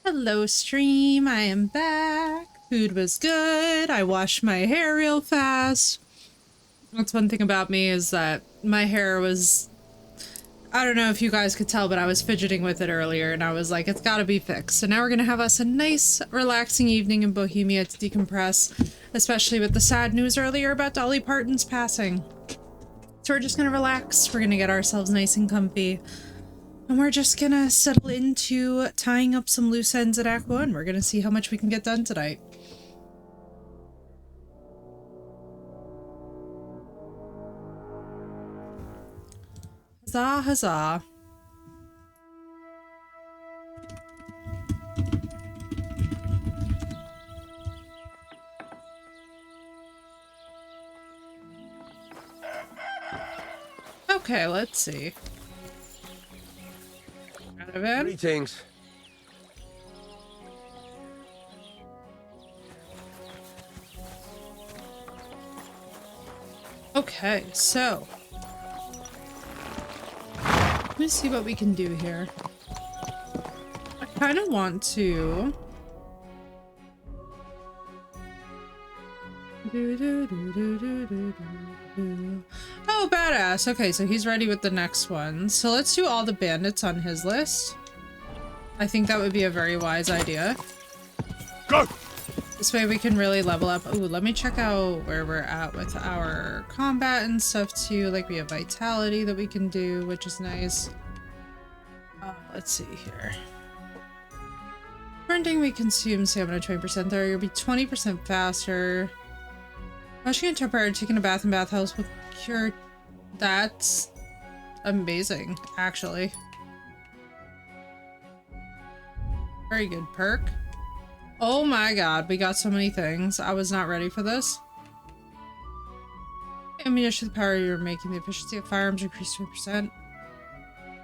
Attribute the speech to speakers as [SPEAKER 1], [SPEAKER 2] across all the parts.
[SPEAKER 1] Hello stream, I am back. Food was good. I washed my hair real fast. That's one thing about me is that my hair was, I don't know if you guys could tell, but I was fidgeting with it earlier and I was like, it's gotta be fixed. So now we're gonna have us a nice relaxing evening in Bohemia to decompress, especially with the sad news earlier about Dolly Parton's passing. So we're just gonna relax, we're gonna get ourselves nice and comfy. And we're just gonna settle into tying up some loose ends at Act 1. We're gonna see how much we can get done tonight. Huzzah, huzzah. Okay, let's see.
[SPEAKER 2] Greetings.
[SPEAKER 1] Okay, so let me see what we can do here. I kind of want to Oh, badass. Okay, so he's ready with the next one. So let's do all the bandits on his list. I think that would be a very wise idea.
[SPEAKER 2] Go!
[SPEAKER 1] This way we can really level up. Ooh, let me check out where we're at with our combat and stuff too. Like we have vitality that we can do, which is nice. Let's see here. Sprinting, we consume stamina 20% there. You'll be 20% faster. Washing and temporary, taking a bath in bathhouse will cure. That's amazing, actually. Very good perk. Oh my god, we got so many things. I was not ready for this. Ammunition, the power you're making, the efficiency of firearms increased 20%.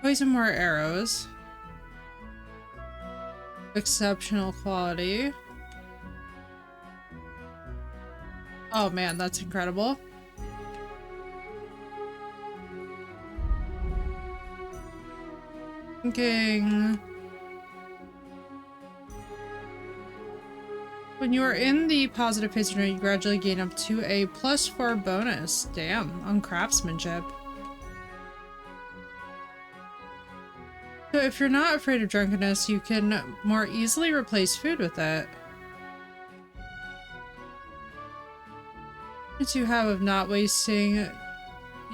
[SPEAKER 1] Poison more arrows. Exceptional quality. Oh man, that's incredible. Thinking. When you are in the positive phase, you gradually gain up to a +4 bonus. Damn, on craftsmanship. So if you're not afraid of drunkenness, you can more easily replace food with it. What you have of not wasting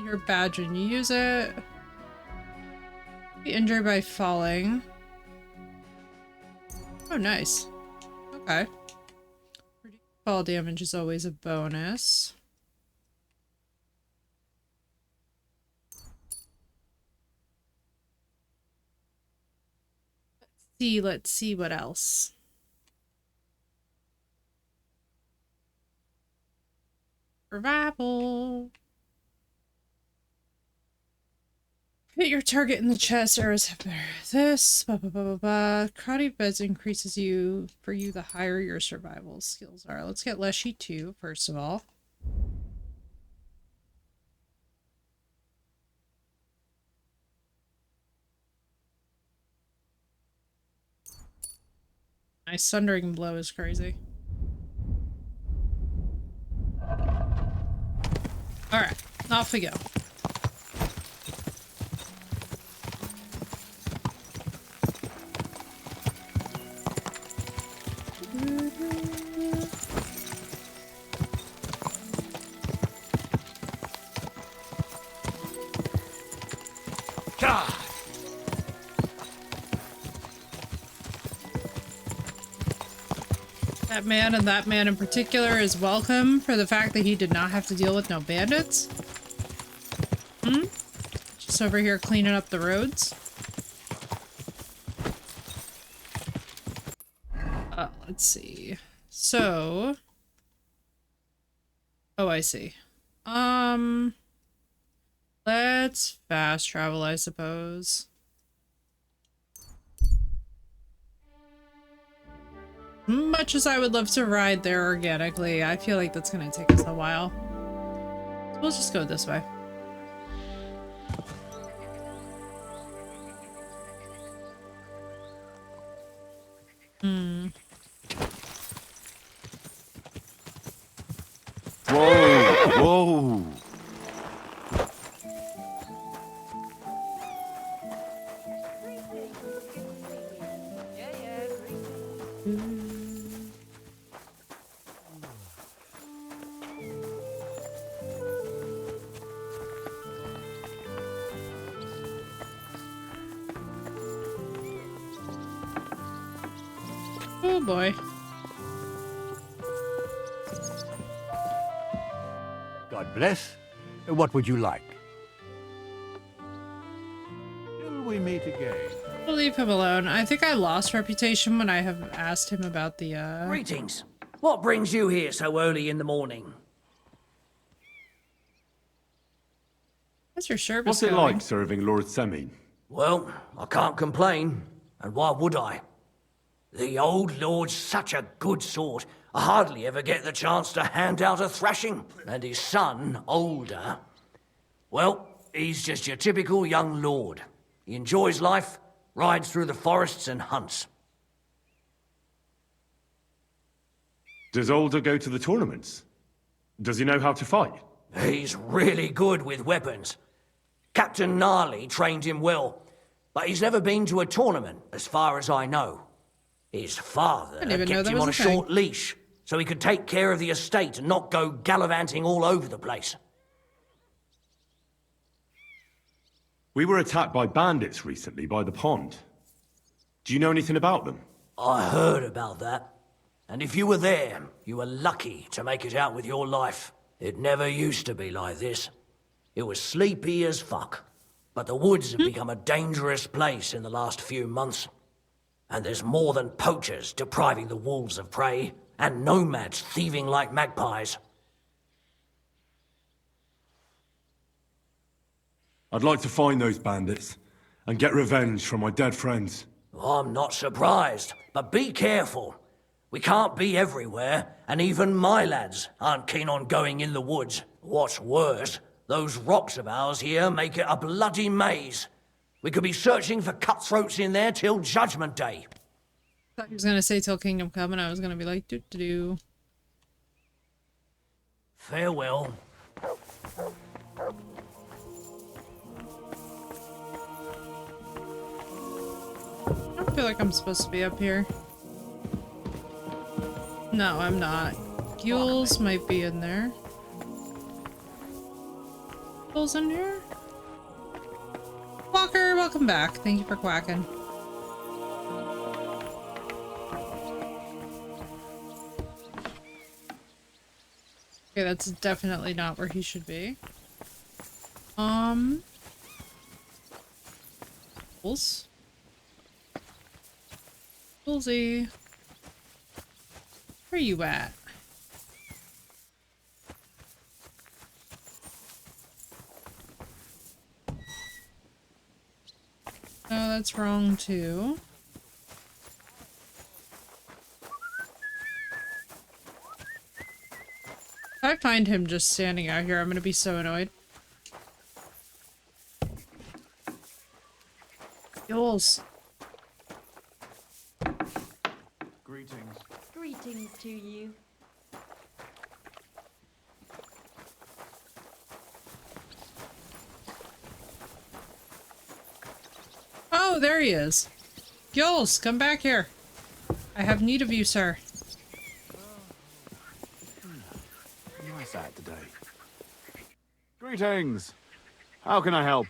[SPEAKER 1] your badge when you use it. Be injured by falling. Oh, nice. Okay. Fall damage is always a bonus. Let's see what else. Survival. Hit your target in the chest, arrows have this, blah blah blah blah blah. Karate beds increases for you the higher your survival skills are. Let's get Leshy 2 first of all. Nice sundering blow is crazy. Alright, off we go.
[SPEAKER 2] God.
[SPEAKER 1] That man and that man in particular is welcome for the fact that he did not have to deal with no bandits. Hmm? Just over here cleaning up the roads. Let's see. So... Oh, I see. Let's fast travel, I suppose. Much as I would love to ride there organically, I feel like that's gonna take us a while. So we'll just go this way. Hmm.
[SPEAKER 2] Whoa! Whoa!
[SPEAKER 1] Oh boy.
[SPEAKER 3] God bless. What would you like? Till we meet again.
[SPEAKER 1] We'll leave him alone. I think I lost reputation when I have asked him about the,
[SPEAKER 4] Greetings. What brings you here so early in the morning?
[SPEAKER 1] How's your service
[SPEAKER 2] What's it
[SPEAKER 1] going?
[SPEAKER 2] like serving Lord Semin?
[SPEAKER 4] Well, I can't complain. And why would I? The old lord's such a good sort. I hardly ever get the chance to hand out a thrashing. And his son, older, well, he's just your typical young lord. He enjoys life, rides through the forests and hunts.
[SPEAKER 2] Does Older go to the tournaments? Does he know how to fight?
[SPEAKER 4] He's really good with weapons. Captain Gnarly trained him well, but he's never been to a tournament, as far as I know. His father
[SPEAKER 1] didn't even know
[SPEAKER 4] kept
[SPEAKER 1] that
[SPEAKER 4] him
[SPEAKER 1] was
[SPEAKER 4] on
[SPEAKER 1] a
[SPEAKER 4] a
[SPEAKER 1] thing.
[SPEAKER 4] short leash, so he could take care of the estate and not go gallivanting all over the place.
[SPEAKER 2] We were attacked by bandits recently by the pond. Do you know anything about them?
[SPEAKER 4] I heard about that. And if you were there, you were lucky to make it out with your life. It never used to be like this. It was sleepy as fuck. But the woods have become a dangerous place in the last few months. And there's more than poachers depriving the wolves of prey, and nomads thieving like magpies.
[SPEAKER 2] I'd like to find those bandits and get revenge from my dead friends.
[SPEAKER 4] I'm not surprised, but be careful. We can't be everywhere, and even my lads aren't keen on going in the woods. What's worse, those rocks of ours here make it a bloody maze. We could be searching for cutthroats in there till Judgment Day.
[SPEAKER 1] I thought he was gonna say till Kingdom Come, and I was gonna be like, doo-doo-doo.
[SPEAKER 4] Farewell.
[SPEAKER 1] I don't feel like I'm supposed to be up here. No, I'm not. Gules might be in there. Gules in here? Walker, welcome back. Thank you for quacking. Okay, that's definitely not where he should be. Gules? Gulesy. Where you at? No, that's wrong too. If I find him just standing out here, I'm gonna be so annoyed. Jules.
[SPEAKER 3] Greetings.
[SPEAKER 5] Greetings to you.
[SPEAKER 1] Oh, there he is. Jules, come back here. I have need of you, sir.
[SPEAKER 3] Nice out today. Greetings. How can I help?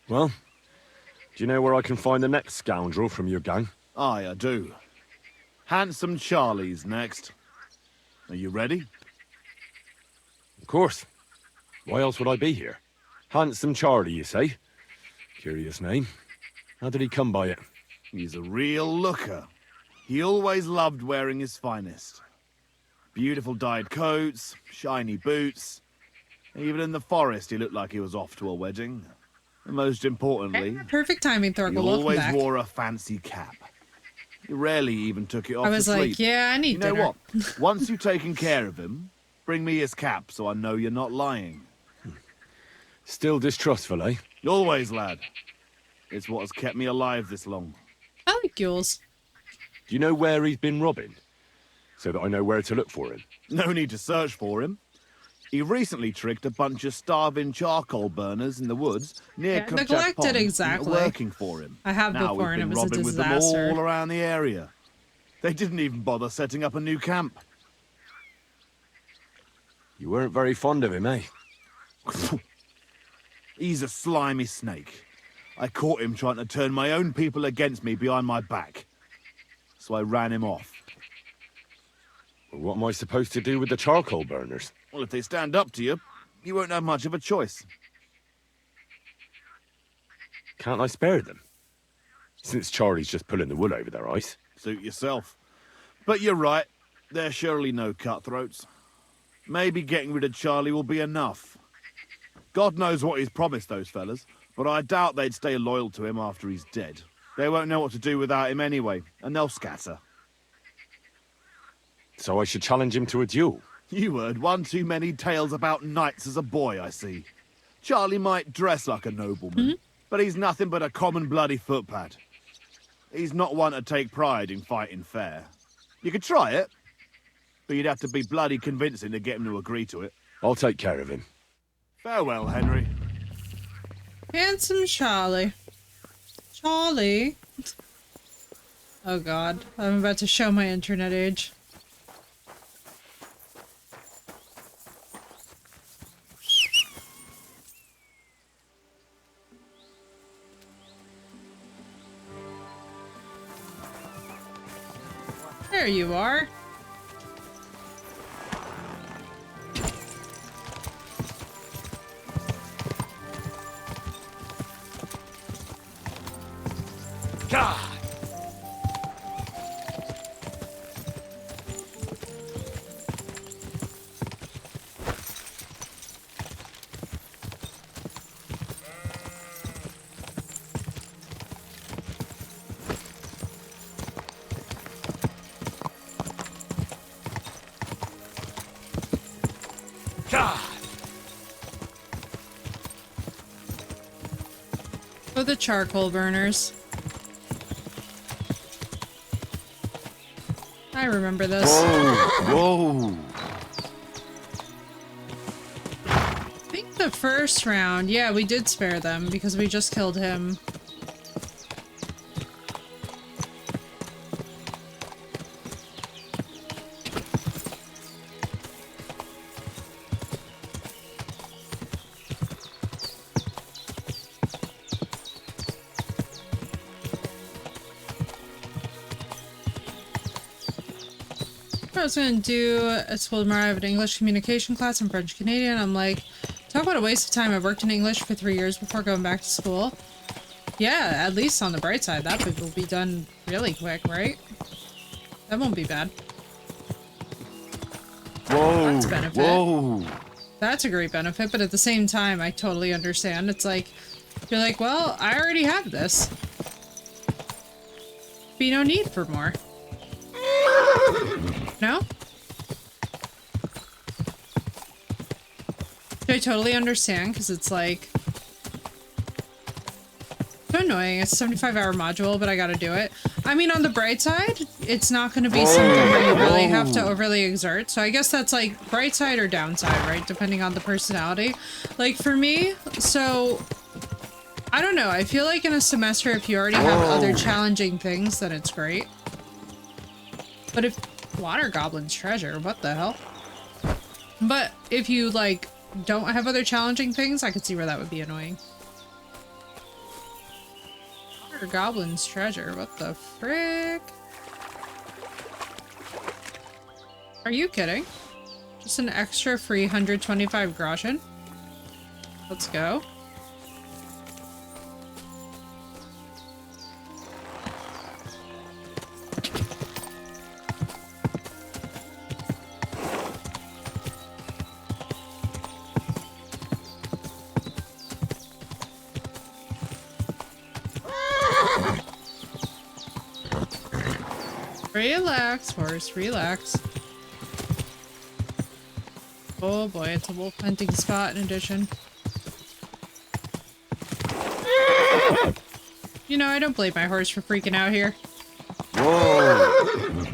[SPEAKER 2] Well, do you know where I can find the next scoundrel from your gang?
[SPEAKER 3] Aye, I do. Handsome Charlie's next. Are you ready?
[SPEAKER 2] Of course. Why else would I be here? Handsome Charlie, you say? Curious name. How did he come by it?
[SPEAKER 3] He's a real looker. He always loved wearing his finest. Beautiful dyed coats, shiny boots. Even in the forest, he looked like he was off to a wedding. And most importantly,
[SPEAKER 1] Perfect timing,
[SPEAKER 3] he
[SPEAKER 1] Thorkel. Welcome
[SPEAKER 3] always
[SPEAKER 1] back.
[SPEAKER 3] wore a fancy cap. He rarely even took it off
[SPEAKER 1] I was
[SPEAKER 3] to sleep.
[SPEAKER 1] like, yeah, I need
[SPEAKER 3] You know
[SPEAKER 1] dinner.
[SPEAKER 3] what? Once you've taken care of him, bring me his cap so I know you're not lying.
[SPEAKER 2] Still distrustful, eh?
[SPEAKER 3] Always, lad. It's what has kept me alive this long.
[SPEAKER 1] I like Yules.
[SPEAKER 2] Do you know where he's been robbing? So that I know where to look for him.
[SPEAKER 3] No need to search for him. He recently tricked a bunch of starving charcoal burners in the woods near
[SPEAKER 1] Yeah,
[SPEAKER 3] Kupchak
[SPEAKER 1] neglected
[SPEAKER 3] Pond
[SPEAKER 1] exactly.
[SPEAKER 3] into working for him.
[SPEAKER 1] I have
[SPEAKER 3] Now
[SPEAKER 1] before
[SPEAKER 3] we've
[SPEAKER 1] and
[SPEAKER 3] been
[SPEAKER 1] it was a
[SPEAKER 3] robbing with them
[SPEAKER 1] disaster.
[SPEAKER 3] all around the area. They didn't even bother setting up a new camp.
[SPEAKER 2] You weren't very fond of him, eh?
[SPEAKER 3] He's a slimy snake. I caught him trying to turn my own people against me behind my back. So I ran him off.
[SPEAKER 2] Well, what am I supposed to do with the charcoal burners?
[SPEAKER 3] Well, if they stand up to you, you won't have much of a choice.
[SPEAKER 2] Can't I spare them? Since Charlie's just pulling the wool over their eyes.
[SPEAKER 3] Suit yourself. But you're right. They're surely no cutthroats. Maybe getting rid of Charlie will be enough. God knows what he's promised those fellas, but I doubt they'd stay loyal to him after he's dead. They won't know what to do without him anyway, and they'll scatter.
[SPEAKER 2] So I should challenge him to a duel.
[SPEAKER 3] You heard one too many tales about knights as a boy, I see. Charlie might dress like a nobleman, but he's nothing but a common bloody footpad. He's not one to take pride in fighting fair. You could try it, but you'd have to be bloody convincing to get him to agree to it.
[SPEAKER 2] I'll take care of him.
[SPEAKER 3] Farewell, Henry.
[SPEAKER 1] Handsome Charlie. Charlie. Oh god, I'm about to show my internet age. There you are.
[SPEAKER 2] God! God!
[SPEAKER 1] For the charcoal burners. I remember this.
[SPEAKER 2] Whoa!
[SPEAKER 1] I think the first round, yeah, we did spare them because we just killed him. I was gonna do at school tomorrow. I have an English communication class. I'm French Canadian. I'm like, talk about a waste of time. I've worked in English for 3 years before going back to school. Yeah, at least on the bright side, that will be done really quick, right? That won't be bad.
[SPEAKER 2] Whoa!
[SPEAKER 1] That's a benefit.
[SPEAKER 2] Whoa!
[SPEAKER 1] That's a great benefit, but at the same time, I totally understand. It's like, you're like, well, I already have this. Be no need for more. No? I totally understand, because it's like... so annoying. It's a 75-hour module, but I gotta do it. I mean, on the bright side, it's not gonna be something where you really have to overly exert. So I guess that's like bright side or downside, right? Depending on the personality. Like for me, so... I don't know. I feel like in a semester, if you already have other challenging things, then it's great. But if... Water Goblin's treasure, what the hell? But if you, like, don't have other challenging things, I could see where that would be annoying. Water Goblin's treasure, what the frick? Are you kidding? Just an extra free 125 groschen? Let's go. Relax, horse, relax. Oh boy, it's a wolf hunting spot in addition. You know, I don't blame my horse for freaking out here.
[SPEAKER 2] Whoa!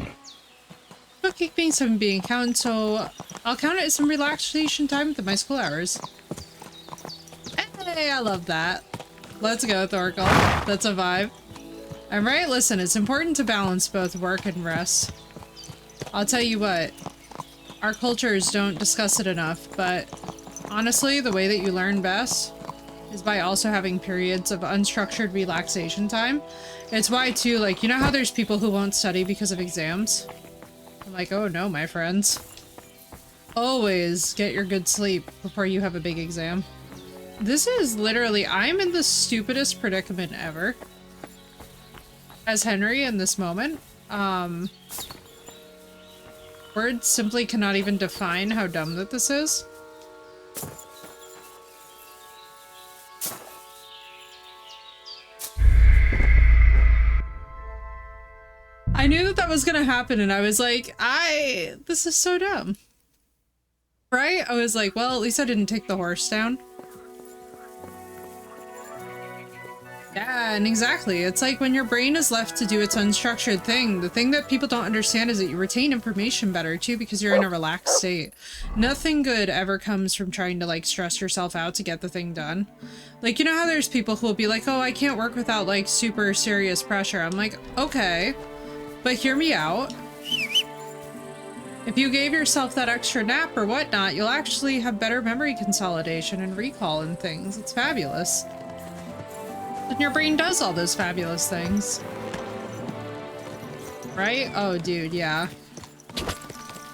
[SPEAKER 1] Don't kick me 7 being count, so I'll count it as some relaxation time within my school hours. Hey, I love that. Let's go, Thorkel. That's a vibe. I'm right, listen, it's important to balance both work and rest. I'll tell you what, our cultures don't discuss it enough, but honestly, the way that you learn best is by also having periods of unstructured relaxation time. It's why too, like, you know how there's people who won't study because of exams? I'm like, oh no, my friends. Always get your good sleep before you have a big exam. This is literally, I'm in the stupidest predicament ever. As Henry in this moment. Words simply cannot even define how dumb that this is. I knew that that was gonna happen and I was like, this is so dumb. Right? I was like, well, at least I didn't take the horse down. Yeah, and exactly. It's like when your brain is left to do its unstructured thing, the thing that people don't understand is that you retain information better too because you're in a relaxed state. Nothing good ever comes from trying to like stress yourself out to get the thing done. Like, you know how there's people who will be like, oh, I can't work without like super serious pressure. I'm like, okay, but hear me out. If you gave yourself that extra nap or whatnot, you'll actually have better memory consolidation and recall and things. It's fabulous. And your brain does all those fabulous things. Right? Oh, dude, yeah.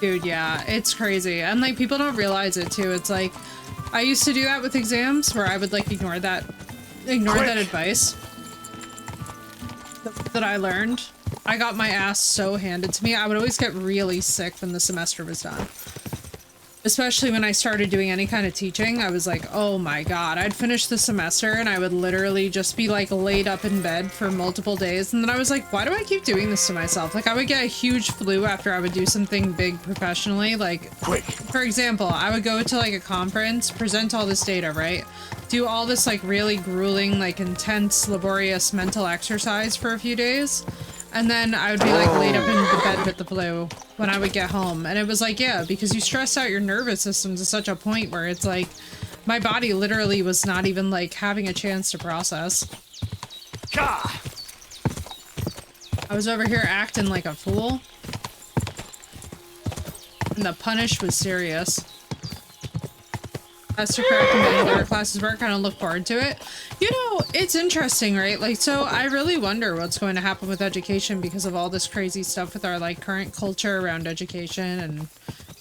[SPEAKER 1] Dude, yeah. It's crazy. And, like, people don't realize it, too. It's like, I used to do that with exams, where I would, like, ignore that advice that I learned. I got my ass so handed to me. I would always get really sick when the semester was done. Especially when I started doing any kind of teaching, I was like, oh my god, I'd finish the semester and I would literally just be like laid up in bed for multiple days. And then I was like, why do I keep doing this to myself? Like I would get a huge flu after I would do something big professionally. Like,
[SPEAKER 4] Quick.
[SPEAKER 1] For example, I would go to like a conference, present all this data, right? Do all this like really grueling, like intense, laborious mental exercise for a few days. And then I would be like laid up in the bed with the flu when I would get home. And it was like, yeah, because you stress out your nervous system to such a point where it's like, my body literally was not even like having a chance to process. I was over here acting like a fool. And the punish was serious. As to correct and getting better classes work, I don't look forward to it. You know, it's interesting, right? Like, so I really wonder what's going to happen with education because of all this crazy stuff with our like current culture around education and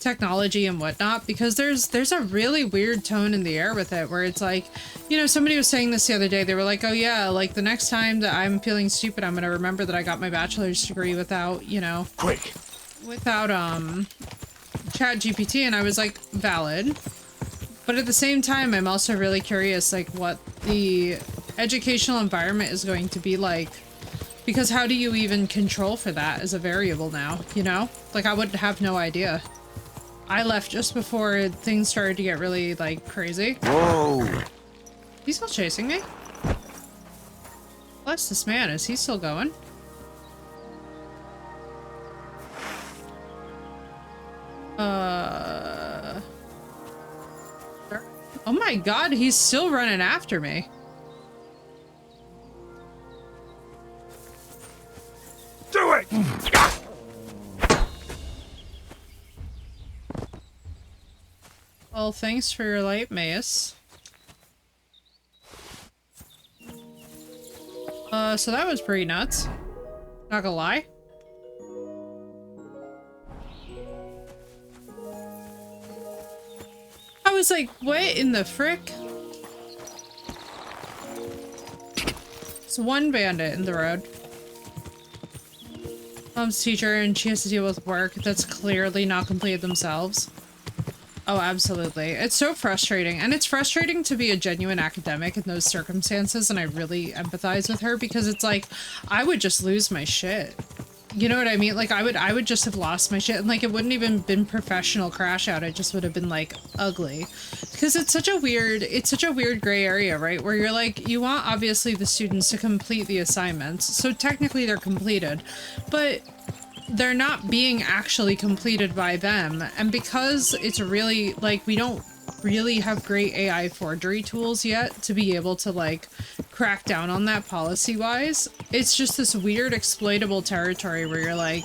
[SPEAKER 1] technology and whatnot, because there's a really weird tone in the air with it where it's like, you know, somebody was saying this the other day. They were like, oh yeah, like the next time that I'm feeling stupid, I'm gonna remember that I got my bachelor's degree without, you know, without chat GPT. And I was like, valid. But at the same time, I'm also really curious, like, what the educational environment is going to be like. Because how do you even control for that as a variable now, you know? Like, I would have no idea. I left just before things started to get really, like, crazy.
[SPEAKER 2] Whoa!
[SPEAKER 1] He's still chasing me? Bless this man, is he still going? Oh my god, he's still running after me.
[SPEAKER 2] Do it!
[SPEAKER 1] Well, thanks for your light, Mace. So that was pretty nuts. Not gonna lie. I was like, what in the frick? It's one bandit in the road. Mom's teacher and she has to deal with work that's clearly not completed themselves. Oh, absolutely. It's so frustrating. And it's frustrating to be a genuine academic in those circumstances. And I really empathize with her because it's like, I would just lose my shit. You know what I mean? Like, I would just have lost my shit, and like, it wouldn't even been professional crash out. It just would have been like ugly, because it's such a weird gray area, right? Where you're like, you want obviously the students to complete the assignments, so technically they're completed, but they're not being actually completed by them, and because it's really like we don't really have great AI forgery tools yet to be able to like crack down on that policy wise. It's just this weird exploitable territory where you're like,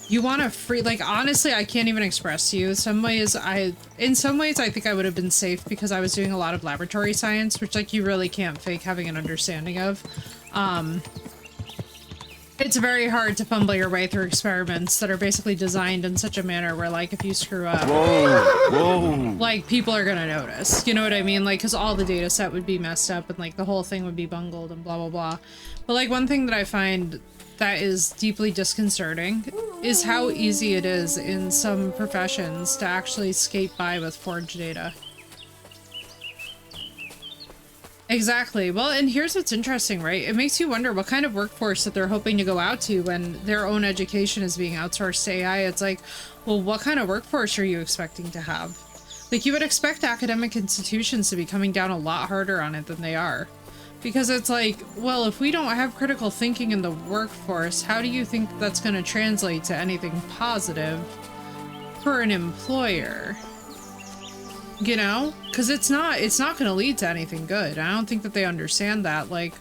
[SPEAKER 1] you want to free, like, honestly, I can't even express to you. In some ways I think I would have been safe because I was doing a lot of laboratory science, which like you really can't fake having an understanding of. It's very hard to fumble your way through experiments that are basically designed in such a manner where, like, if you screw up,
[SPEAKER 2] Whoa!
[SPEAKER 1] like, people are gonna notice. You know what I mean? Like, because all the data set would be messed up and, like, the whole thing would be bungled and blah, blah, blah. But, like, one thing that I find that is deeply disconcerting is how easy it is in some professions to actually skate by with forged data. Exactly. Well, and here's what's interesting, right? It makes you wonder what kind of workforce that they're hoping to go out to when their own education is being outsourced to AI. It's like, well, what kind of workforce are you expecting to have? Like, you would expect academic institutions to be coming down a lot harder on it than they are. Because it's like, well, if we don't have critical thinking in the workforce, how do you think that's going to translate to anything positive for an employer? You know, because it's not going to lead to anything good. I don't think that they understand that. Like,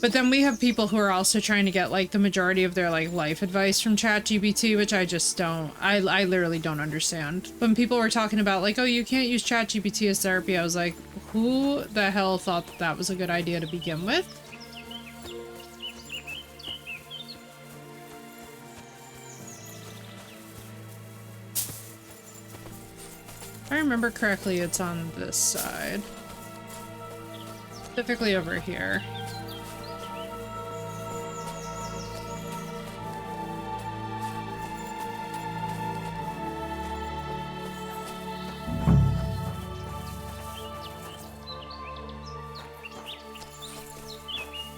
[SPEAKER 1] but then we have people who are also trying to get like the majority of their like life advice from ChatGPT, which I just don't. I literally don't understand. When people were talking about like, oh, you can't use ChatGPT as therapy, I was like, who the hell thought that that was a good idea to begin with? If I remember correctly, it's on this side. Specifically over here.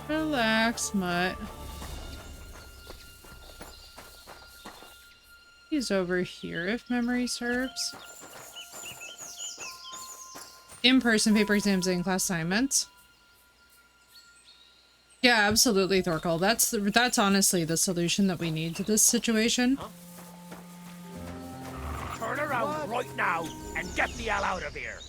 [SPEAKER 1] Relax, Mutt. He's over here, if memory serves. In-person paper exams and class assignments. Yeah, absolutely, Thorkel. That's honestly the solution that we need to this situation.
[SPEAKER 6] Turn around right now and get the hell out of here.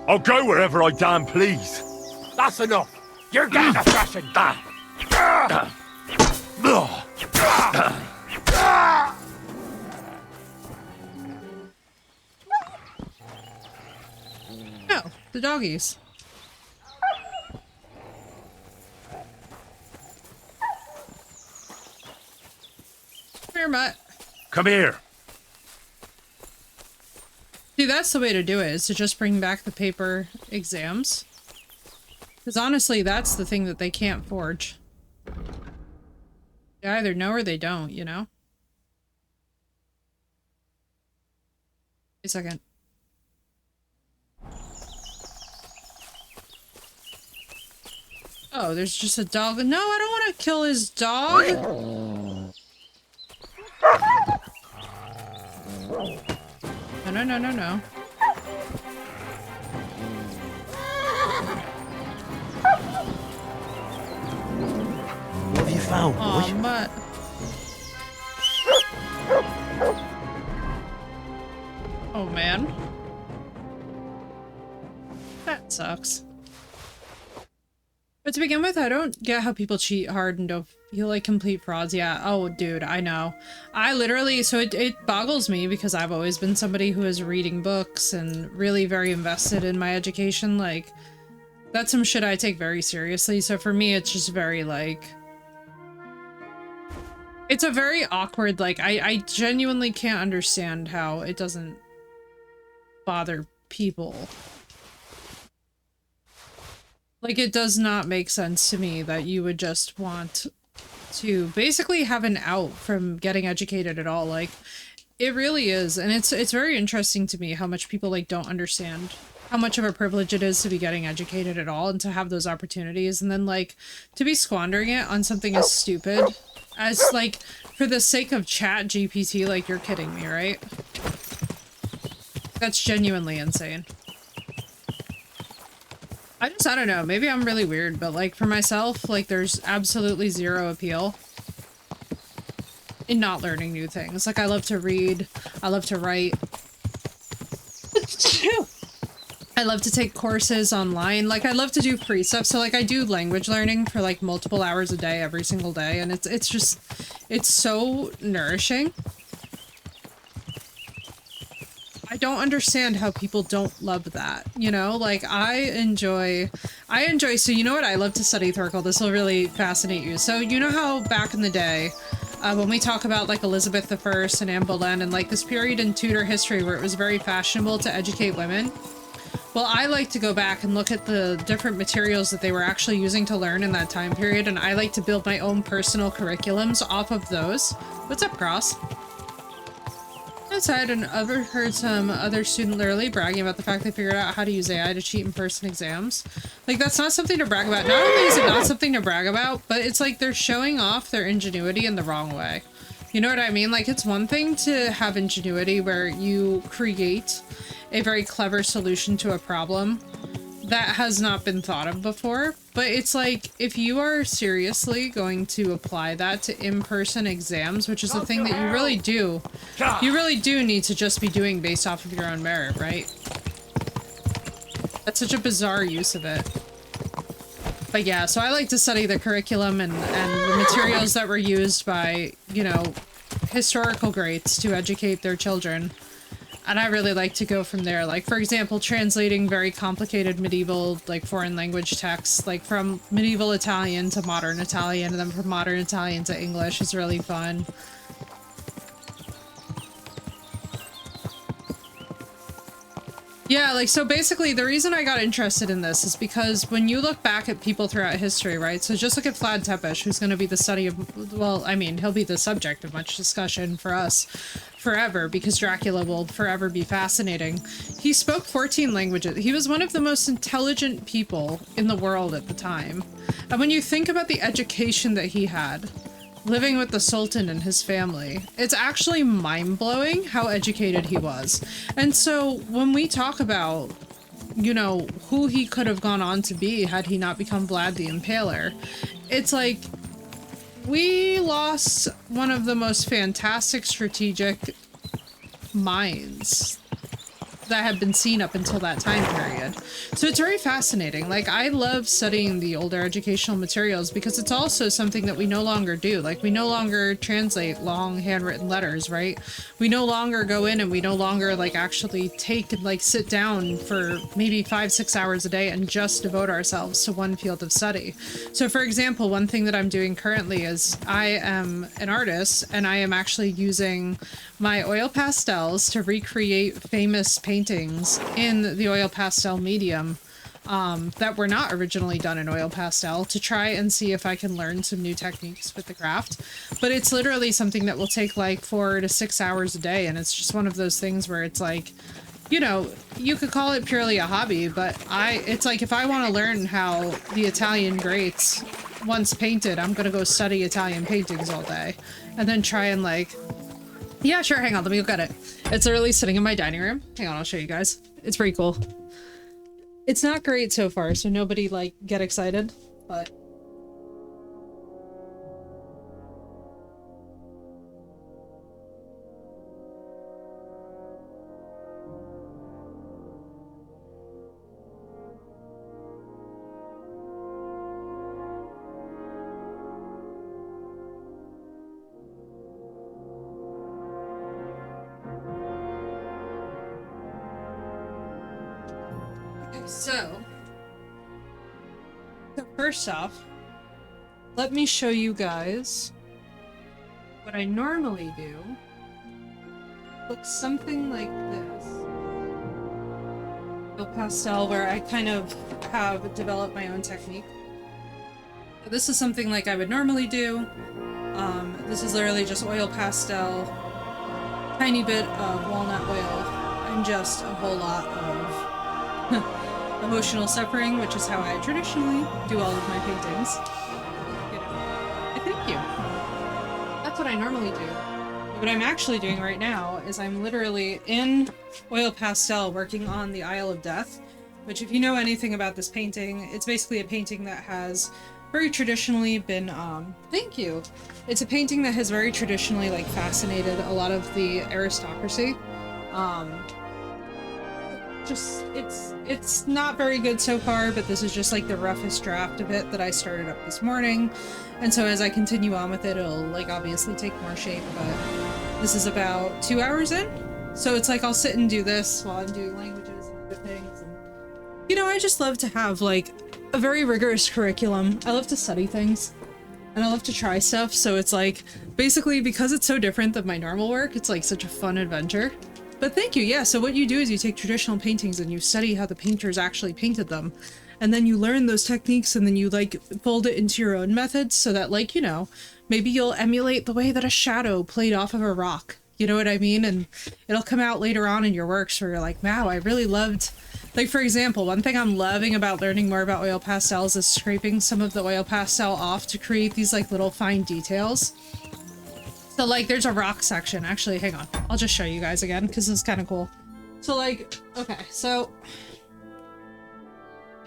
[SPEAKER 2] I'll go wherever I damn please.
[SPEAKER 6] That's enough. You're getting a thrashing.
[SPEAKER 1] No, the doggies. Come here, Mutt.
[SPEAKER 2] Come here.
[SPEAKER 1] See, that's the way to do it, is to just bring back the paper exams. Because honestly, that's the thing that they can't forge. They either know or they don't, you know? Wait a second. Oh, there's just a dog. No, I don't want to kill his dog. No, no, no, no, no.
[SPEAKER 4] What have you found, boy?
[SPEAKER 1] Aw, Mutt. Oh, man. That sucks. But to begin with, I don't get how people cheat hard and don't feel like complete frauds. Yeah, oh, dude, I know. I literally, so it boggles me because I've always been somebody who is reading books and really very invested in my education. Like, that's some shit I take very seriously. So for me, it's just very, like... It's a very awkward, like, I genuinely can't understand how it doesn't bother people. Like, it does not make sense to me that you would just want to basically have an out from getting educated at all. Like, It really is, and it's very interesting to me how much people like don't understand how much of a privilege it is to be getting educated at all and to have those opportunities, and then like to be squandering it on something as stupid as like for the sake of chat GPT. Like, you're kidding me, right? That's genuinely insane. I don't know, maybe I'm really weird, but like for myself, like there's absolutely zero appeal in not learning new things. Like, I love to read, I love to write, I love to take courses online, like I love to do free stuff. So like I do language learning for like multiple hours a day every single day, and it's just, it's so nourishing. I don't understand how people don't love that, you know? Like, I enjoy, so you know what I love to study, Thorkel? This will really fascinate you. So you know how back in the day, when we talk about like Elizabeth I and Anne Boleyn and like this period in Tudor history where it was very fashionable to educate women? Well, I like to go back and look at the different materials that they were actually using to learn in that time period, and I like to build my own personal curriculums off of those. What's up, Cross? Outside, and ever heard some other student literally bragging about the fact they figured out how to use AI to cheat in-person exams. Like, that's not something to brag about. Not only is it not something to brag about, but it's like they're showing off their ingenuity in the wrong way. You know what I mean? Like, it's one thing to have ingenuity where you create a very clever solution to a problem that has not been thought of before, but it's like, if you are seriously going to apply that to in-person exams, which is the thing that you really do need to just be doing based off of your own merit, right? That's such a bizarre use of it. But yeah, so I like to study the curriculum and the materials that were used by, you know, historical greats to educate their children. And I really like to go from there. Like, for example, translating very complicated medieval, like, foreign language texts, like from medieval Italian to modern Italian, and then from modern Italian to English is really fun. Yeah, like, so basically the reason I got interested in this is because when you look back at people throughout history, right? So just look at Vlad Tepes, who's going to be the study of, well, I mean, he'll be the subject of much discussion for us forever, because Dracula will forever be fascinating. He spoke 14 languages. He was one of the most intelligent people in the world at the time. And when you think about the education that he had, living with the Sultan and his family, it's actually mind-blowing how educated he was. And so when we talk about, you know, who he could have gone on to be had he not become Vlad the Impaler, it's like, we lost one of the most fantastic strategic minds that had been seen up until that time period. So it's very fascinating. Like, I love studying the older educational materials because it's also something that we no longer do. Like, we no longer translate long handwritten letters, right? We no longer go in and we no longer like actually take and like sit down for maybe 5-6 hours a day and just devote ourselves to one field of study. So for example, one thing that I'm doing currently is I am an artist and I am actually using my oil pastels to recreate famous paintings in the oil pastel medium that were not originally done in oil pastel, to try and see if I can learn some new techniques with the craft. But it's literally something that will take like 4 to 6 hours a day, and it's just one of those things where it's like, you know, you could call it purely a hobby, but it's like, if I want to learn how the Italian greats once painted, I'm gonna go study Italian paintings all day and then try and like, yeah, sure, hang on, let me go get it. It's literally sitting in my dining room. Hang on, I'll show you guys. It's pretty cool. It's not great so far, so nobody, like, get excited, but... So first off, let me show you guys what I normally do. Looks something like this. Oil pastel, where I kind of have developed my own technique. So this is something like I would normally do. This is literally just oil pastel, tiny bit of walnut oil and just a whole lot of emotional suffering, which is how I traditionally do all of my paintings. You know, I thank you. That's what I normally do. What I'm actually doing right now is I'm literally in oil pastel working on the Isle of Death, which if you know anything about this painting, it's basically a painting that has very traditionally been, thank you. It's a painting that has very traditionally like fascinated a lot of the aristocracy. It's not very good so far, but this is just like the roughest draft of it that I started up this morning. And so as I continue on with it, it'll like obviously take more shape, but this is about 2 hours in. So it's like I'll sit and do this while I'm doing languages and other things. And, you know, I just love to have like a very rigorous curriculum. I love to study things and I love to try stuff. So it's like basically because it's so different than my normal work, it's like such a fun adventure. But thank you. Yeah. So what you do is you take traditional paintings and you study how the painters actually painted them. And then you learn those techniques and then you like fold it into your own methods so that like, you know, maybe you'll emulate the way that a shadow played off of a rock. You know what I mean? And it'll come out later on in your works where you're like, wow, I really loved, like, for example, one thing I'm loving about learning more about oil pastels is scraping some of the oil pastel off to create these like little fine details. So like there's a rock section. Actually, hang on. I'll just show you guys again because it's kind of cool. So like, okay, so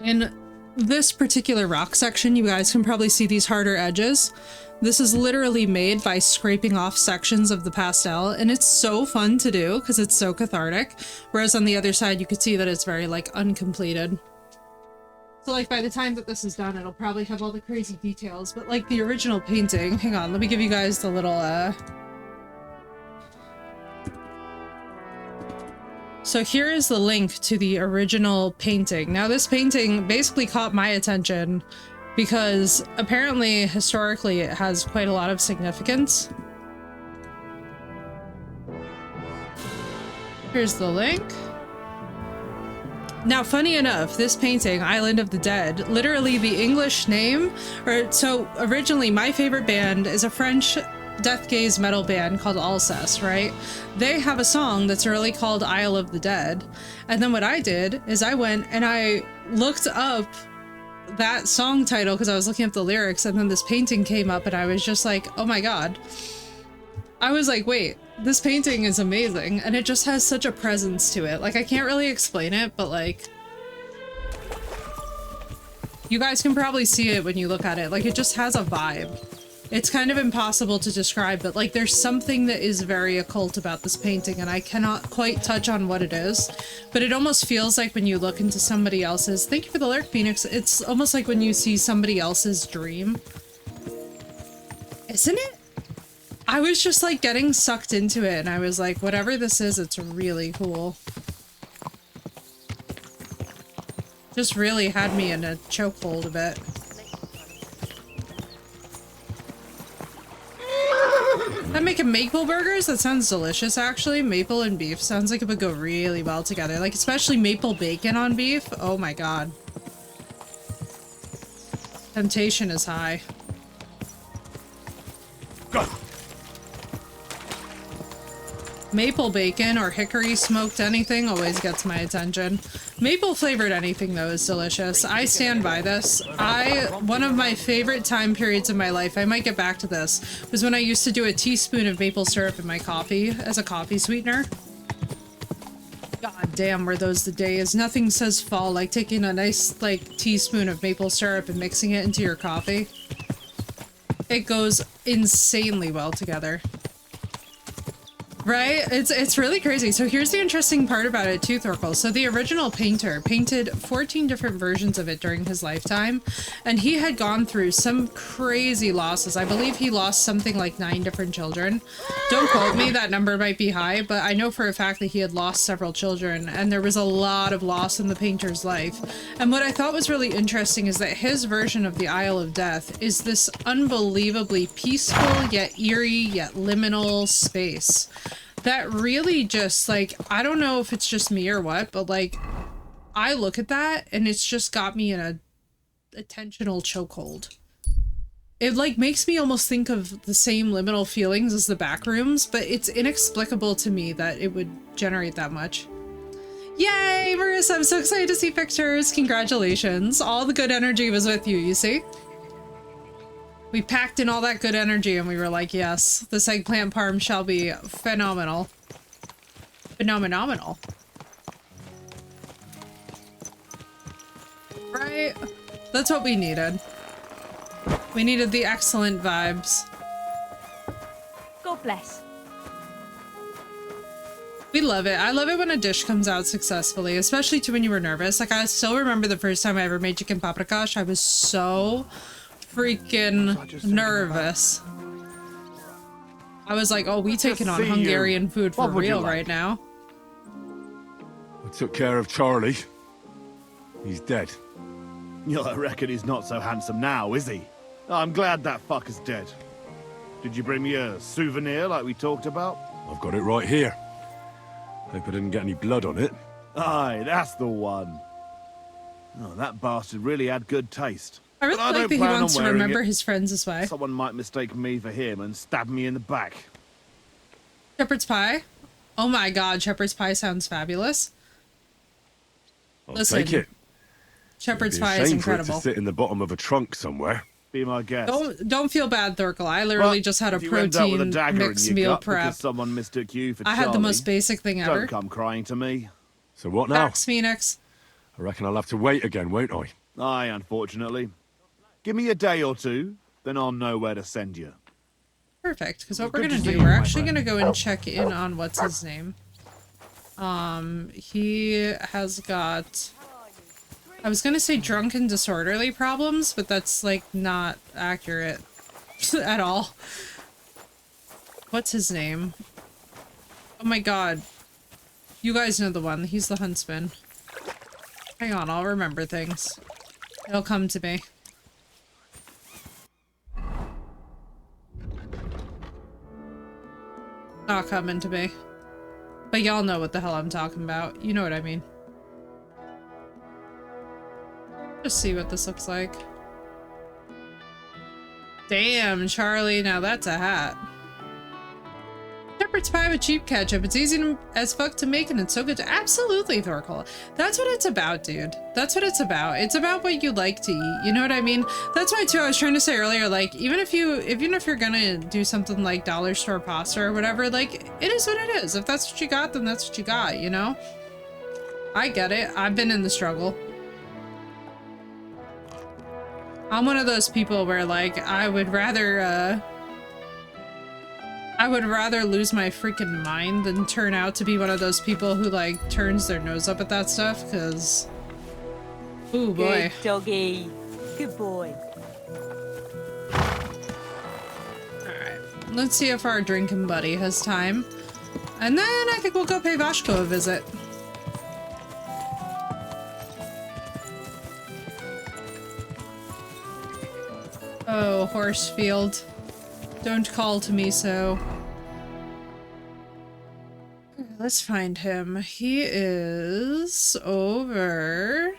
[SPEAKER 1] in this particular rock section, you guys can probably see these harder edges. This is literally made by scraping off sections of the pastel, and it's so fun to do because it's so cathartic. Whereas on the other side, you could see that it's very like uncompleted. So like by the time that this is done, it'll probably have all the crazy details, but like the original painting, hang on, let me give you guys the little, So here is the link to the original painting. Now this painting basically caught my attention because apparently historically it has quite a lot of significance. Here's the link. Now, funny enough, this painting, Island of the Dead, literally the English name, so originally my favorite band is a French death gaze metal band called Sesh, right? They have a song that's really called Isle of the Dead. And then what I did is I went and I looked up that song title because I was looking up the lyrics, and then this painting came up and I was just like, oh my god. I was like, wait, this painting is amazing, and it just has such a presence to it. Like, I can't really explain it, but like, you guys can probably see it when you look at it. Like, it just has a vibe. It's kind of impossible to describe, but like, there's something that is very occult about this painting, and I cannot quite touch on what it is, but it almost feels like when you look into somebody else's, thank you for the lurk, Phoenix, it's almost like when you see somebody else's dream. Isn't it? I was just like getting sucked into it, and I was like, whatever this is, it's really cool. Just really had me in a chokehold a bit. I'm making maple burgers? That sounds delicious, actually. Maple and beef sounds like it would go really well together. Like, especially maple bacon on beef. Oh my god. Temptation is high.
[SPEAKER 6] Go.
[SPEAKER 1] Maple bacon or hickory smoked anything always gets my attention. Maple flavored anything though is delicious. I stand by this. One of my favorite time periods of my life, I might get back to this, was when I used to do a teaspoon of maple syrup in my coffee as a coffee sweetener. God damn, were those the days. Nothing says fall like taking a nice like teaspoon of maple syrup and mixing it into your coffee. It goes insanely well together. Right? It's really crazy. So here's the interesting part about it too, Thorkel. So the original painter painted 14 different versions of it during his lifetime, and he had gone through some crazy losses. I believe he lost something like 9 different children. Don't quote me, that number might be high, but I know for a fact that he had lost several children, and there was a lot of loss in the painter's life. And what I thought was really interesting is that his version of the Isle of Death is this unbelievably peaceful, yet eerie, yet liminal space that really just, like, I don't know if it's just me or what, but like, I look at that and it's just got me in a attentional chokehold. it like makes me almost think of the same liminal feelings as the back rooms, but it's inexplicable to me that it would generate that much. Yay, Marissa, I'm so excited to see pictures. Congratulations. All the good energy was with you, you see? We packed in all that good energy and we were like, yes, this eggplant parm shall be phenomenal. Phenomenal. Right? That's what we needed. We needed the excellent vibes.
[SPEAKER 5] God bless.
[SPEAKER 1] We love it. I love it when a dish comes out successfully, especially too when you were nervous. Like, I still remember the first time I ever made chicken paprikash. I was so freaking nervous. I was like, oh, we taking on Hungarian food for real right now.
[SPEAKER 2] I took care of Charlie. He's dead.
[SPEAKER 3] Yeah, I reckon he's not so handsome now, is he? I'm glad that fucker's dead. Did you bring me a souvenir like we talked about?
[SPEAKER 2] I've got it right here. Hope I didn't get any blood on it.
[SPEAKER 3] Aye, that's the one. Oh, that bastard really had good taste.
[SPEAKER 1] I really like that he wants to remember his friends this way.
[SPEAKER 3] Someone might mistake me for him and stab me in the back.
[SPEAKER 1] Shepherd's pie? Oh my god, shepherd's pie sounds fabulous.
[SPEAKER 2] I'll take it.
[SPEAKER 1] Shepherd's
[SPEAKER 2] It'd be a
[SPEAKER 1] pie is
[SPEAKER 2] shame for it to
[SPEAKER 1] incredible.
[SPEAKER 2] sit in the bottom of a trunk somewhere.
[SPEAKER 3] Be my guest.
[SPEAKER 1] Don't feel bad, Thurkel. I literally just had a protein mixed meal prep.
[SPEAKER 3] Someone mistook you for
[SPEAKER 1] I had the most basic thing ever.
[SPEAKER 3] Don't come crying to me.
[SPEAKER 2] So what now?
[SPEAKER 1] Thanks, Phoenix.
[SPEAKER 2] I reckon I'll have to wait again, won't I?
[SPEAKER 3] Aye, unfortunately. Give me a day or two, then I'll know where to send you.
[SPEAKER 1] Perfect, because what we're gonna do, we're actually gonna go and check in on what's his name. He has got, I was gonna say drunk and disorderly problems, but that's like not accurate at all. What's his name? Oh my god. You guys know the one. He's the huntsman. Hang on, I'll remember things. It'll come to me. Not coming to me. But y'all know what the hell I'm talking about. You know what I mean. Just see what this looks like. Damn, Charlie, now that's a hat. Shepherd's pie with cheap ketchup. It's easy as fuck to make and it's so good to— Absolutely, Thorkel. That's what it's about, dude. That's what it's about. It's about what you like to eat. You know what I mean? That's why, too, I was trying to say earlier, like, even if you're gonna do something like dollar store pasta or whatever, like, it is what it is. If that's what you got, then that's what you got, you know? I get it. I've been in the struggle. I'm one of those people where, like, I would rather lose my freaking mind than turn out to be one of those people who, like, turns their nose up at that stuff, because... Ooh, boy.
[SPEAKER 5] Good doggy. Good boy.
[SPEAKER 1] Alright. Let's see if our drinking buddy has time. And then I think we'll go pay Vashko a visit. Oh, Horsefield. Don't call to me so. Let's find him. He is over...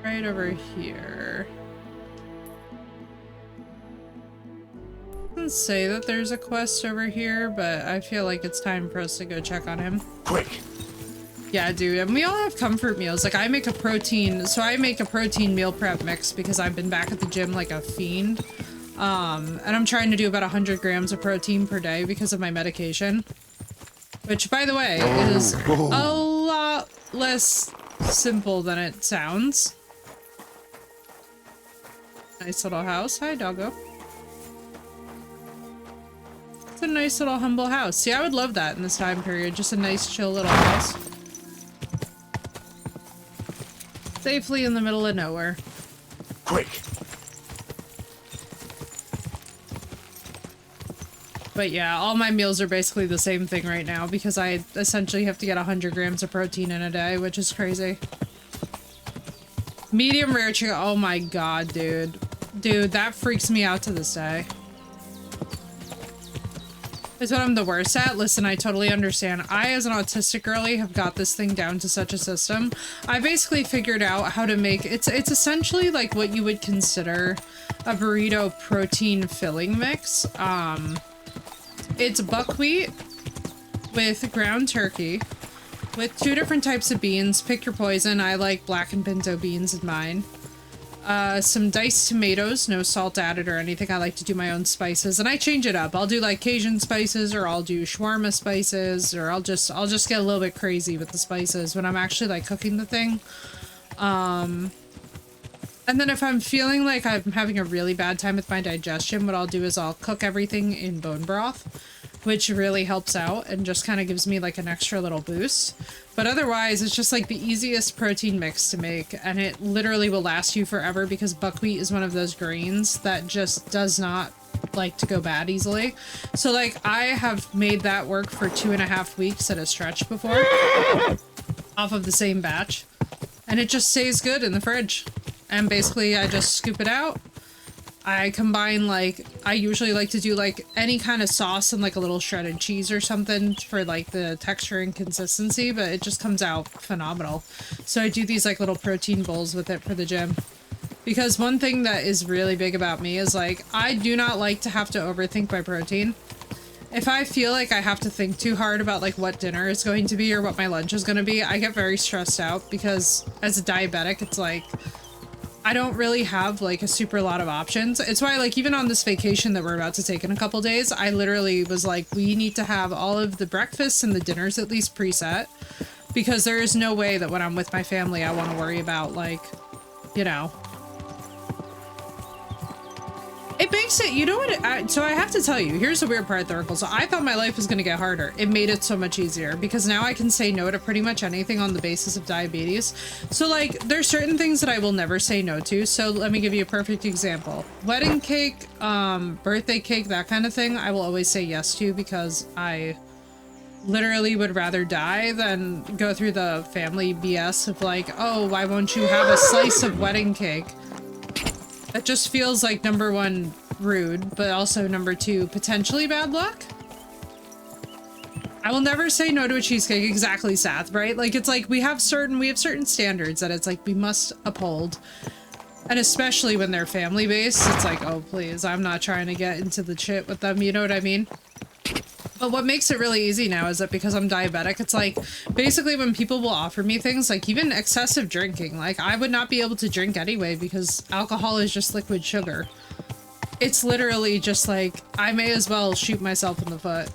[SPEAKER 1] right over here. Doesn't say that there's a quest over here, but I feel like it's time for us to go check on him.
[SPEAKER 4] Quick!
[SPEAKER 1] Yeah, dude, and we all have comfort meals. Like, I make a protein meal prep mix because I've been back at the gym like a fiend. And I'm trying to do about 100 grams of protein per day because of my medication. Which, by the way, is a lot less simple than it sounds. Nice little house. Hi, doggo. It's a nice little humble house. See, I would love that in this time period. Just a nice, chill little house. Safely in the middle of nowhere.
[SPEAKER 4] Quick!
[SPEAKER 1] But yeah, all my meals are basically the same thing right now because I essentially have to get 100 grams of protein in a day, which is crazy. Medium rare chicken. Oh my god, dude. Dude, that freaks me out to this day. Is what I'm the worst at. Listen, I totally understand. I, as an autistic girly, have got this thing down to such a system. I basically figured out how to make it's essentially like what you would consider a burrito protein filling mix. It's buckwheat with ground turkey with 2 different types of beans. Pick your poison. I like black and pinto beans in mine. Some diced tomatoes, no salt added or anything. I like to do my own spices and I change it up. I'll do like Cajun spices, or I'll do shawarma spices, or I'll just get a little bit crazy with the spices when I'm actually like cooking the thing. And then if I'm feeling like I'm having a really bad time with my digestion, what I'll do is I'll cook everything in bone broth, which really helps out and just kind of gives me like an extra little boost. But otherwise, it's just like the easiest protein mix to make, and it literally will last you forever because buckwheat is one of those grains that just does not like to go bad easily. So like I have made that work for 2.5 weeks at a stretch before off of the same batch, and it just stays good in the fridge. And basically I just scoop it out. I combine like, I usually like to do like any kind of sauce and like a little shredded cheese or something for like the texture and consistency, but it just comes out phenomenal. So I do these like little protein bowls with it for the gym. Because one thing that is really big about me is like, I do not like to have to overthink my protein. If I feel like I have to think too hard about like what dinner is going to be or what my lunch is going to be, I get very stressed out because as a diabetic, it's like, I don't really have like a super lot of options. It's why like even on this vacation that we're about to take in a couple days, I literally was like, we need to have all of the breakfasts and the dinners at least preset, because there is no way that when I'm with my family, I want to worry about like, you know, it makes it, you know what, so I have to tell you, here's the weird part, Thurkle. So I thought my life was going to get harder. It made it so much easier because now I can say no to pretty much anything on the basis of diabetes. So like, there's certain things that I will never say no to. So let me give you a perfect example. Wedding cake, birthday cake, that kind of thing, I will always say yes to because I literally would rather die than go through the family BS of like, oh, why won't you have a slice of wedding cake? That just feels like number 1, rude, but also number 2, potentially bad luck. I will never say no to a cheesecake. Exactly, Sath, right? Like it's like we have certain standards that it's like we must uphold. And especially when they're family based, it's like, oh please, I'm not trying to get into the shit with them, you know what I mean? But what makes it really easy now is that because I'm diabetic, it's like, basically when people will offer me things, like even excessive drinking, like I would not be able to drink anyway because alcohol is just liquid sugar. It's literally just like, I may as well shoot myself in the foot.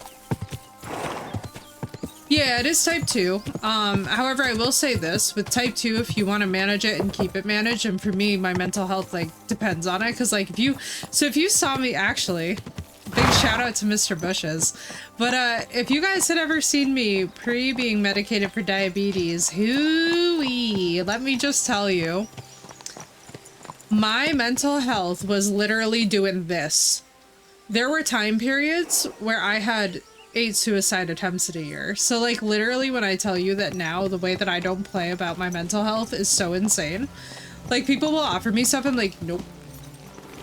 [SPEAKER 1] Yeah, it is type 2. However, I will say this, with type 2, if you want to manage it and keep it managed, and for me, my mental health, like, depends on it, because, like, if you saw me, actually, big shout out to Mr. Bushes. But if you guys had ever seen me pre-being medicated for diabetes, hooey, let me just tell you, my mental health was literally doing this. There were time periods where I had 8 suicide attempts in a year. So like literally when I tell you that now the way that I don't play about my mental health is so insane. Like people will offer me stuff, I'm like, nope.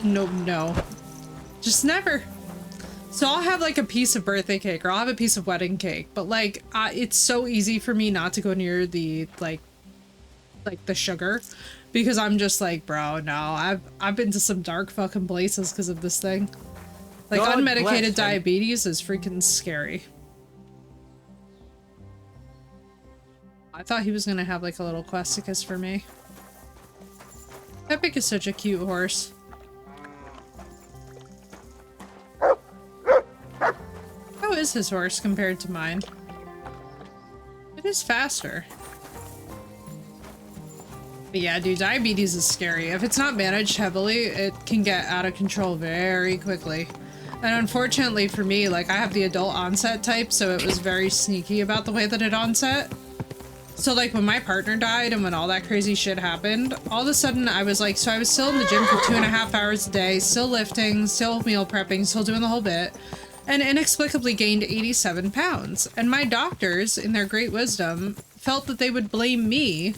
[SPEAKER 1] Nope, no. Just never. So I'll have like a piece of birthday cake or I'll have a piece of wedding cake, but like it's so easy for me not to go near the like the sugar because I'm just like, bro, no, I've been to some dark fucking places because of this thing. Like
[SPEAKER 4] God
[SPEAKER 1] unmedicated
[SPEAKER 4] bless
[SPEAKER 1] diabetes is freaking scary. I thought he was gonna have like a little questicus for me. Epic is such a cute horse. How is his horse compared to mine? It is faster. But yeah, dude, diabetes is scary. If it's not managed heavily, it can get out of control very quickly. And unfortunately for me, like I have the adult onset type, so it was very sneaky about the way that it onset. So like when my partner died and when all that crazy shit happened, all of a sudden I was like, so I was still in the gym for 2.5 hours a day, still lifting, still meal prepping, still doing the whole bit, and inexplicably gained 87 pounds. And my doctors, in their great wisdom, felt that they would blame me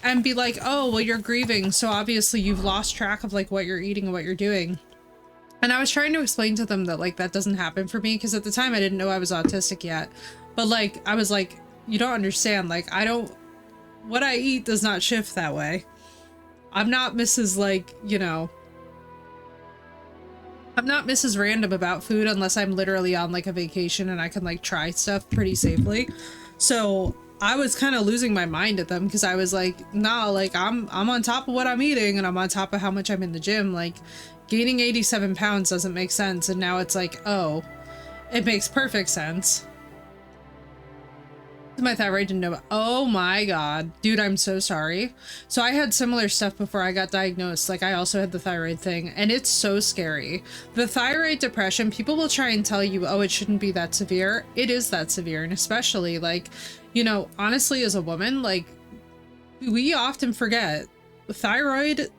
[SPEAKER 1] and be like, oh, well, you're grieving, so obviously you've lost track of like what you're eating and what you're doing. And I was trying to explain to them that like that doesn't happen for me, because at the time I didn't know I was autistic yet. But like I was like, you don't understand, like I don't, what I eat does not shift that way. I'm not Mrs. like, you know, I'm not Mrs. Random about food unless I'm literally on like a vacation and I can like try stuff pretty safely. So I was kind of losing my mind at them because I was like, nah, like I'm on top of what I'm eating and I'm on top of how much I'm in the gym. Like gaining 87 pounds doesn't make sense. And now it's like, oh, it makes perfect sense. My thyroid didn't know. Oh my god, dude, I'm so sorry. So I had similar stuff before I got diagnosed. Like I also had the thyroid thing, and it's so scary. The thyroid depression, people will try and tell you, oh, it shouldn't be that severe. It is that severe, and especially like, you know, honestly, as a woman, like we often forget thyroid.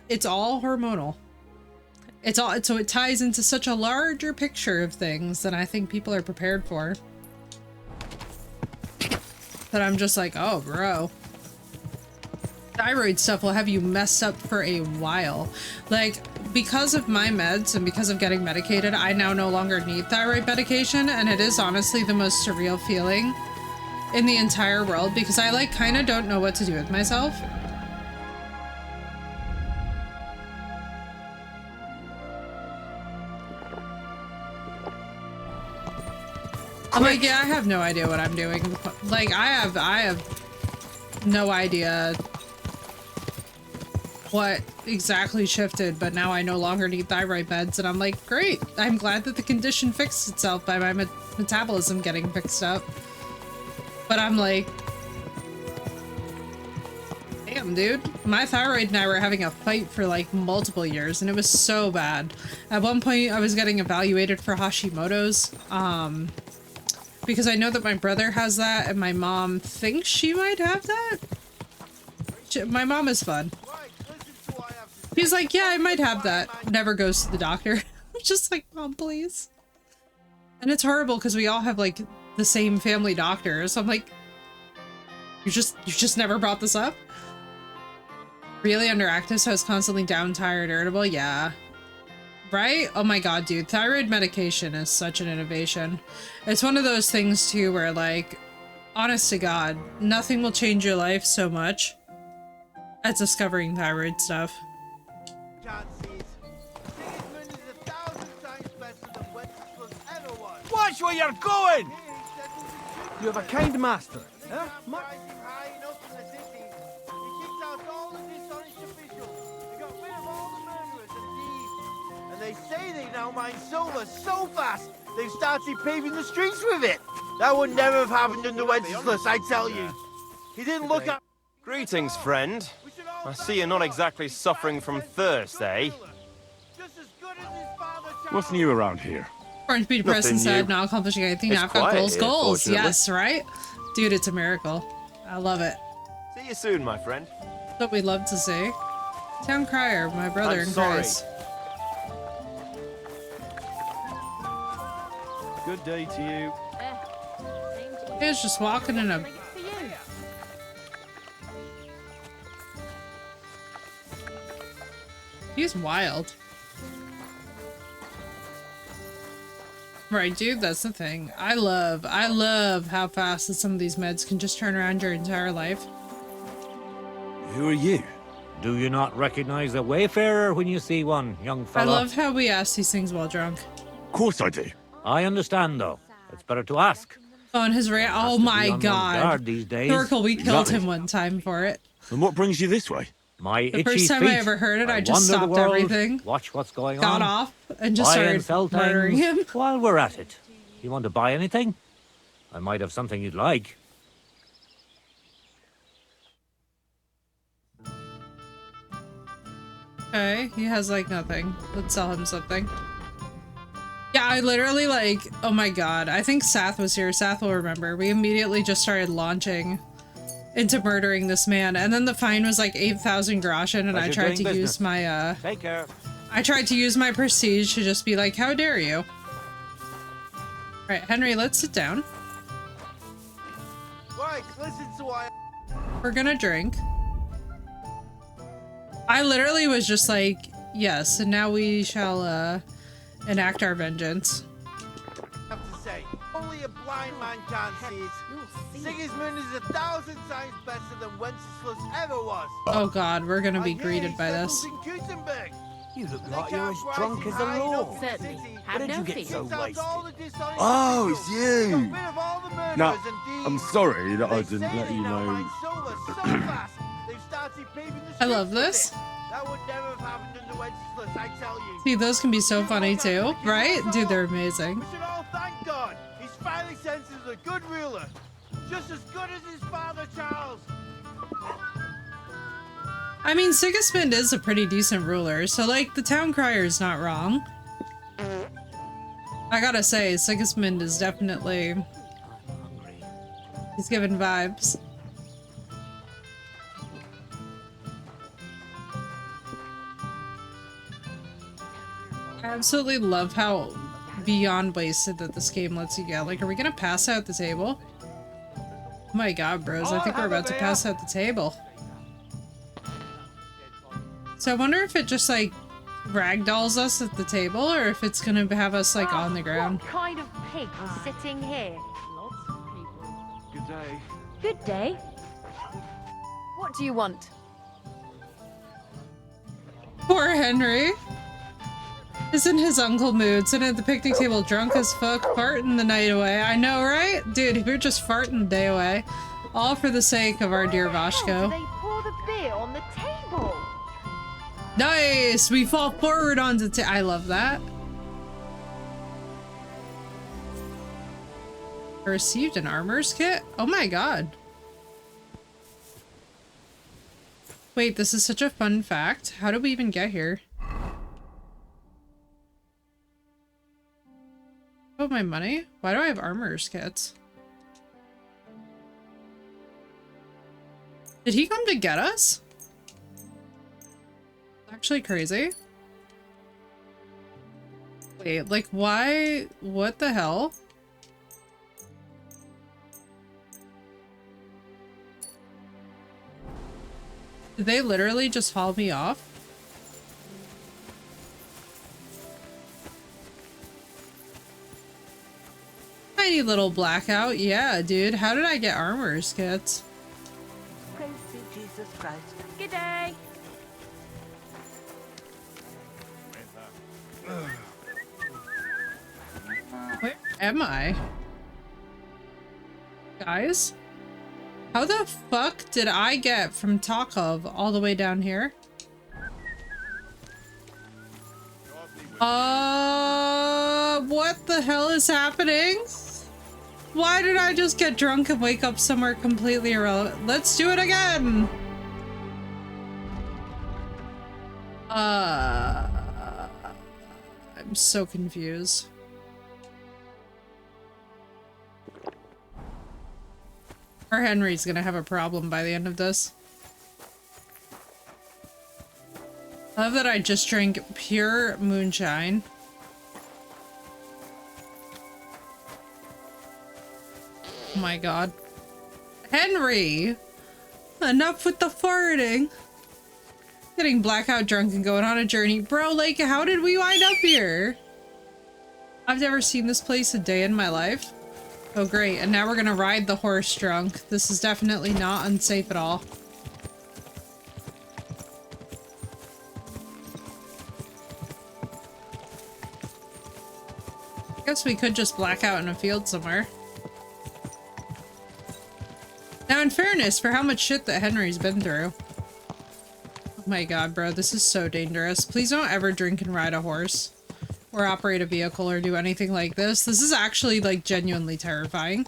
[SPEAKER 1] It's all hormonal. It's all, so it ties into such a larger picture of things than I think people are prepared for. That I'm just like, oh, bro. Thyroid stuff will have you messed up for a while. Like, because of my meds and because of getting medicated, I now no longer need thyroid medication, and it is honestly the most surreal feeling in the entire world because I, like, kind of don't know what to do with myself. I'm like, yeah, I have no idea what I'm doing. Like, I have no idea what exactly shifted, but now I no longer need thyroid meds, and I'm like, great. I'm glad that the condition fixed itself by my metabolism getting fixed up. But I'm like, damn, dude. My thyroid and I were having a fight for like multiple years, and it was so bad. At one point, I was getting evaluated for Hashimoto's, because I know that my brother has that and my mom thinks she might have that. My mom is fun. He's like, yeah, I might have that. Never goes to the doctor. I'm just like, Mom, please. And it's horrible because we all have like the same family doctor. So I'm like, you just never brought this up? Really underactive, so I was constantly down, tired, irritable. Yeah. Right? Oh my god, dude. Thyroid medication is such an innovation. It's one of those things, too, where, like, honest to God, nothing will change your life so much as discovering thyroid stuff.
[SPEAKER 6] Watch where you're going!
[SPEAKER 7] You have a kind master. Huh?
[SPEAKER 6] They say they now mine solar so fast, they've started paving the streets with it. That would never have happened under Wenceslas, I tell you. He didn't look at...
[SPEAKER 8] Greetings, friend. I see you're not exactly suffering from thirst, eh?
[SPEAKER 2] What's new around here?
[SPEAKER 1] Orange Beach Preston said,
[SPEAKER 8] new.
[SPEAKER 1] not accomplishing anything.
[SPEAKER 8] It's
[SPEAKER 1] Now I've got
[SPEAKER 8] quiet
[SPEAKER 1] goals.
[SPEAKER 8] here,
[SPEAKER 1] Goals.
[SPEAKER 8] fortunately.
[SPEAKER 1] Yes, right? Dude, it's a miracle. I love it.
[SPEAKER 8] See you soon, my friend.
[SPEAKER 1] That's what we love to see. Town Crier, my brother
[SPEAKER 8] I'm
[SPEAKER 1] in
[SPEAKER 8] sorry.
[SPEAKER 1] Christ.
[SPEAKER 7] Good day to you.
[SPEAKER 1] He was just walking in a...
[SPEAKER 5] For you.
[SPEAKER 1] He's wild. Right, dude, that's the thing. I love how fast that some of these meds can just turn around your entire life.
[SPEAKER 2] Who are you?
[SPEAKER 9] Do you not recognize a wayfarer when you see one, young
[SPEAKER 1] I
[SPEAKER 9] fellow?
[SPEAKER 1] love how we ask these things while drunk.
[SPEAKER 2] Of course I do.
[SPEAKER 9] I understand, though. It's better to ask.
[SPEAKER 1] Oh, and his rant. Oh
[SPEAKER 9] to be
[SPEAKER 1] my
[SPEAKER 9] on one's
[SPEAKER 1] god.
[SPEAKER 9] guard these days.
[SPEAKER 1] Oracle, we killed
[SPEAKER 2] Exactly.
[SPEAKER 1] him one time for it.
[SPEAKER 2] And what brings you this way?
[SPEAKER 9] My
[SPEAKER 1] The
[SPEAKER 9] itchy
[SPEAKER 1] first time
[SPEAKER 9] feet.
[SPEAKER 1] I ever heard it, I just
[SPEAKER 9] wander the
[SPEAKER 1] stopped
[SPEAKER 9] world,
[SPEAKER 1] everything,
[SPEAKER 9] Watch what's going
[SPEAKER 1] got
[SPEAKER 9] on.
[SPEAKER 1] off, and just
[SPEAKER 9] buy and
[SPEAKER 1] started
[SPEAKER 9] sell
[SPEAKER 1] murdering
[SPEAKER 9] things
[SPEAKER 1] him.
[SPEAKER 9] while we're at it. You want to buy anything? I might have something you'd like.
[SPEAKER 1] Okay, he has like nothing. Let's sell him something. Yeah, I literally like, oh my god, I think Sath was here. Sath will remember. We immediately just started launching into murdering this man, and then the fine was like 8,000 groschen, and I
[SPEAKER 9] Pleasure
[SPEAKER 1] tried to
[SPEAKER 9] doing
[SPEAKER 1] use
[SPEAKER 9] business.
[SPEAKER 1] my
[SPEAKER 9] Take care.
[SPEAKER 1] I tried to use my prestige to just be like, how dare you? Right, Henry, let's sit down.
[SPEAKER 6] Right, listen to why...
[SPEAKER 1] We're gonna drink. I literally was just like, yes, and now we shall enact our vengeance.
[SPEAKER 6] I have to say, only a blind man can't see it. Sigismund is 1,000 times better than Wenceslas ever was.
[SPEAKER 1] Oh god, we're gonna be
[SPEAKER 6] I hear
[SPEAKER 1] greeted
[SPEAKER 6] he
[SPEAKER 1] by
[SPEAKER 6] settles
[SPEAKER 1] this.
[SPEAKER 6] in Gutenberg.
[SPEAKER 4] You look
[SPEAKER 6] They
[SPEAKER 4] like you're
[SPEAKER 6] can't
[SPEAKER 4] as
[SPEAKER 6] price
[SPEAKER 4] drunk
[SPEAKER 6] it
[SPEAKER 4] as a
[SPEAKER 6] high enough
[SPEAKER 4] lord.
[SPEAKER 6] in the
[SPEAKER 5] Certainly.
[SPEAKER 6] city.
[SPEAKER 5] Have
[SPEAKER 4] Where did
[SPEAKER 5] no
[SPEAKER 4] you get
[SPEAKER 5] fear.
[SPEAKER 4] so
[SPEAKER 6] Takes out
[SPEAKER 4] wasted?
[SPEAKER 6] all the dishonest
[SPEAKER 2] Oh,
[SPEAKER 6] people.
[SPEAKER 2] it's
[SPEAKER 6] Got
[SPEAKER 2] you.
[SPEAKER 6] rid of all the murderers
[SPEAKER 2] Now,
[SPEAKER 6] and
[SPEAKER 2] I'm
[SPEAKER 6] thieves.
[SPEAKER 2] sorry that I
[SPEAKER 6] They
[SPEAKER 2] didn't
[SPEAKER 6] say
[SPEAKER 2] let
[SPEAKER 6] they
[SPEAKER 2] you
[SPEAKER 6] now
[SPEAKER 2] know.
[SPEAKER 6] mine silver so fast, they've started paving the streets
[SPEAKER 1] I love
[SPEAKER 6] with
[SPEAKER 1] this.
[SPEAKER 6] it. That would never have happened under Wenceslas, I tell you.
[SPEAKER 1] See, those can be so funny too, right? Dude, they're amazing.
[SPEAKER 6] We should all thank God. He's finally sent us a good ruler. Just as good as his father, Charles.
[SPEAKER 1] I mean, Sigismund is a pretty decent ruler, so like, the town crier is not wrong. I gotta say, Sigismund is definitely... he's giving vibes. I absolutely love how beyond wasted that this game lets you get. Like, are we gonna pass out the table? Oh my god, bros, I think we're about to pass out the table. So I wonder if it just, like, ragdolls us at the table, or if it's gonna have us, like, on the ground.
[SPEAKER 5] What kind of pig is sitting here? Lots of people.
[SPEAKER 7] Good day.
[SPEAKER 5] Good day. What do you want?
[SPEAKER 1] Poor Henry. Isn't his uncle mood? Sitting at the picnic table drunk as fuck, farting the night away. I know, right? Dude, we're just farting the day away. All for the sake of our dear
[SPEAKER 5] How do
[SPEAKER 1] Vashko.
[SPEAKER 5] they pour the beer on the table?
[SPEAKER 1] Nice! We fall forward onto I love that. I received an armor's kit? Oh my god. Wait, this is such a fun fact. How did we even get here? Oh, my money? Why do I have armor's kits? Did he come to get us? Actually crazy. Wait, like why? What the hell? Did they literally just haul me off? Tiny little blackout. Yeah, dude. How did I get armor's kits?
[SPEAKER 5] Praise to Jesus Christ. Good day.
[SPEAKER 1] Where am I? Guys? How the fuck did I get from Takov all the way down here? What the hell is happening? Why did I just get drunk and wake up somewhere completely irrelevant? Let's do it again! I'm so confused. Our Henry's gonna have a problem by the end of this. I love that I just drank pure moonshine. Oh my god. Henry! Enough with the farting! Getting blackout drunk and going on a journey. Bro, like, how did we wind up here? I've never seen this place a day in my life. Oh great, and now we're gonna ride the horse drunk. This is definitely not unsafe at all. I guess we could just black out in a field somewhere. Now in fairness, for how much shit that Henry's been through. Oh my god, bro, this is so dangerous. Please don't ever drink and ride a horse. Or operate a vehicle or do anything like this. This is actually, like, genuinely terrifying.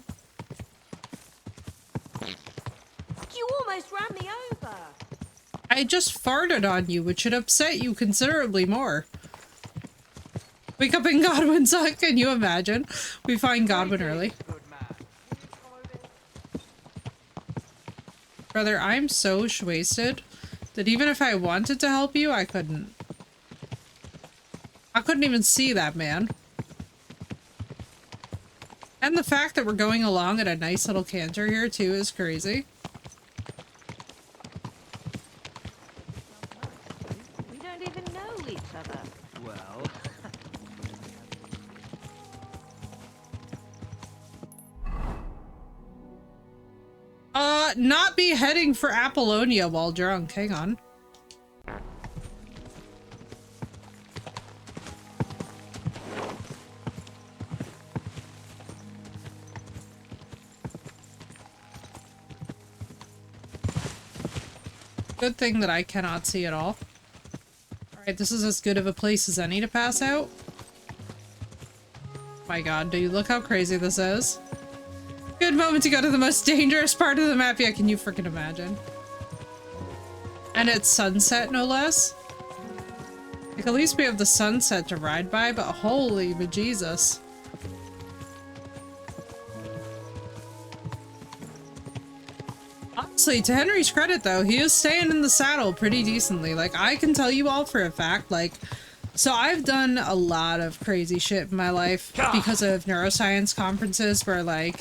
[SPEAKER 5] You almost ran me over.
[SPEAKER 1] I just farted on you, which should upset you considerably more. Wake up in Godwin's hut, can you imagine? We find Godwin early. Brother, I'm so wasted that even if I wanted to help you, I couldn't. I couldn't even see that man. And the fact that we're going along at a nice little canter here too is crazy.
[SPEAKER 5] We don't even know each other.
[SPEAKER 7] Well,
[SPEAKER 1] not be heading for Apollonia while drunk. Hang on. Good thing that I cannot see at all. Alright, this is as good of a place as any to pass out. My god, do you look how crazy this is? Good moment to go to the most dangerous part of the map. Yeah, can you freaking imagine? And it's sunset, no less. Like, at least we have the sunset to ride by, but holy bejesus. Honestly, to Henry's credit though, he is staying in the saddle pretty decently. Like, I can tell you all for a fact, like, so I've done a lot of crazy shit in my life because of neuroscience conferences where, like,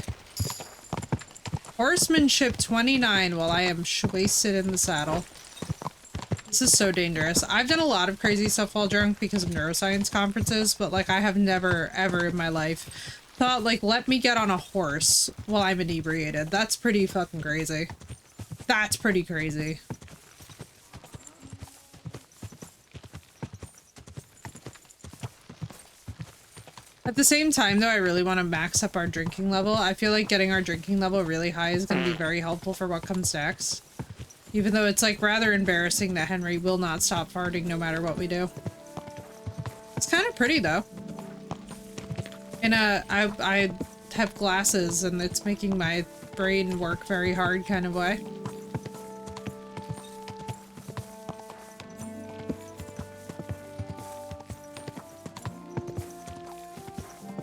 [SPEAKER 1] horsemanship 29 while I am wasted in the saddle. This is so dangerous. I've done a lot of crazy stuff while drunk because of neuroscience conferences, but, like, I have never, ever in my life thought, like, let me get on a horse while I'm inebriated. That's pretty fucking crazy. That's pretty crazy. At the same time, though, I really want to max up our drinking level. I feel like getting our drinking level really high is going to be very helpful for what comes next. Even though it's, like, rather embarrassing that Henry will not stop farting no matter what we do. It's kind of pretty, though. And, I have glasses, and it's making my brain work very hard kind of way.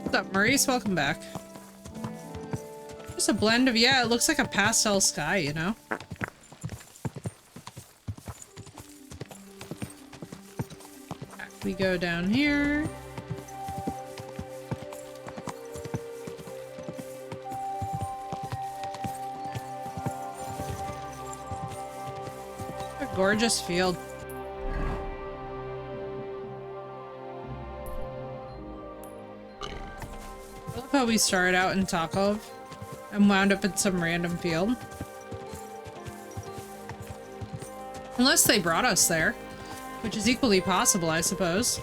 [SPEAKER 1] What's up, Maurice? Welcome back. Just a blend of, yeah, it looks like a pastel sky, you know? We go down here. What a gorgeous field. I love how we started out in Takov and wound up in some random field. Unless they brought us there, which is equally possible, I suppose.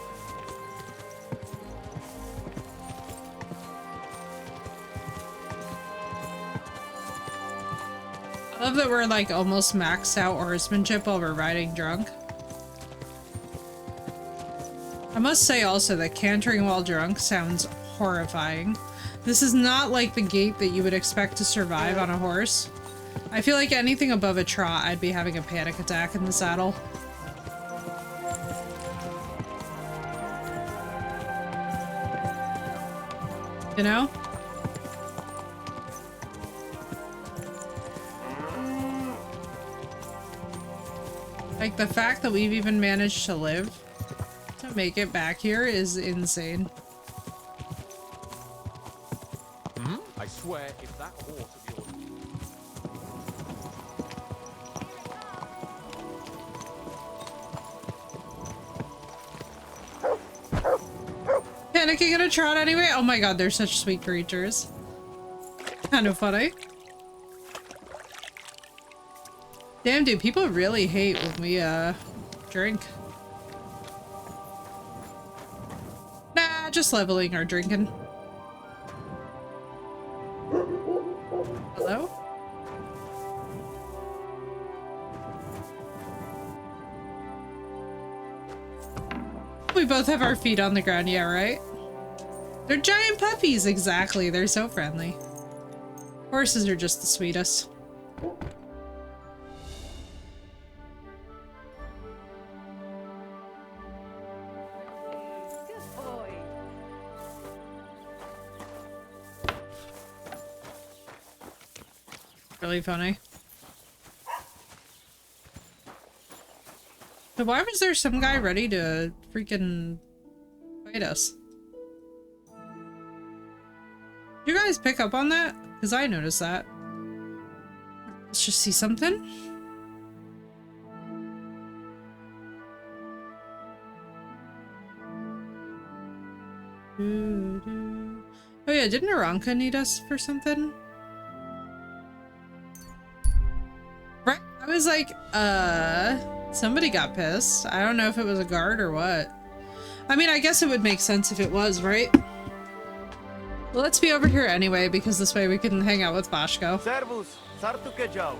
[SPEAKER 1] I love that we're like almost maxed out horsemanship while we're riding drunk. I must say also that cantering while drunk sounds horrifying. This is not like the gait that you would expect to survive on a horse. I feel like anything above a trot, I'd be having a panic attack in the saddle. You know? Like, the fact that we've even managed to live to make it back here is insane.
[SPEAKER 10] I swear, if that horse of yours...
[SPEAKER 1] Panicking in a trot anyway? Oh my god, they're such sweet creatures. Kind of funny. Damn, dude, people really hate when we, drink. Nah, just leveling our drinking. Hello? We both have our feet on the ground, yeah, right? They're giant puppies, exactly. They're so friendly. Horses are just the sweetest. Really funny. So why was there some guy ready to freaking fight us? Did you guys pick up on that? Because I noticed that. Let's just see something. Oh yeah, didn't Aranka need us for something? I was like, somebody got pissed. I don't know if it was a guard or what. I mean, I guess it would make sense if it was, right? Well, let's be over here anyway, because this way we can hang out with Bashko.
[SPEAKER 6] Servus, sartuke jau.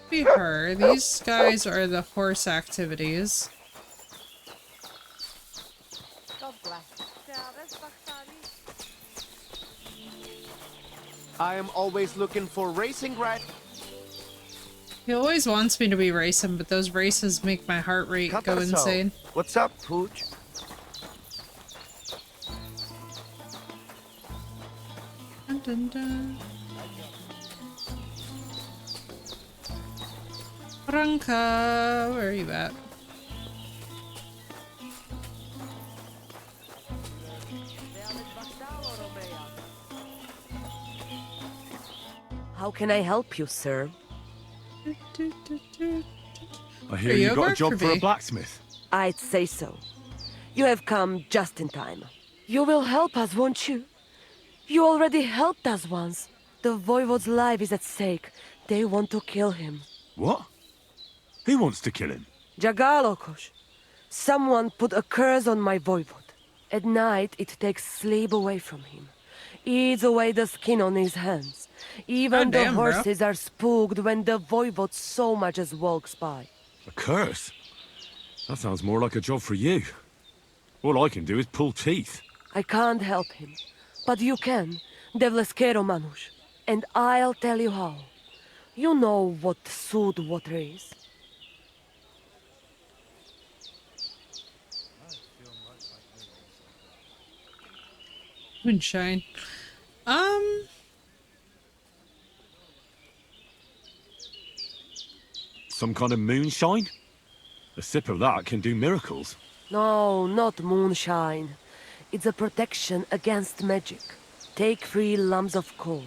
[SPEAKER 1] Be her. These guys are the horse activities.
[SPEAKER 6] I am always looking for racing right.
[SPEAKER 1] He always wants me to be racing, but those races make my heart rate go insane.
[SPEAKER 6] What's up, Pooch?
[SPEAKER 1] Dun, dun, dun. Branka, where are you at?
[SPEAKER 11] How can I help you, sir?
[SPEAKER 2] I hear you got a job for a blacksmith.
[SPEAKER 11] I'd say so. You have come just in time. You will help us, won't you? You already helped us once. The Voivode's life is at stake. They want to kill him.
[SPEAKER 2] What? Who wants to kill him?
[SPEAKER 11] Jagalokos. Someone put a curse on my Voivode. At night, it takes sleep away from him. Eats away the skin on his hands. Even the horses are spooked when the Voivode so much as walks by.
[SPEAKER 2] A curse? That sounds more like a job for you. All I can do is pull teeth.
[SPEAKER 11] I can't help him. But you can, Devleskero Manush. And I'll tell you how. You know what sooth water is?
[SPEAKER 1] Moonshine.
[SPEAKER 2] Some kind of moonshine? A sip of that can do miracles.
[SPEAKER 11] No, not moonshine. It's a protection against magic. Take 3 lumps of coal,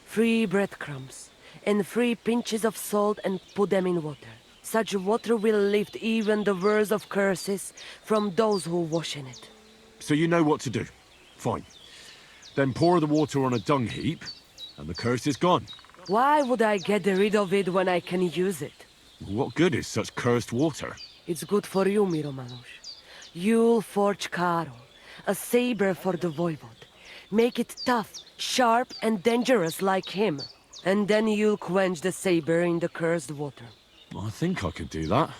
[SPEAKER 11] 3 breadcrumbs, and 3 pinches of salt and put them in water. Such water will lift even the worst of curses from those who wash in it.
[SPEAKER 2] So you know what to do. Fine. Then pour the water on a dung heap, and the curse is gone.
[SPEAKER 11] Why would I get rid of it when I can use it?
[SPEAKER 2] What good is such cursed water?
[SPEAKER 11] It's good for you, Miromanush. You'll forge Karo, a saber for the Voivode. Make it tough, sharp, and dangerous like him. And then you'll quench the saber in the cursed water.
[SPEAKER 2] I think I could do that.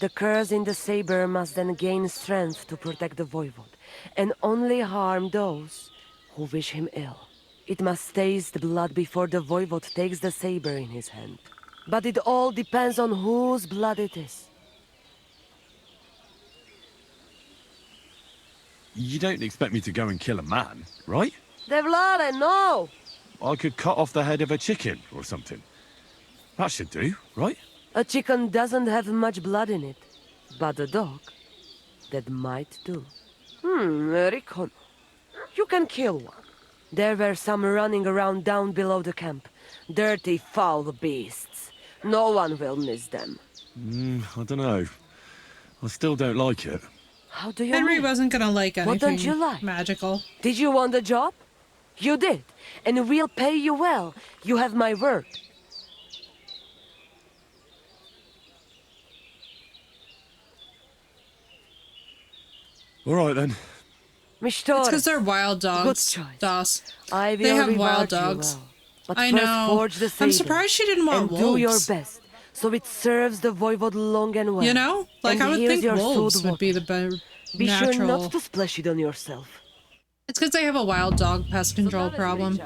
[SPEAKER 11] The curse in the saber must then gain strength to protect the Voivode, and only harm those who wish him ill. It must taste blood before the Voivode takes the saber in his hand. But it all depends on whose blood it is.
[SPEAKER 2] You don't expect me to go and kill a man, right?
[SPEAKER 11] Devlare, no!
[SPEAKER 2] I could cut off the head of a chicken or something. That should do, right?
[SPEAKER 11] A chicken doesn't have much blood in it. But a dog, that might do. Rikon. You can kill one. There were some running around down below the camp. Dirty, foul beasts. No one will miss them.
[SPEAKER 2] I don't know. I still don't like it.
[SPEAKER 11] How do you
[SPEAKER 1] Henry
[SPEAKER 11] mean?
[SPEAKER 1] wasn't gonna like anything
[SPEAKER 11] What don't you like?
[SPEAKER 1] magical.
[SPEAKER 11] Did you want the job? You did. And we'll pay you well. You have my word.
[SPEAKER 2] All right, then.
[SPEAKER 1] It's because they're wild dogs.
[SPEAKER 11] Good choice.
[SPEAKER 1] Doss.
[SPEAKER 11] I will
[SPEAKER 1] They have
[SPEAKER 11] reward
[SPEAKER 1] wild
[SPEAKER 11] you
[SPEAKER 1] dogs.
[SPEAKER 11] well. But
[SPEAKER 1] I
[SPEAKER 11] first
[SPEAKER 1] know.
[SPEAKER 11] forge the
[SPEAKER 1] I'm
[SPEAKER 11] saber
[SPEAKER 1] surprised she didn't want
[SPEAKER 11] and
[SPEAKER 1] wolves.
[SPEAKER 11] do your best, so it serves the Voivode long and well.
[SPEAKER 1] You know? Like,
[SPEAKER 11] And
[SPEAKER 1] I would
[SPEAKER 11] here's
[SPEAKER 1] think
[SPEAKER 11] your
[SPEAKER 1] wolves
[SPEAKER 11] sooth
[SPEAKER 1] would be
[SPEAKER 11] water.
[SPEAKER 1] the
[SPEAKER 11] Be
[SPEAKER 1] natural...
[SPEAKER 11] sure not to splash it on yourself.
[SPEAKER 1] It's because they have a wild dog pest control problem.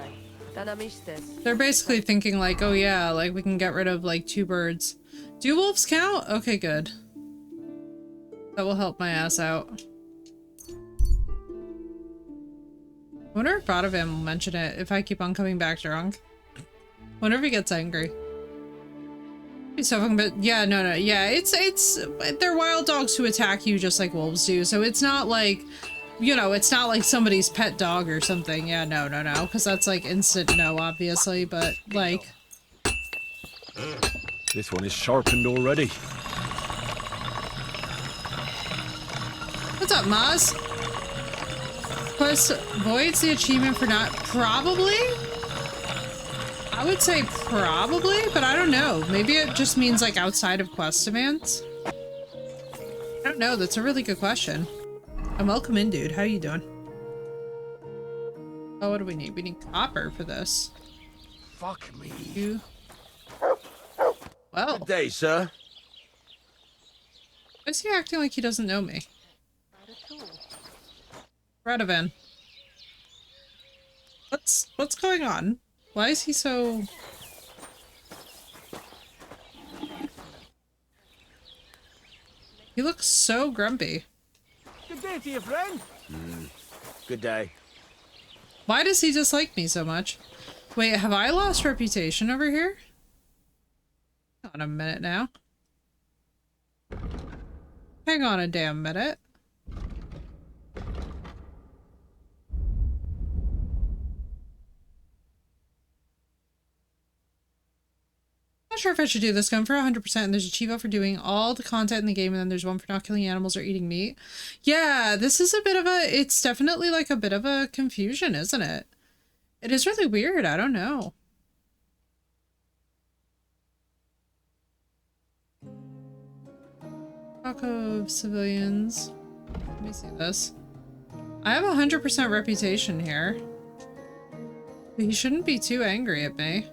[SPEAKER 1] They're basically thinking like, oh yeah, like we can get rid of like 2 birds. Do wolves count? Okay, good. That will help my ass out. I wonder if Badavan will mention it if I keep on coming back drunk. Wonder if he gets angry. He's so fucking, but yeah, no, yeah, they're wild dogs who attack you just like wolves do, so it's not like, you know, it's not like somebody's pet dog or something. Yeah, no, because that's like instant no, obviously, but like...
[SPEAKER 2] This one is sharpened already.
[SPEAKER 1] What's up, Maz? Plus, voids the achievement for not... Probably? I would say probably, but I don't know. Maybe it just means like outside of quest demands. I don't know. That's a really good question. And welcome in, dude. How you doing? Oh, what do we need? We need copper for this.
[SPEAKER 6] Fuck me.
[SPEAKER 1] You. Well.
[SPEAKER 6] Good day, sir.
[SPEAKER 1] Why is he acting like he doesn't know me? Radovan. What's going on? Why is he so... He looks so grumpy.
[SPEAKER 7] Good day to you, friend.
[SPEAKER 6] Good day.
[SPEAKER 1] Why does he dislike me so much? Wait, have I lost reputation over here? Hang on a minute now. Hang on a damn minute. Not sure if I should do this. Going for 100%, and there's a Chivo for doing all the content in the game, and then there's one for not killing animals or eating meat. Yeah, this is a bit of a... It's definitely like a bit of a confusion, isn't it? It is really weird. I don't know. Talk of civilians. Let me see this. I have 100% reputation here. But he shouldn't be too angry at me.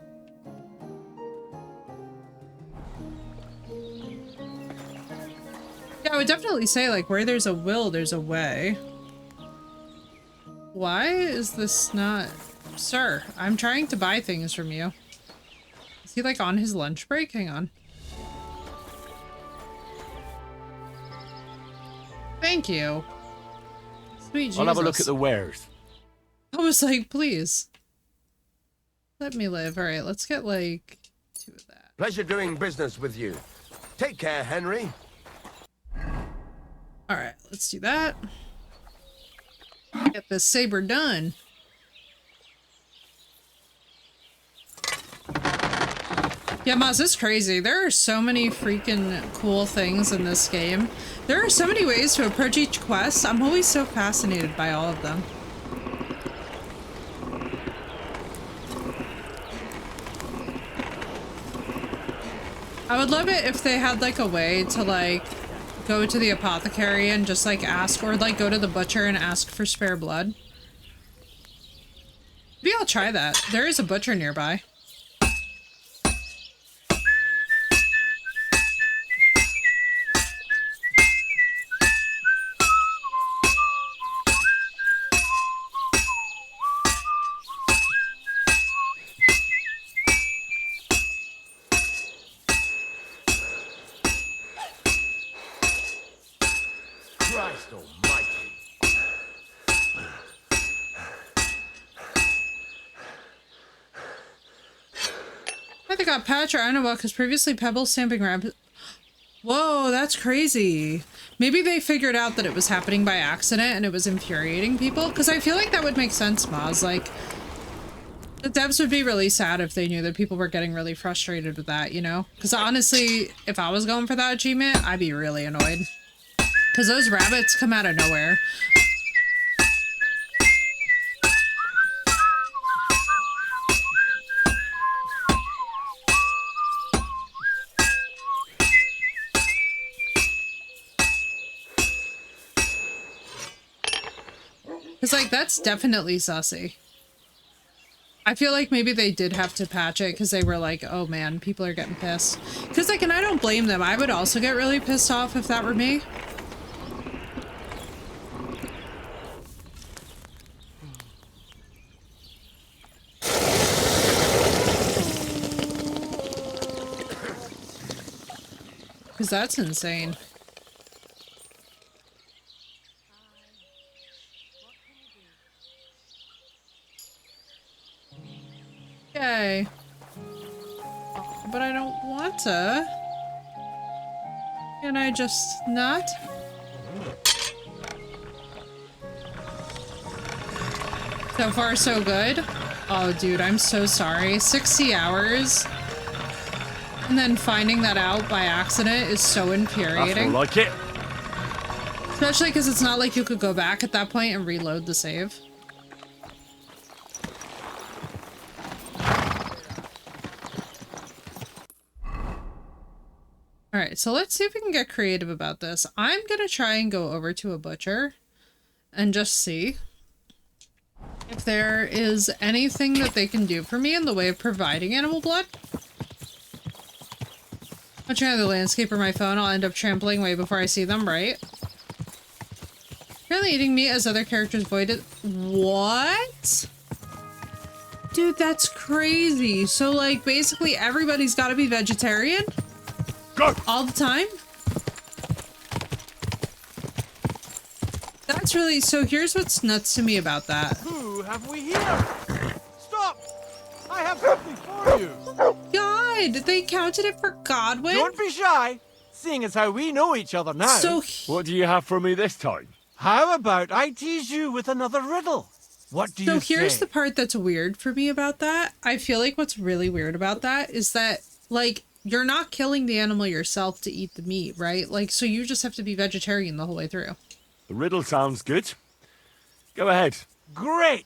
[SPEAKER 1] Yeah, I would definitely say, like, where there's a will, there's a way. Why is this not... Sir, I'm trying to buy things from you. Is he, like, on his lunch break? Hang on. Thank you. Sweet Jesus.
[SPEAKER 2] I'll have a look at the wares.
[SPEAKER 1] I was like, please. Let me live. Alright, let's get, like, 2 of that.
[SPEAKER 6] Pleasure doing business with you. Take care, Henry.
[SPEAKER 1] Alright, let's do that. Get this saber done. Yeah, Maz, it's crazy. There are so many freaking cool things in this game. There are so many ways to approach each quest. I'm always so fascinated by all of them. I would love it if they had like a way to like go to the apothecary and just like ask, or like go to the butcher and ask for spare blood. Maybe I'll try that. There is a butcher nearby.
[SPEAKER 6] Christ almighty.
[SPEAKER 1] I think I got Patch or Inoa because previously Pebble stamping ramp. Whoa, that's crazy. Maybe they figured out that it was happening by accident and it was infuriating people. Because I feel like that would make sense, Maz. Like, the devs would be really sad if they knew that people were getting really frustrated with that, you know? Because honestly, if I was going for that achievement, I'd be really annoyed. Because those rabbits come out of nowhere. Because, like, that's definitely sussy. I feel like maybe they did have to patch it because they were like, oh man, people are getting pissed. Because, like, and I don't blame them. I would also get really pissed off if that were me. Because that's insane. Yay. But I don't want to. Can I just not? So far, so good. Oh, dude, I'm so sorry. 60 hours. And then finding that out by accident is so infuriating.
[SPEAKER 2] I like it.
[SPEAKER 1] Especially because it's not like you could go back at that point and reload the save. All right, so let's see if we can get creative about this. I'm gonna try and go over to a butcher and just see if there is anything that they can do for me in the way of providing animal blood. I'm trying the landscape or my phone. I'll end up trampling way before I see them, right? Apparently eating meat as other characters voided. What? Dude, that's crazy. So, like, basically everybody's got to be vegetarian?
[SPEAKER 2] Go!
[SPEAKER 1] All the time? That's really... So here's what's nuts to me about that.
[SPEAKER 7] Who have we here? Stop! I have something for you.
[SPEAKER 1] God, they counted it for Godwin?
[SPEAKER 7] Don't be shy, seeing as how we know each other now.
[SPEAKER 1] So...
[SPEAKER 2] What do you have for me this time?
[SPEAKER 7] How about I tease you with another riddle? What do you say?
[SPEAKER 1] So here's the part that's weird for me about that. I feel like what's really weird about that is that, like, you're not killing the animal yourself to eat the meat, right? Like, so you just have to be vegetarian the whole way through.
[SPEAKER 2] The riddle sounds good. Go ahead.
[SPEAKER 7] Great!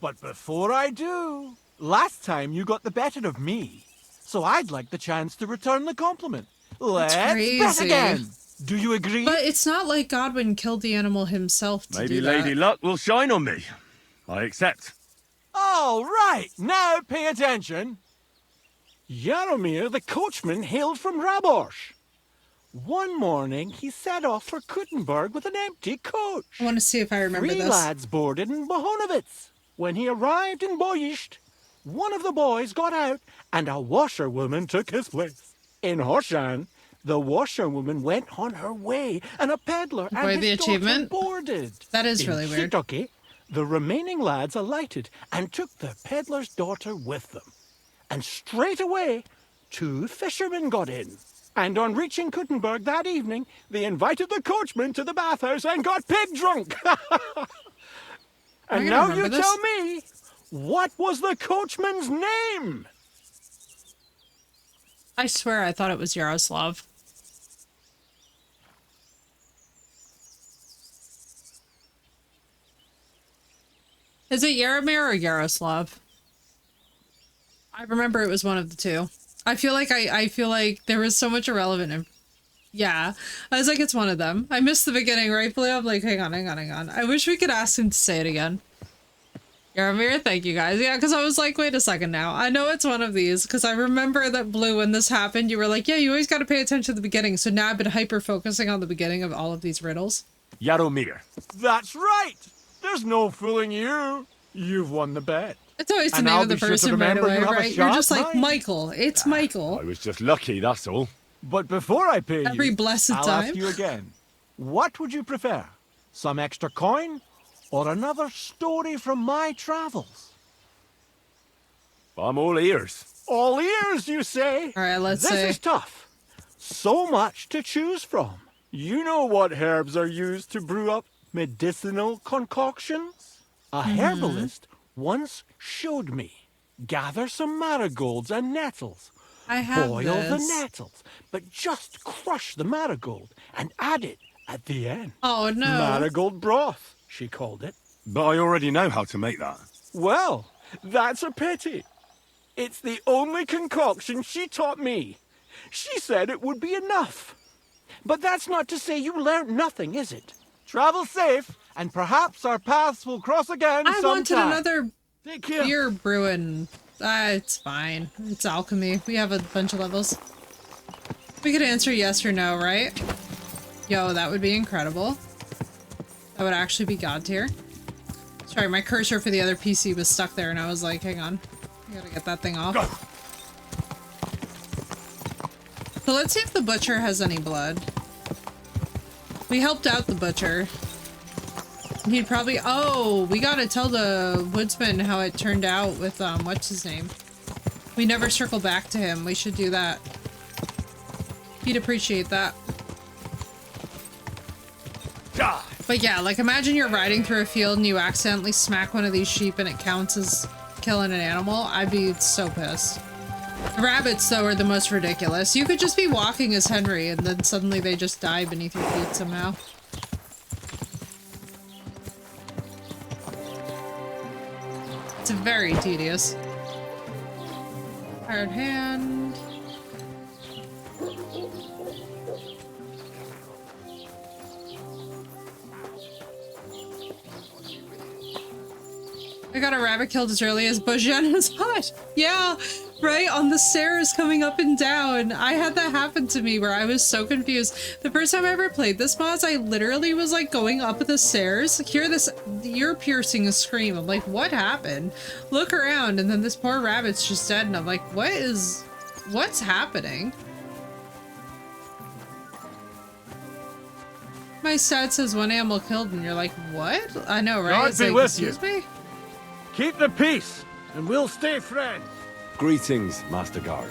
[SPEAKER 7] But before I do, last time you got the better of me. So I'd like the chance to return the compliment. Let's bet again. Do you agree?
[SPEAKER 1] But it's not like Godwin killed the animal himself to
[SPEAKER 2] Maybe
[SPEAKER 1] do that.
[SPEAKER 2] Lady Luck will shine on me. I accept.
[SPEAKER 7] All right, now pay attention. Jaromir the coachman hailed from Raborsch. One morning, he set off for Kuttenberg with an empty coach.
[SPEAKER 1] I want to see if I remember
[SPEAKER 7] Three
[SPEAKER 1] this.
[SPEAKER 7] lads boarded in Bohemia. When he arrived in Boischt, one of the boys got out and a washerwoman took his place. In Horshan, the washerwoman went on her way and a peddler and
[SPEAKER 1] the
[SPEAKER 7] his
[SPEAKER 1] achievement?
[SPEAKER 7] daughter boarded.
[SPEAKER 1] That is really weird.
[SPEAKER 7] In Sitoke, the remaining lads alighted and took the peddler's daughter with them. And straight away, 2 fishermen got in. And on reaching Kuttenberg that evening, they invited the coachman to the bathhouse and got pig drunk. And now you tell me, what was the coachman's name?
[SPEAKER 1] I swear I thought it was Yaroslav. Is it Yaromir or Yaroslav? I remember it was one of the two. I feel like there was so much irrelevant. Yeah, I was like, it's one of them. I missed the beginning, rightfully. I'm like, hang on. I wish we could ask him to say it again. Yaromir, thank you guys. Yeah, because I was like, wait a second now. I know it's one of these because I remember that Blue, when this happened, you were like, yeah, you always got to pay attention to the beginning. So now I've been hyper focusing on the beginning of all of these riddles.
[SPEAKER 2] Jaromir.
[SPEAKER 7] That's right. There's no fooling you. You've won the bet.
[SPEAKER 1] It's always the
[SPEAKER 7] And
[SPEAKER 1] name
[SPEAKER 7] I'll
[SPEAKER 1] of the
[SPEAKER 7] be sure to
[SPEAKER 1] person right
[SPEAKER 7] remember
[SPEAKER 1] away,
[SPEAKER 7] you have a
[SPEAKER 1] right? You're just
[SPEAKER 7] sharp
[SPEAKER 1] like,
[SPEAKER 7] mind.
[SPEAKER 1] Michael. It's Michael.
[SPEAKER 2] I was just lucky, that's all.
[SPEAKER 7] But before I pay
[SPEAKER 1] Every
[SPEAKER 7] you,
[SPEAKER 1] blessed
[SPEAKER 7] I'll
[SPEAKER 1] time.
[SPEAKER 7] ask you again. What would you prefer? Some extra coin or another story from my travels?
[SPEAKER 2] I'm all ears.
[SPEAKER 7] All ears, you say?
[SPEAKER 1] All right, let's
[SPEAKER 7] This
[SPEAKER 1] see.
[SPEAKER 7] is tough. So much to choose from. You know what herbs are used to brew up medicinal concoctions? A herbalist once showed me. Gather some marigolds and nettles.
[SPEAKER 1] I have
[SPEAKER 7] Boil
[SPEAKER 1] this.
[SPEAKER 7] the nettles, but just crush the marigold and add it at the end.
[SPEAKER 1] Oh, no.
[SPEAKER 7] Marigold broth, she called it.
[SPEAKER 2] But I already know how to make that.
[SPEAKER 7] Well, that's a pity. It's the only concoction she taught me. She said it would be enough. But that's not to say you learned nothing, is it? Travel safe, and perhaps our paths will cross again
[SPEAKER 1] I wanted
[SPEAKER 7] sometime.
[SPEAKER 1] another
[SPEAKER 7] Take care.
[SPEAKER 1] beer brewing. It's fine. It's alchemy. We have a bunch of levels. We could answer yes or no, right? Yo, that would be incredible. That would actually be god tier. Sorry, my cursor for the other PC was stuck there and I was like, hang on. I gotta get that thing off.
[SPEAKER 2] Go.
[SPEAKER 1] So let's see if the butcher has any blood. We helped out the butcher. He'd probably... Oh, we gotta tell the woodsman how it turned out with, what's his name? We never circle back to him. We should do that. He'd appreciate that.
[SPEAKER 2] Die.
[SPEAKER 1] But yeah, like imagine you're riding through a field and you accidentally smack one of these sheep and it counts as killing an animal. I'd be so pissed. The rabbits, though, are the most ridiculous. You could just be walking as Henry and then suddenly they just die beneath your feet somehow. It's very tedious. Hired hand. I got a rabbit killed as early as Bohemia's hut. Yeah, right on the stairs coming up and down. I had that happen to me where I was so confused. The first time I ever played this mod, I literally was like going up the stairs, hear this ear-piercing scream. I'm like, what happened? Look around, and then this poor rabbit's just dead, and I'm like, what's happening? My stat says 1 animal killed, and you're like, what? I know, right?
[SPEAKER 7] God
[SPEAKER 1] It's
[SPEAKER 7] be
[SPEAKER 1] like,
[SPEAKER 7] with you.
[SPEAKER 1] excuse me?
[SPEAKER 7] Keep the peace, and we'll stay friends.
[SPEAKER 2] Greetings, Master Guard.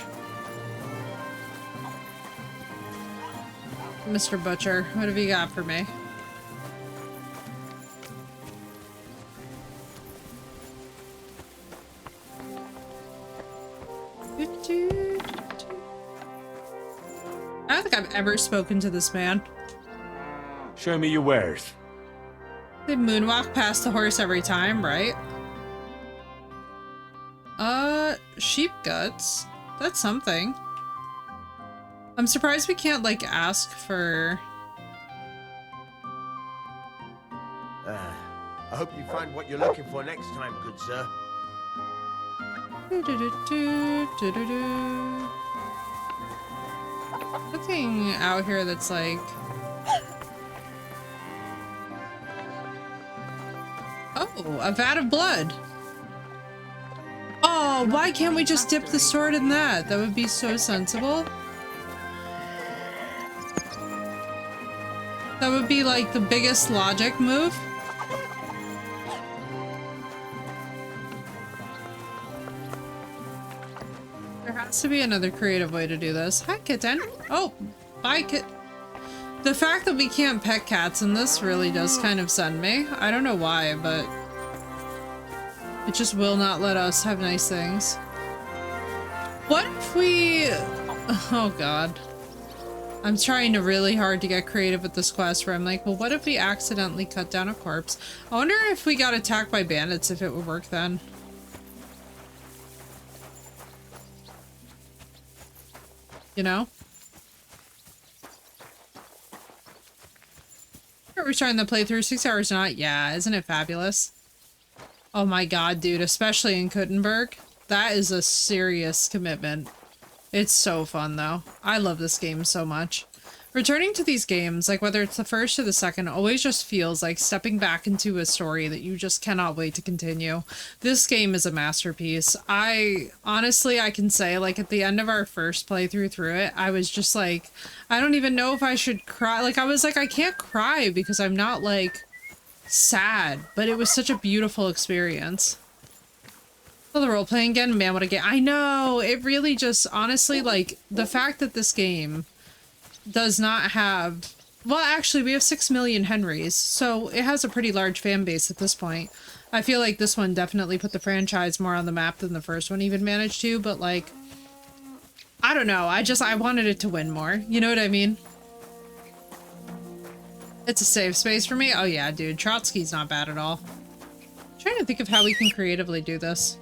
[SPEAKER 1] Mr. Butcher, what have you got for me? I don't think I've ever spoken to this man.
[SPEAKER 2] Show me your wares.
[SPEAKER 1] They moonwalk past the horse every time, right? Sheep guts. That's something. I'm surprised we can't, like, ask for...
[SPEAKER 6] I hope you find what you're looking for next time, good sir.
[SPEAKER 1] Nothing out here that's like... Oh, a vat of blood. Oh, why can't we just dip the sword in that? That would be so sensible. That would be like the biggest logic move. There has to be another creative way to do this. Hi, kitten. Oh, bye, kit. The fact that we can't pet cats in this really does kind of send me. I don't know why, but it just will not let us have nice things. What if we... Oh god. I'm trying to really hard to get creative with this quest where I'm like, well, what if we accidentally cut down a corpse? I wonder if we got attacked by bandits, if it would work then. You know? Are we starting the playthrough 6 hours not? Yeah, isn't it fabulous? Oh my god, dude, especially in Kuttenberg. That is a serious commitment. It's so fun, though. I love this game so much. Returning to these games, like whether it's the first or the second, always just feels like stepping back into a story that you just cannot wait to continue. This game is a masterpiece. Honestly, I can say, like, at the end of our first playthrough through it, I was just like, I don't even know if I should cry. Like, I was like, I can't cry because I'm not, like, sad. But it was such a beautiful experience. Oh, the role-playing again? Man, what a game. I know! It really just, honestly, like, the fact that this game does not have... Well, actually, we have 6 million Henrys, so it has a pretty large fan base at this point. I feel like this one definitely put the franchise more on the map than the first one even managed to, but, like... I don't know, I wanted it to win more. You know what I mean? It's a safe space for me? Oh yeah, dude. Trotsky's not bad at all. I'm trying to think of how we can creatively do this.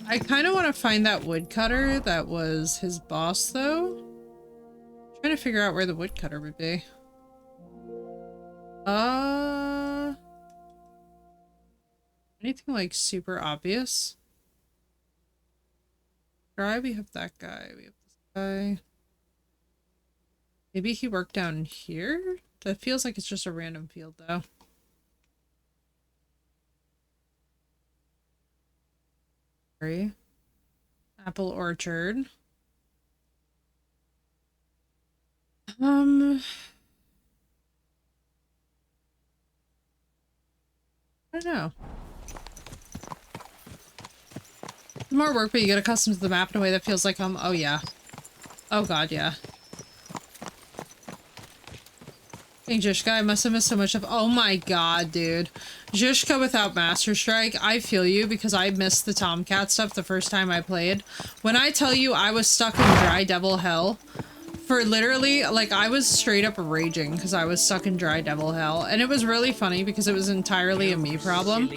[SPEAKER 1] I kind of want to find that woodcutter that was his boss, though. I'm trying to figure out where the woodcutter would be. Anything, like, super obvious? Dry, we have that guy. We have this guy. Maybe he worked down here? That feels like it's just a random field, though. Apple orchard. I don't know. More work, but you get accustomed to the map in a way that feels like oh yeah. Oh god, yeah. Hey, Zhishka, I must have missed so much of- Oh my god, dude. Zhishka without Master Strike, I feel you because I missed the Tomcat stuff the first time I played. When I tell you I was stuck in Dry Devil Hell, for literally, like, I was straight up raging because I was stuck in Dry Devil Hell. And it was really funny because it was entirely a me problem.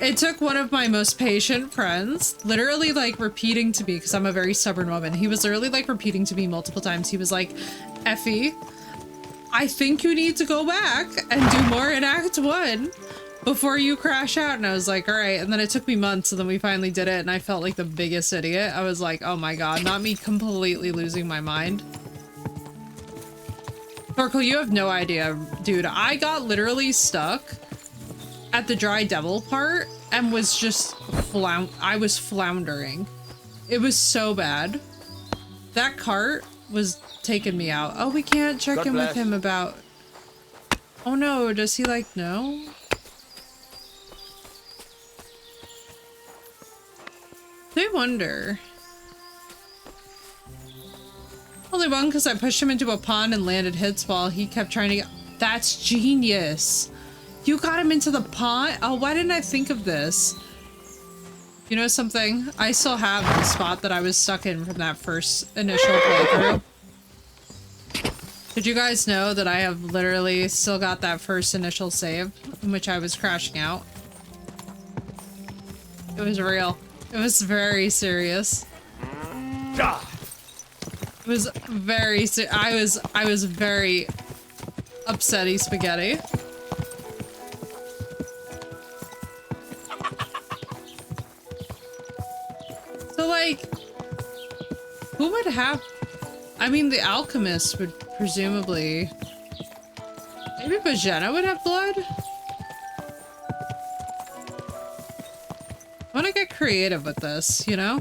[SPEAKER 1] It took one of my most patient friends, literally, like, repeating to me, because I'm a very stubborn woman. He was literally, like, repeating to me multiple times. He was like, Effie, I think you need to go back and do more in Act 1 before you crash out. And I was like, all right. And then it took me months, and then we finally did it, and I felt like the biggest idiot. I was like, oh my god, not me completely losing my mind. Torkel, you have no idea, dude. I got literally stuck at the dry devil part and was just I was floundering. It was so bad. That cart was taking me out. Oh, we can't check in with him about... Oh no, does he like know? I wonder. Only one because I pushed him into a pond and landed hits while he kept trying to get... That's genius. You got him into the pond? Oh, why didn't I think of this? You know something? I still have the spot that I was stuck in from that first initial playthrough. Did you guys know that I have literally still got that first initial save in which I was crashing out? It was real. It was very serious. It was very I was very upsetty spaghetti. So like, who would have... I mean, the alchemist would presumably... Maybe Bajena would have blood? I want to get creative with this, you know?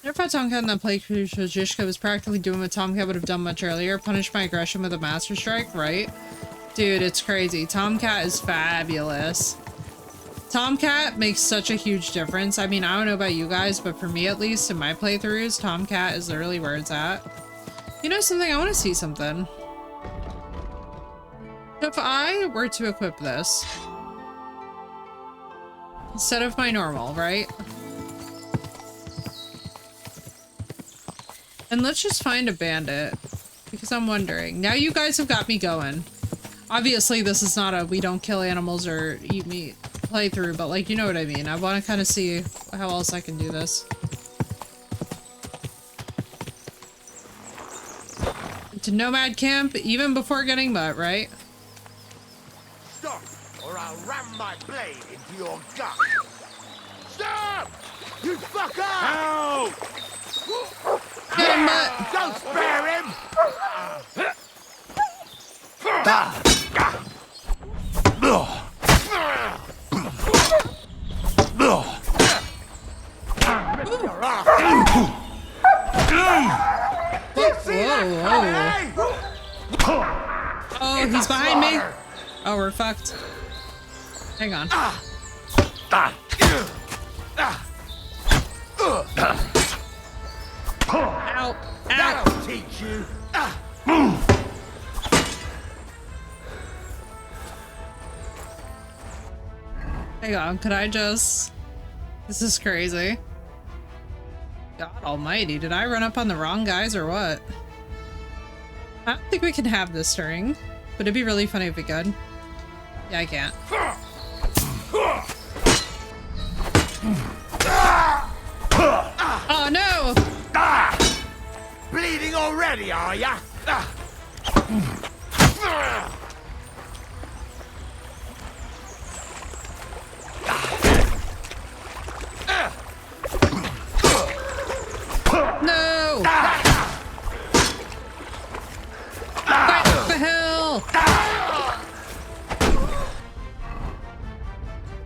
[SPEAKER 1] Never thought Tomcat in that playthrough Jishka was practically doing what Tomcat would have done much earlier. Punish my aggression with a Master Strike, right? Dude, it's crazy. Tomcat is fabulous. Tomcat makes such a huge difference. I mean, I don't know about you guys, but for me at least, in my playthroughs, Tomcat is literally where it's at. You know something? I want to see something. If I were to equip this instead of my normal, right? And let's just find a bandit, because I'm wondering. Now you guys have got me going. Obviously, this is not a we don't kill animals or eat meat playthrough, but like, you know what I mean. I want to kind of see how else I can do this. To Nomad Camp, even before getting mutt, right?
[SPEAKER 6] Stop, or I'll ram my blade into your gut. Stop! You fucker!
[SPEAKER 2] Ow!
[SPEAKER 1] Get him, mutt!
[SPEAKER 6] Don't spare him!
[SPEAKER 1] Oh, he's behind me. Oh, we're fucked. Hang on. Ow.
[SPEAKER 6] That'll teach you.
[SPEAKER 1] Hang on, could I just... This is crazy. God almighty, did I run up on the wrong guys or what? I don't think we can have this string, but it'd be really funny if we could. Yeah, I can't. Oh no!
[SPEAKER 6] Bleeding already, are ya?
[SPEAKER 1] No! What the hell?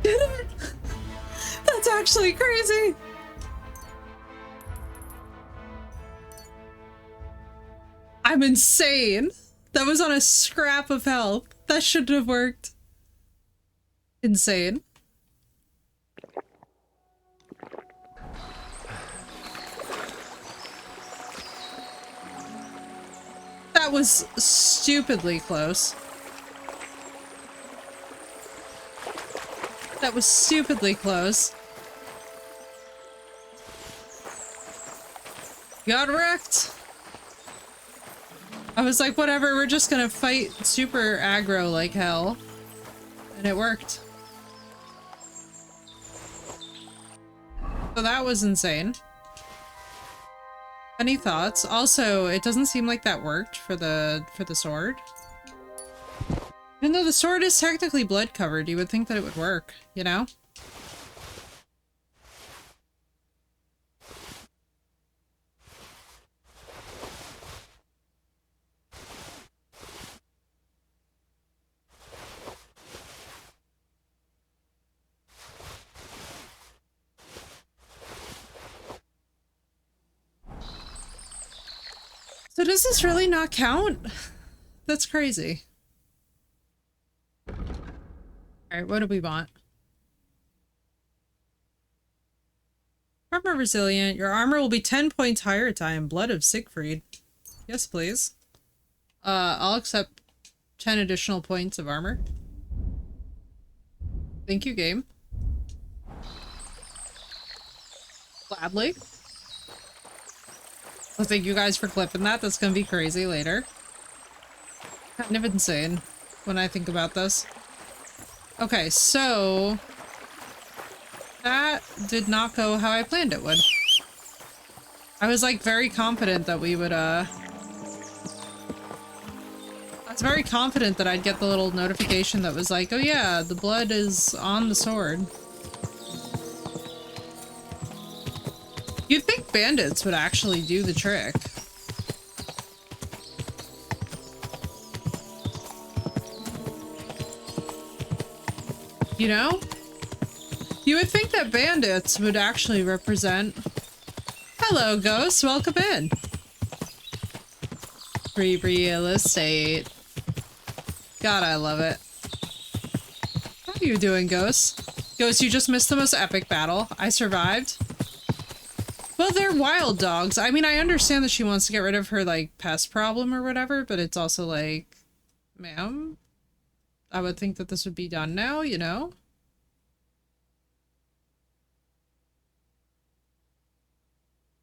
[SPEAKER 1] Did it? That's actually crazy. I'm insane. That was on a scrap of health. That shouldn't have worked. Insane. That was stupidly close. That was stupidly close. Got wrecked. I was like, whatever, we're just gonna fight super aggro like hell. And it worked. So that was insane. Any thoughts? Also, it doesn't seem like that worked for the sword. Even though the sword is technically blood covered, you would think that it would work, you know? So does this really not count? That's crazy. Alright, what do we want? Armor resilient. Your armor will be 10 points higher at time. Blood of Siegfried. Yes, please. I'll accept 10 additional points of armor. Thank you, game. Gladly. Well, thank you guys for clipping that. That's gonna be crazy later. Kind of insane when I think about this. Okay, so that did not go how I planned it would. I was like very confident that we would I was very confident that I'd get the little notification that was like, oh yeah, the blood is on the sword. You'd think bandits would actually do the trick. You know? You would think that bandits would actually represent... Hello, ghosts. Welcome in. Free real estate. God, I love it. How are you doing, ghosts? Ghosts, you just missed the most epic battle. I survived. Well, they're wild dogs. I mean, I understand that she wants to get rid of her, like, pest problem or whatever, but it's also like, ma'am, I would think that this would be done now, you know?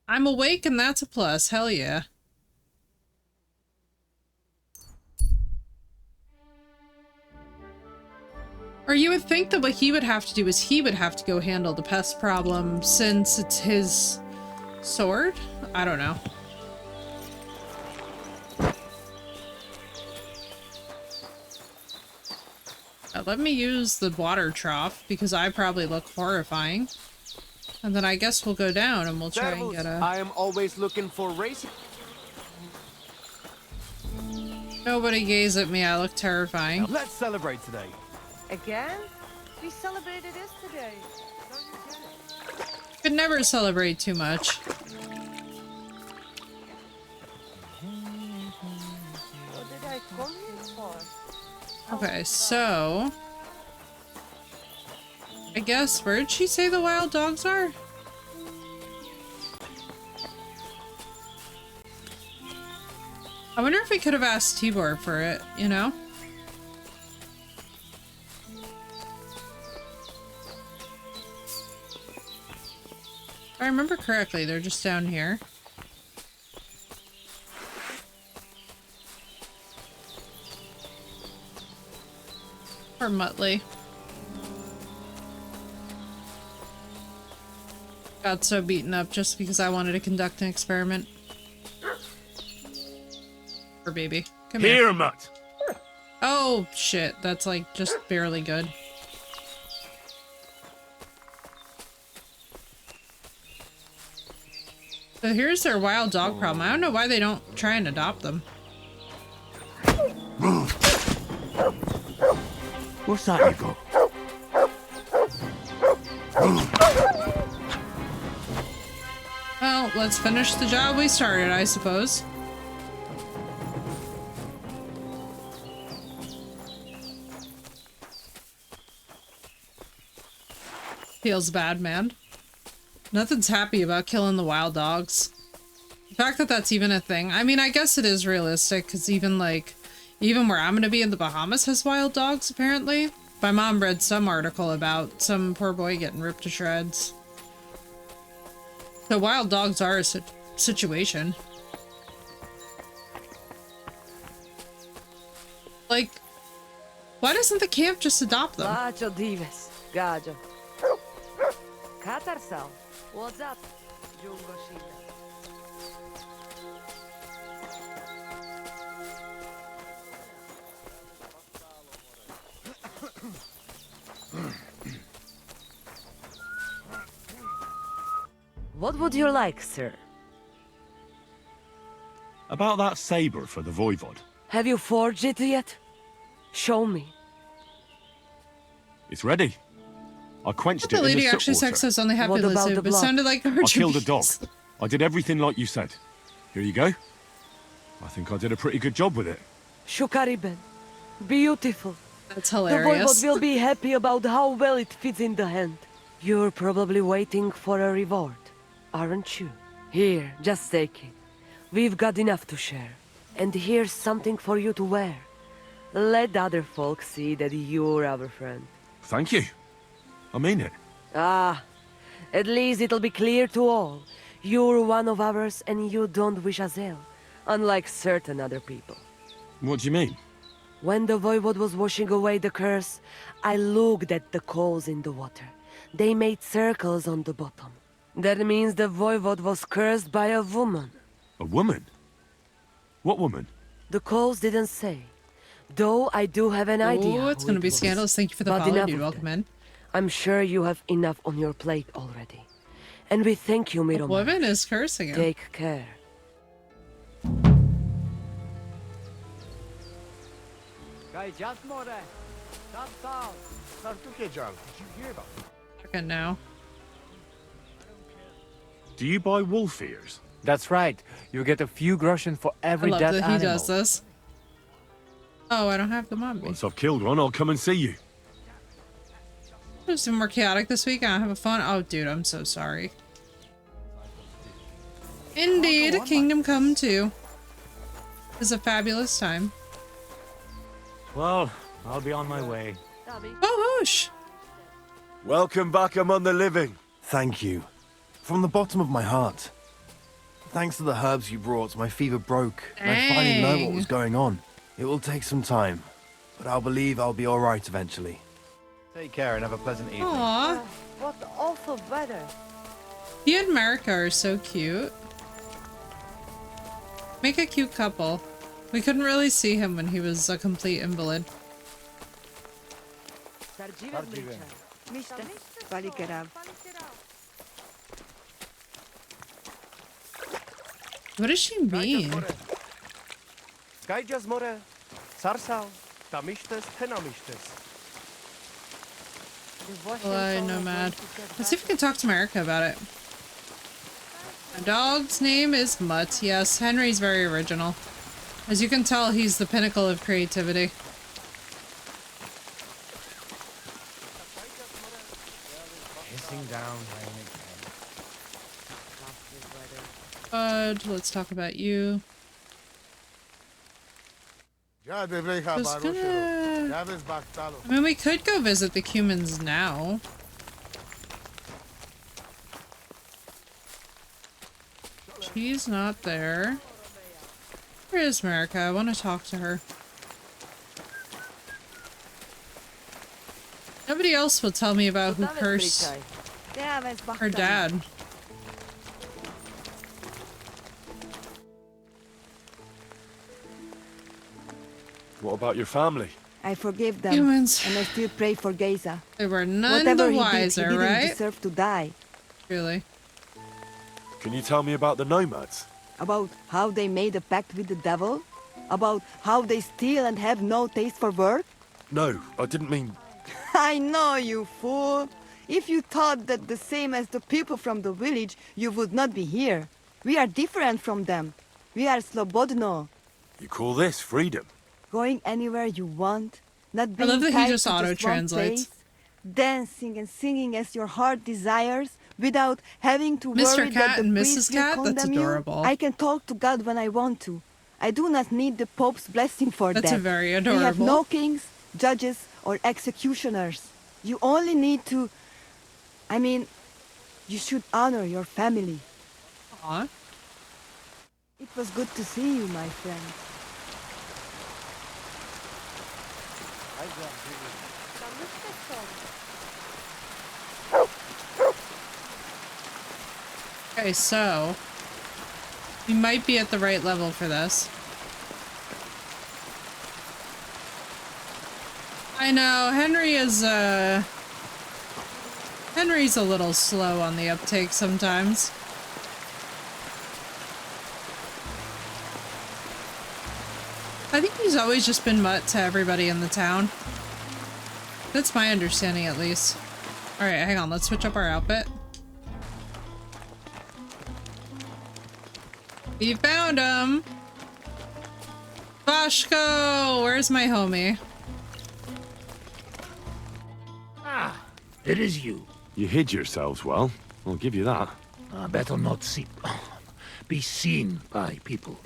[SPEAKER 1] I'm awake and that's a plus. Hell yeah. Or you would think that what he would have to do is he would have to go handle the pest problem since it's his sword? I don't know. Let me use the water trough because I probably look horrifying. And then I guess we'll go down and we'll try and get a...
[SPEAKER 10] I am always looking for racing.
[SPEAKER 1] Nobody gaze at me, I look terrifying.
[SPEAKER 10] Let's celebrate today.
[SPEAKER 11] Again? We celebrated yesterday.
[SPEAKER 1] Could never celebrate too much.
[SPEAKER 11] What did I come here for?
[SPEAKER 1] Okay, so... I guess, where did she say the wild dogs are? I wonder if we could have asked Tibor for it, you know? If I remember correctly, they're just down here. Or Muttley. Got so beaten up just because I wanted to conduct an experiment. Or baby. Come here.
[SPEAKER 2] Here, Mutt!
[SPEAKER 1] Oh, shit. That's like just barely good. So here's their wild dog problem. I don't know why they don't try and adopt them.
[SPEAKER 2] What's that, you
[SPEAKER 1] Well, let's finish the job we started, I suppose. Feels bad, man. Nothing's happy about killing the wild dogs. The fact that that's even a thing. I mean, I guess it is realistic, because even, like, even where I'm gonna be in the Bahamas has wild dogs, apparently. My mom read some article about some poor boy getting ripped to shreds. So wild dogs are a situation. Like, why doesn't the camp just adopt them?
[SPEAKER 11] Macho dives, gajo. Cut ourselves. What's up, Jungoshina? What would you like, sir?
[SPEAKER 2] About that saber for the Voivod.
[SPEAKER 11] Have you forged it yet? Show me.
[SPEAKER 2] It's ready. I quenched
[SPEAKER 1] The
[SPEAKER 2] it in
[SPEAKER 1] lady
[SPEAKER 2] the
[SPEAKER 1] actually
[SPEAKER 2] soot water.
[SPEAKER 1] sex us only happy
[SPEAKER 11] What about
[SPEAKER 1] listen,
[SPEAKER 11] the
[SPEAKER 1] but
[SPEAKER 11] blood?
[SPEAKER 1] sounded like
[SPEAKER 2] I killed a dog.
[SPEAKER 1] Archimedes.
[SPEAKER 2] I did everything like you said. Here you go. I think I did a pretty good job with it.
[SPEAKER 11] Shukariben. Beautiful.
[SPEAKER 1] That's
[SPEAKER 11] The Voivod
[SPEAKER 1] hilarious.
[SPEAKER 11] will be happy about how well it fits in the hand. You're probably waiting for a reward, aren't you? Here, just take it. We've got enough to share. And here's something for you to wear. Let other folks see that you're our friend.
[SPEAKER 2] Thank you. I mean it.
[SPEAKER 11] Ah, at least it'll be clear to all. You're one of ours and you don't wish us ill, unlike certain other people.
[SPEAKER 2] What do you mean?
[SPEAKER 11] When the Voivod was washing away the curse, I looked at the coals in the water. They made circles on the bottom. That means the Voivod was cursed by a woman.
[SPEAKER 2] A woman? What woman?
[SPEAKER 11] The coals didn't say. Though I do have an idea.
[SPEAKER 1] Oh, it's
[SPEAKER 11] who
[SPEAKER 1] going to
[SPEAKER 11] it
[SPEAKER 1] be
[SPEAKER 11] was.
[SPEAKER 1] scandalous. Thank you for the
[SPEAKER 11] But
[SPEAKER 1] follow,
[SPEAKER 11] enough
[SPEAKER 1] dude.
[SPEAKER 11] of
[SPEAKER 1] Welcome
[SPEAKER 11] that.
[SPEAKER 1] in.
[SPEAKER 11] I'm sure you have enough on your plate already. And we thank you,
[SPEAKER 1] A
[SPEAKER 11] Miromar.
[SPEAKER 1] woman is cursing him.
[SPEAKER 11] Take care.
[SPEAKER 10] Did you hear about it?
[SPEAKER 1] Fucking now.
[SPEAKER 2] Do you buy wolf ears?
[SPEAKER 12] That's right. You get a few groschen for
[SPEAKER 1] I
[SPEAKER 12] every
[SPEAKER 1] love
[SPEAKER 12] dead
[SPEAKER 1] that he
[SPEAKER 12] animal.
[SPEAKER 1] does this. Oh, I don't have them on me.
[SPEAKER 2] Once I've killed one, I'll come and see you.
[SPEAKER 1] It was more chaotic this week. I don't have a phone. Oh, dude, I'm so sorry. Indeed, Kingdom Come 2 is a fabulous time.
[SPEAKER 9] Well, I'll be on my way.
[SPEAKER 1] Oh, whoosh!
[SPEAKER 13] Welcome back among the living.
[SPEAKER 14] Thank you. From the bottom of my heart. Thanks to the herbs you brought, my fever broke, and I finally know what was going on. It will take some time, but I'll believe I'll be alright eventually.
[SPEAKER 10] Take care and have a pleasant evening.
[SPEAKER 1] Aww.
[SPEAKER 5] What awful weather.
[SPEAKER 1] He and Marika are so cute. Make a cute couple. We couldn't really see him when he was a complete invalid. What does she mean?
[SPEAKER 8] Gajjas more, sarsal, tamishtes, tenamishtes.
[SPEAKER 1] Hello, Nomad. Let's see if we can talk to Marika about it. My dog's name is Mutt. Yes, Henry's very original. As you can tell, he's the pinnacle of creativity.
[SPEAKER 12] Pissing down rain again.
[SPEAKER 1] Let's talk about you. I mean, we could go visit the humans now. She's not there. Where is Marika? I want to talk to her. Nobody else will tell me about who cursed her dad.
[SPEAKER 2] What about your family?
[SPEAKER 15] I forgive them,
[SPEAKER 1] Humans.
[SPEAKER 15] and I still pray for Geza.
[SPEAKER 1] They were none
[SPEAKER 15] Whatever
[SPEAKER 1] the
[SPEAKER 15] he
[SPEAKER 1] wiser,
[SPEAKER 15] did, he didn't
[SPEAKER 1] right?
[SPEAKER 15] deserve to die.
[SPEAKER 1] Really?
[SPEAKER 2] Can you tell me about the nomads?
[SPEAKER 15] About how they made a pact with the devil? About how they steal and have no taste for work?
[SPEAKER 2] No, I didn't mean...
[SPEAKER 15] I know, you fool! If you thought that the same as the people from the village, you would not be here. We are different from them. We are slobodno.
[SPEAKER 2] You call this freedom?
[SPEAKER 15] Going anywhere you want, not being
[SPEAKER 1] love that he
[SPEAKER 15] tied
[SPEAKER 1] just
[SPEAKER 15] to one
[SPEAKER 1] auto-translates.
[SPEAKER 15] place, dancing and singing as your heart desires, without having to
[SPEAKER 1] Mr.
[SPEAKER 15] worry
[SPEAKER 1] Cat
[SPEAKER 15] that the
[SPEAKER 1] and
[SPEAKER 15] priest
[SPEAKER 1] Mrs.
[SPEAKER 15] will
[SPEAKER 1] Cat? That's
[SPEAKER 15] condemn you.
[SPEAKER 1] adorable.
[SPEAKER 15] I can talk to God when I want to. I do not need the Pope's blessing for
[SPEAKER 1] That's
[SPEAKER 15] that.
[SPEAKER 1] very
[SPEAKER 15] We have
[SPEAKER 1] adorable.
[SPEAKER 15] no kings, judges, or executioners. You only need to... I mean, you should honor your family.
[SPEAKER 1] Aww.
[SPEAKER 15] It was good to see you, my friend.
[SPEAKER 1] Okay, so we might be at the right level for this. I know, Henry's a little slow on the uptake sometimes. I think he's always just been mutt to everybody in the town. That's my understanding, at least. Alright, hang on, let's switch up our outfit. We found him! Vashko! Where's my homie?
[SPEAKER 16] Ah, it is you.
[SPEAKER 2] You hid yourselves well. I'll give you that.
[SPEAKER 16] Better not be seen by people.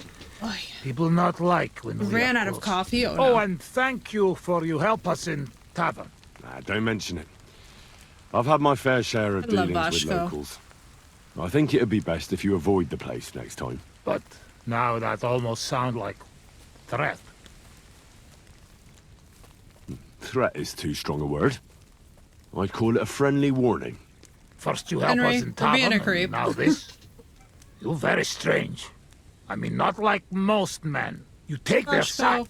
[SPEAKER 1] Oy.
[SPEAKER 16] People not like when we
[SPEAKER 1] Ran
[SPEAKER 16] are
[SPEAKER 1] out of
[SPEAKER 16] close.
[SPEAKER 1] coffee? Oh,
[SPEAKER 16] Oh,
[SPEAKER 1] no.
[SPEAKER 16] and thank you for you help us in tavern.
[SPEAKER 2] Nah, don't mention it. I've had my fair share of
[SPEAKER 1] I love
[SPEAKER 2] dealings with
[SPEAKER 1] Vashko.
[SPEAKER 2] locals. I think it'd be best if you avoid the place next time.
[SPEAKER 16] But now that almost sound like threat.
[SPEAKER 2] Threat is too strong a word. I'd call it a friendly warning.
[SPEAKER 16] First you help
[SPEAKER 1] Henry,
[SPEAKER 16] us in
[SPEAKER 1] we're being
[SPEAKER 16] tavern,
[SPEAKER 1] a creep.
[SPEAKER 16] and now this. You're very strange. I mean, not like most men. You take their
[SPEAKER 1] Vashko.
[SPEAKER 16] side,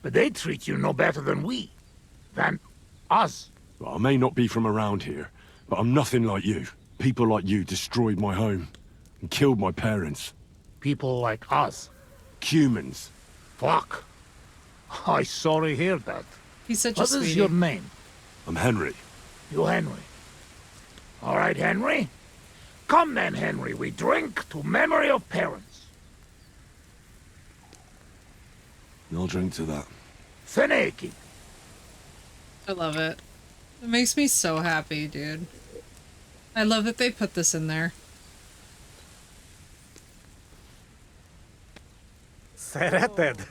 [SPEAKER 16] but they treat you no better than we. Than us.
[SPEAKER 2] Well, I may not be from around here, but I'm nothing like you. People like you destroyed my home and killed my parents.
[SPEAKER 16] People like us.
[SPEAKER 2] Humans.
[SPEAKER 16] Fuck. I sorry hear that.
[SPEAKER 1] He's such a
[SPEAKER 16] What
[SPEAKER 1] sweetie.
[SPEAKER 16] is your name?
[SPEAKER 2] I'm Henry.
[SPEAKER 16] You Henry. All right, Henry. Come then, Henry. We drink to memory of parents.
[SPEAKER 2] I'll drink to that.
[SPEAKER 16] Feneki.
[SPEAKER 1] I love it. It makes me so happy, dude. I love that they put this in there.
[SPEAKER 12] Szereted?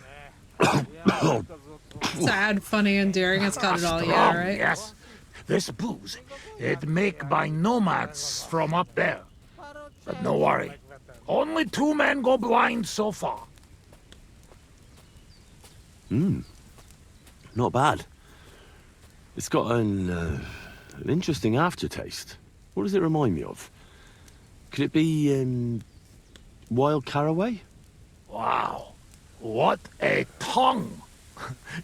[SPEAKER 1] Sad, funny, endearing. It's got it all,
[SPEAKER 16] Strong,
[SPEAKER 1] yeah, right?
[SPEAKER 16] Yes. This booze, it make by nomads from up there. But no worry. Only 2 men go blind so far.
[SPEAKER 2] Not bad. It's got an interesting aftertaste. What does it remind me of? Could it be, wild caraway?
[SPEAKER 16] Wow. What a tongue.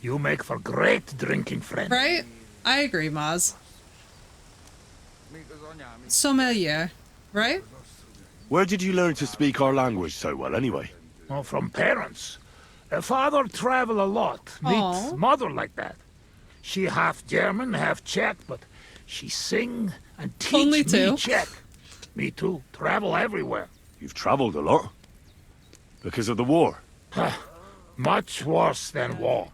[SPEAKER 16] You make for great drinking friend.
[SPEAKER 1] Right? I agree, Maz. Sommelier, right?
[SPEAKER 2] Where did you learn to speak our language so well, anyway?
[SPEAKER 16] Oh, from parents. Father travel a lot.
[SPEAKER 1] Aw.
[SPEAKER 16] Meet mother like that. She half German, half Czech, but she sing and teach
[SPEAKER 1] Only
[SPEAKER 16] me
[SPEAKER 1] two.
[SPEAKER 16] Czech. Me too. Travel everywhere.
[SPEAKER 2] You've traveled a lot. Because of the war.
[SPEAKER 16] Much worse than war.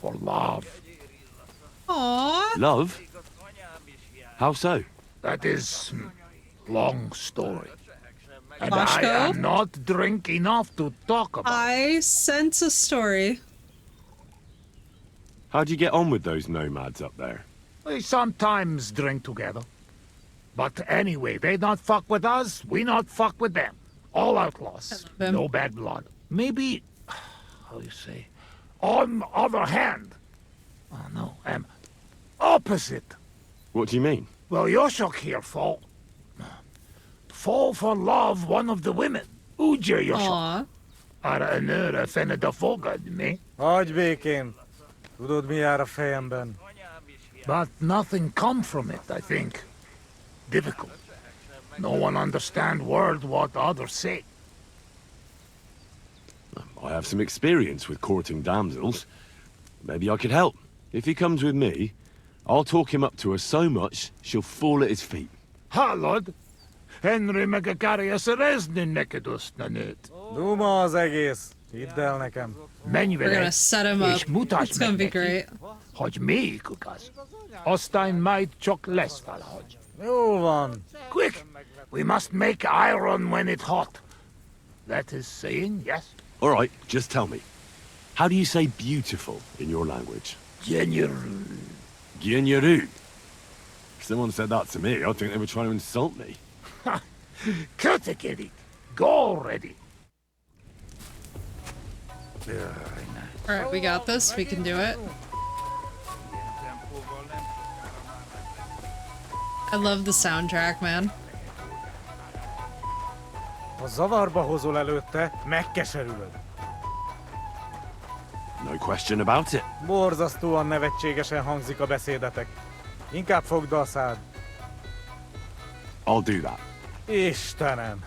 [SPEAKER 16] For love.
[SPEAKER 1] Aww.
[SPEAKER 2] Love? How so?
[SPEAKER 16] That is long story. And
[SPEAKER 1] Vashko?
[SPEAKER 16] I am not drink enough to talk about.
[SPEAKER 1] I sense a story.
[SPEAKER 2] How'd you get on with those nomads up there?
[SPEAKER 16] We sometimes drink together. But anyway, they not fuck with us, we not fuck with them. All outlaws.
[SPEAKER 1] them.
[SPEAKER 16] No bad blood. Maybe, how you say, on other hand. Oh no, opposite.
[SPEAKER 2] What do you mean?
[SPEAKER 16] Well, Yoshok here fall for love one of the women. Uja Yoshok.
[SPEAKER 1] Aw.
[SPEAKER 16] Ara önöre fene da fogad, me.
[SPEAKER 12] Hagyj békén. Tudod, mi jár a fejemben?
[SPEAKER 16] But nothing come from it, I think. Difficult. No one understand word what others say.
[SPEAKER 2] I have some experience with courting damsels. Maybe I could help. If he comes with me, I'll talk him up to her so much, she'll fall at his feet.
[SPEAKER 16] Hallod? Henry megakárja szerezni neked azt a nőt.
[SPEAKER 12] Duma az egész. Hidd el nekem.
[SPEAKER 16] Menj
[SPEAKER 1] We're gonna
[SPEAKER 16] vele,
[SPEAKER 1] set him
[SPEAKER 16] és
[SPEAKER 1] up.
[SPEAKER 16] mutasd
[SPEAKER 1] It's gonna
[SPEAKER 16] meg
[SPEAKER 1] be
[SPEAKER 16] neki,
[SPEAKER 1] great.
[SPEAKER 16] hogy melyikük az. Aztán majd csak lesz valahogy.
[SPEAKER 12] Jól van.
[SPEAKER 16] Quick! We must make iron when it's hot. That is saying, yes?
[SPEAKER 2] All right, just tell me. How do you say beautiful in your language?
[SPEAKER 16] Genyeru.
[SPEAKER 2] Gyenyeru. If someone said that to me, I'd think they were trying to insult me.
[SPEAKER 16] Kötekedik. Go already.
[SPEAKER 1] Alright, we got this. We can do it. I love the soundtrack, man.
[SPEAKER 12] Ha zavarba hozol előtte, megkeserülöd.
[SPEAKER 2] No question about it.
[SPEAKER 12] Borzasztóan nevetségesen hangzik a beszédetek. Inkább fogd a szád.
[SPEAKER 2] I'll do that.
[SPEAKER 12] Istenem!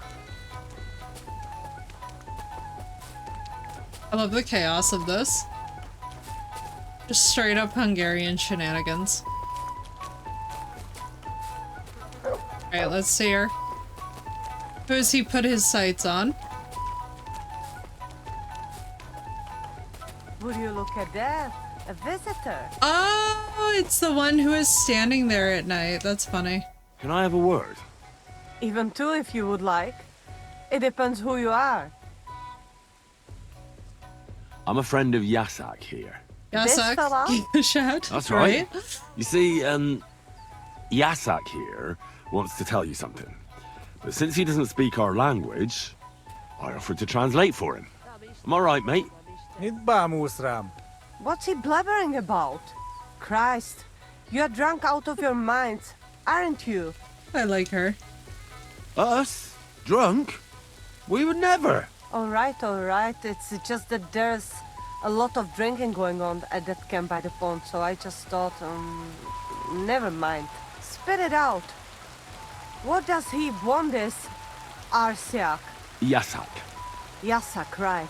[SPEAKER 1] I love the chaos of this. Just straight up Hungarian shenanigans. Alright, let's see her. Who has he put his sights on?
[SPEAKER 11] Would you look at that? A visitor.
[SPEAKER 1] Oh, it's the one who is standing there at night. That's funny.
[SPEAKER 2] Can I have a word?
[SPEAKER 11] Even two if you would like. It depends who you are.
[SPEAKER 2] I'm a friend of Yasak here.
[SPEAKER 1] Yasak? Shad?
[SPEAKER 2] That's right. You see, Yasak here wants to tell you something. But since he doesn't speak our language, I offered to translate for him. Am I right, mate?
[SPEAKER 12] Mit bámulsz rám?
[SPEAKER 11] What's he blabbering about? Christ, you're drunk out of your minds, aren't you?
[SPEAKER 1] I like her.
[SPEAKER 2] Us? Drunk? We would never.
[SPEAKER 11] All right. It's just that there's a lot of drinking going on at that camp by the pond, so I just thought, never mind. Spit it out. What does he want this Arsiak?
[SPEAKER 2] Yasak.
[SPEAKER 11] Yasak, right.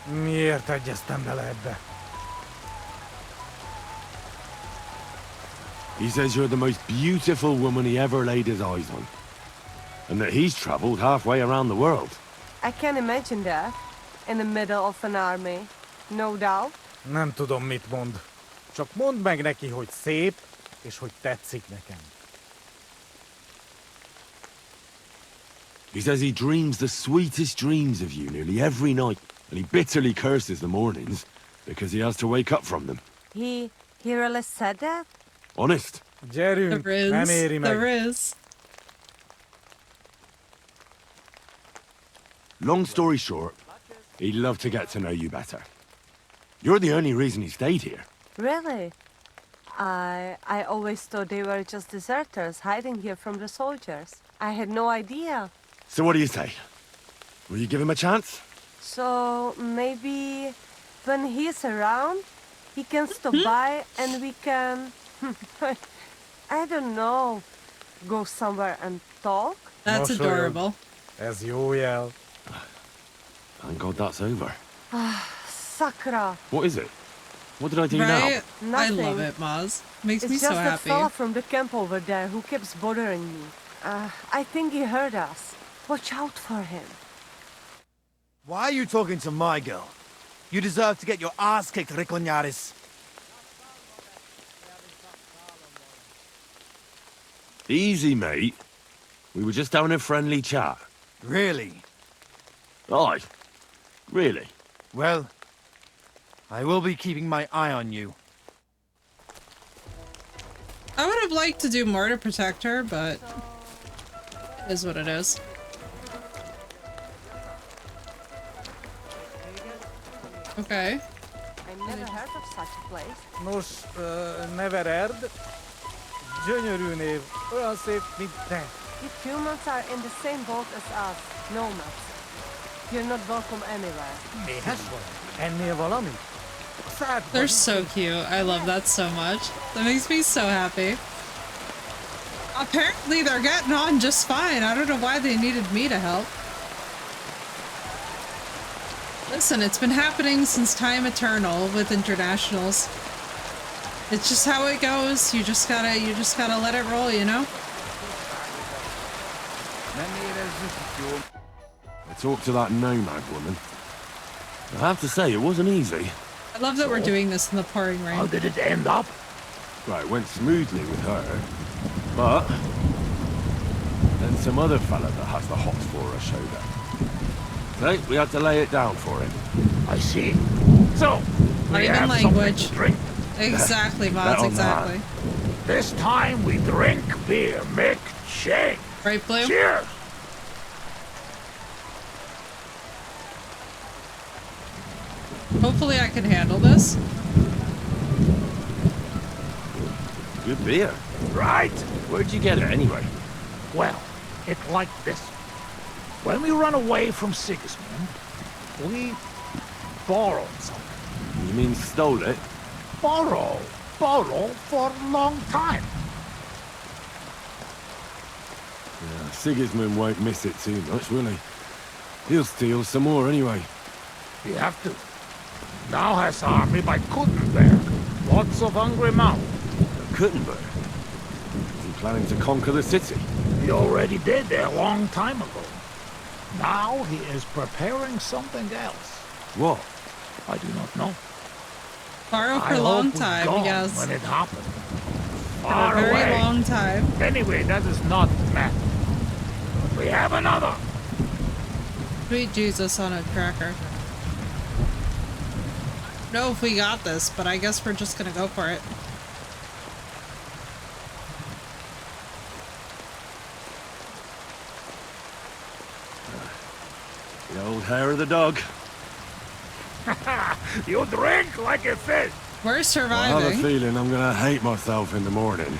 [SPEAKER 12] Miért egyeztem bele ebbe?
[SPEAKER 2] He says you're the most beautiful woman he ever laid his eyes on. And that he's traveled halfway around the world.
[SPEAKER 11] I can imagine that. In the middle of an army. No doubt.
[SPEAKER 12] Nem tudom, mit mond. Csak mondd meg neki, hogy szép, és hogy tetszik nekem.
[SPEAKER 2] He says he dreams the sweetest dreams of you nearly every night. And he bitterly curses the mornings because he has to wake up from them.
[SPEAKER 11] He really said that?
[SPEAKER 2] Honest.
[SPEAKER 12] Gyerünk, nem éri meg.
[SPEAKER 1] There is.
[SPEAKER 2] Long story short, he'd love to get to know you better. You're the only reason he stayed here.
[SPEAKER 11] Really? I always thought they were just deserters hiding here from the soldiers. I had no idea.
[SPEAKER 2] So what do you say? Will you give him a chance?
[SPEAKER 11] So maybe when he's around, he can stop by and we can, I don't know, go somewhere and talk?
[SPEAKER 1] That's adorable.
[SPEAKER 12] Ez jó jel.
[SPEAKER 2] Thank God that's over.
[SPEAKER 11] Sakra.
[SPEAKER 2] What is it? What did I do
[SPEAKER 1] Right?
[SPEAKER 2] now?
[SPEAKER 1] I
[SPEAKER 11] Nothing.
[SPEAKER 1] love it, Maz. Makes
[SPEAKER 11] It's
[SPEAKER 1] me so
[SPEAKER 11] just that
[SPEAKER 1] happy.
[SPEAKER 11] fella from the camp over there who keeps bothering me. I think he heard us. Watch out for him.
[SPEAKER 6] Why are you talking to my girl? You deserve to get your ass kicked, Rikonyaris.
[SPEAKER 2] Easy, mate. We were just having a friendly chat.
[SPEAKER 6] Really?
[SPEAKER 2] Aye. Really?
[SPEAKER 6] Well, I will be keeping my eye on you.
[SPEAKER 1] I would have liked to do more to protect her, but it is what it is. Okay.
[SPEAKER 11] I never heard of such a place.
[SPEAKER 12] Nos, Nevered. Gyönyörű név. Olyan szép, mint te.
[SPEAKER 11] You humans are in the same boat as us, nomads. You're not welcome anywhere.
[SPEAKER 12] Méhes vagy? Ennél valami?
[SPEAKER 1] They're so cute. I love that so much. That makes me so happy. Apparently they're getting on just fine. I don't know why they needed me to help. Listen, it's been happening since time eternal with internationals. It's just how it goes. You just gotta let it roll, you know?
[SPEAKER 2] I talked to that nomad woman. I have to say, it wasn't easy.
[SPEAKER 1] I love that we're doing this in the pouring rain.
[SPEAKER 16] How did it end up?
[SPEAKER 2] Right, it went smoothly with her. But then some other fella that has the hots for her showed up. So we had to lay it down for him.
[SPEAKER 16] I see. So,
[SPEAKER 1] Not
[SPEAKER 16] we
[SPEAKER 1] even
[SPEAKER 16] have something
[SPEAKER 1] language.
[SPEAKER 16] to drink.
[SPEAKER 1] Exactly,
[SPEAKER 2] Bet
[SPEAKER 1] Mods,
[SPEAKER 2] on
[SPEAKER 1] exactly.
[SPEAKER 16] This time we drink beer, Mick Shake.
[SPEAKER 1] Right, Blue?
[SPEAKER 16] Cheers.
[SPEAKER 1] Hopefully I can handle this.
[SPEAKER 2] Good beer.
[SPEAKER 16] Right?
[SPEAKER 2] Where'd you get it anyway?
[SPEAKER 16] Well, it's like this. When we run away from Sigismund, we borrowed something.
[SPEAKER 2] You mean stole it?
[SPEAKER 16] Borrow for a long time.
[SPEAKER 2] Yeah, Sigismund won't miss it too much, will he? He'll steal some more anyway.
[SPEAKER 16] We have to. Now has army by Kuttenberg. Lots of hungry mouths.
[SPEAKER 2] Kuttenberg? Is he planning to conquer the city?
[SPEAKER 16] He already did a long time ago. Now he is preparing something else.
[SPEAKER 2] What?
[SPEAKER 16] I do not know.
[SPEAKER 1] Borrow for a long time, yes.
[SPEAKER 16] When it happened.
[SPEAKER 1] For
[SPEAKER 16] Far
[SPEAKER 1] a very
[SPEAKER 16] away.
[SPEAKER 1] long time.
[SPEAKER 16] Anyway, that is not the matter. We have another.
[SPEAKER 1] Sweet Jesus on a cracker. No, if we got this, but I guess we're just gonna go for it.
[SPEAKER 2] The old hair of the dog.
[SPEAKER 16] You drink like a fish.
[SPEAKER 1] We're
[SPEAKER 2] I have a
[SPEAKER 1] surviving.
[SPEAKER 2] feeling I'm gonna hate myself in the morning.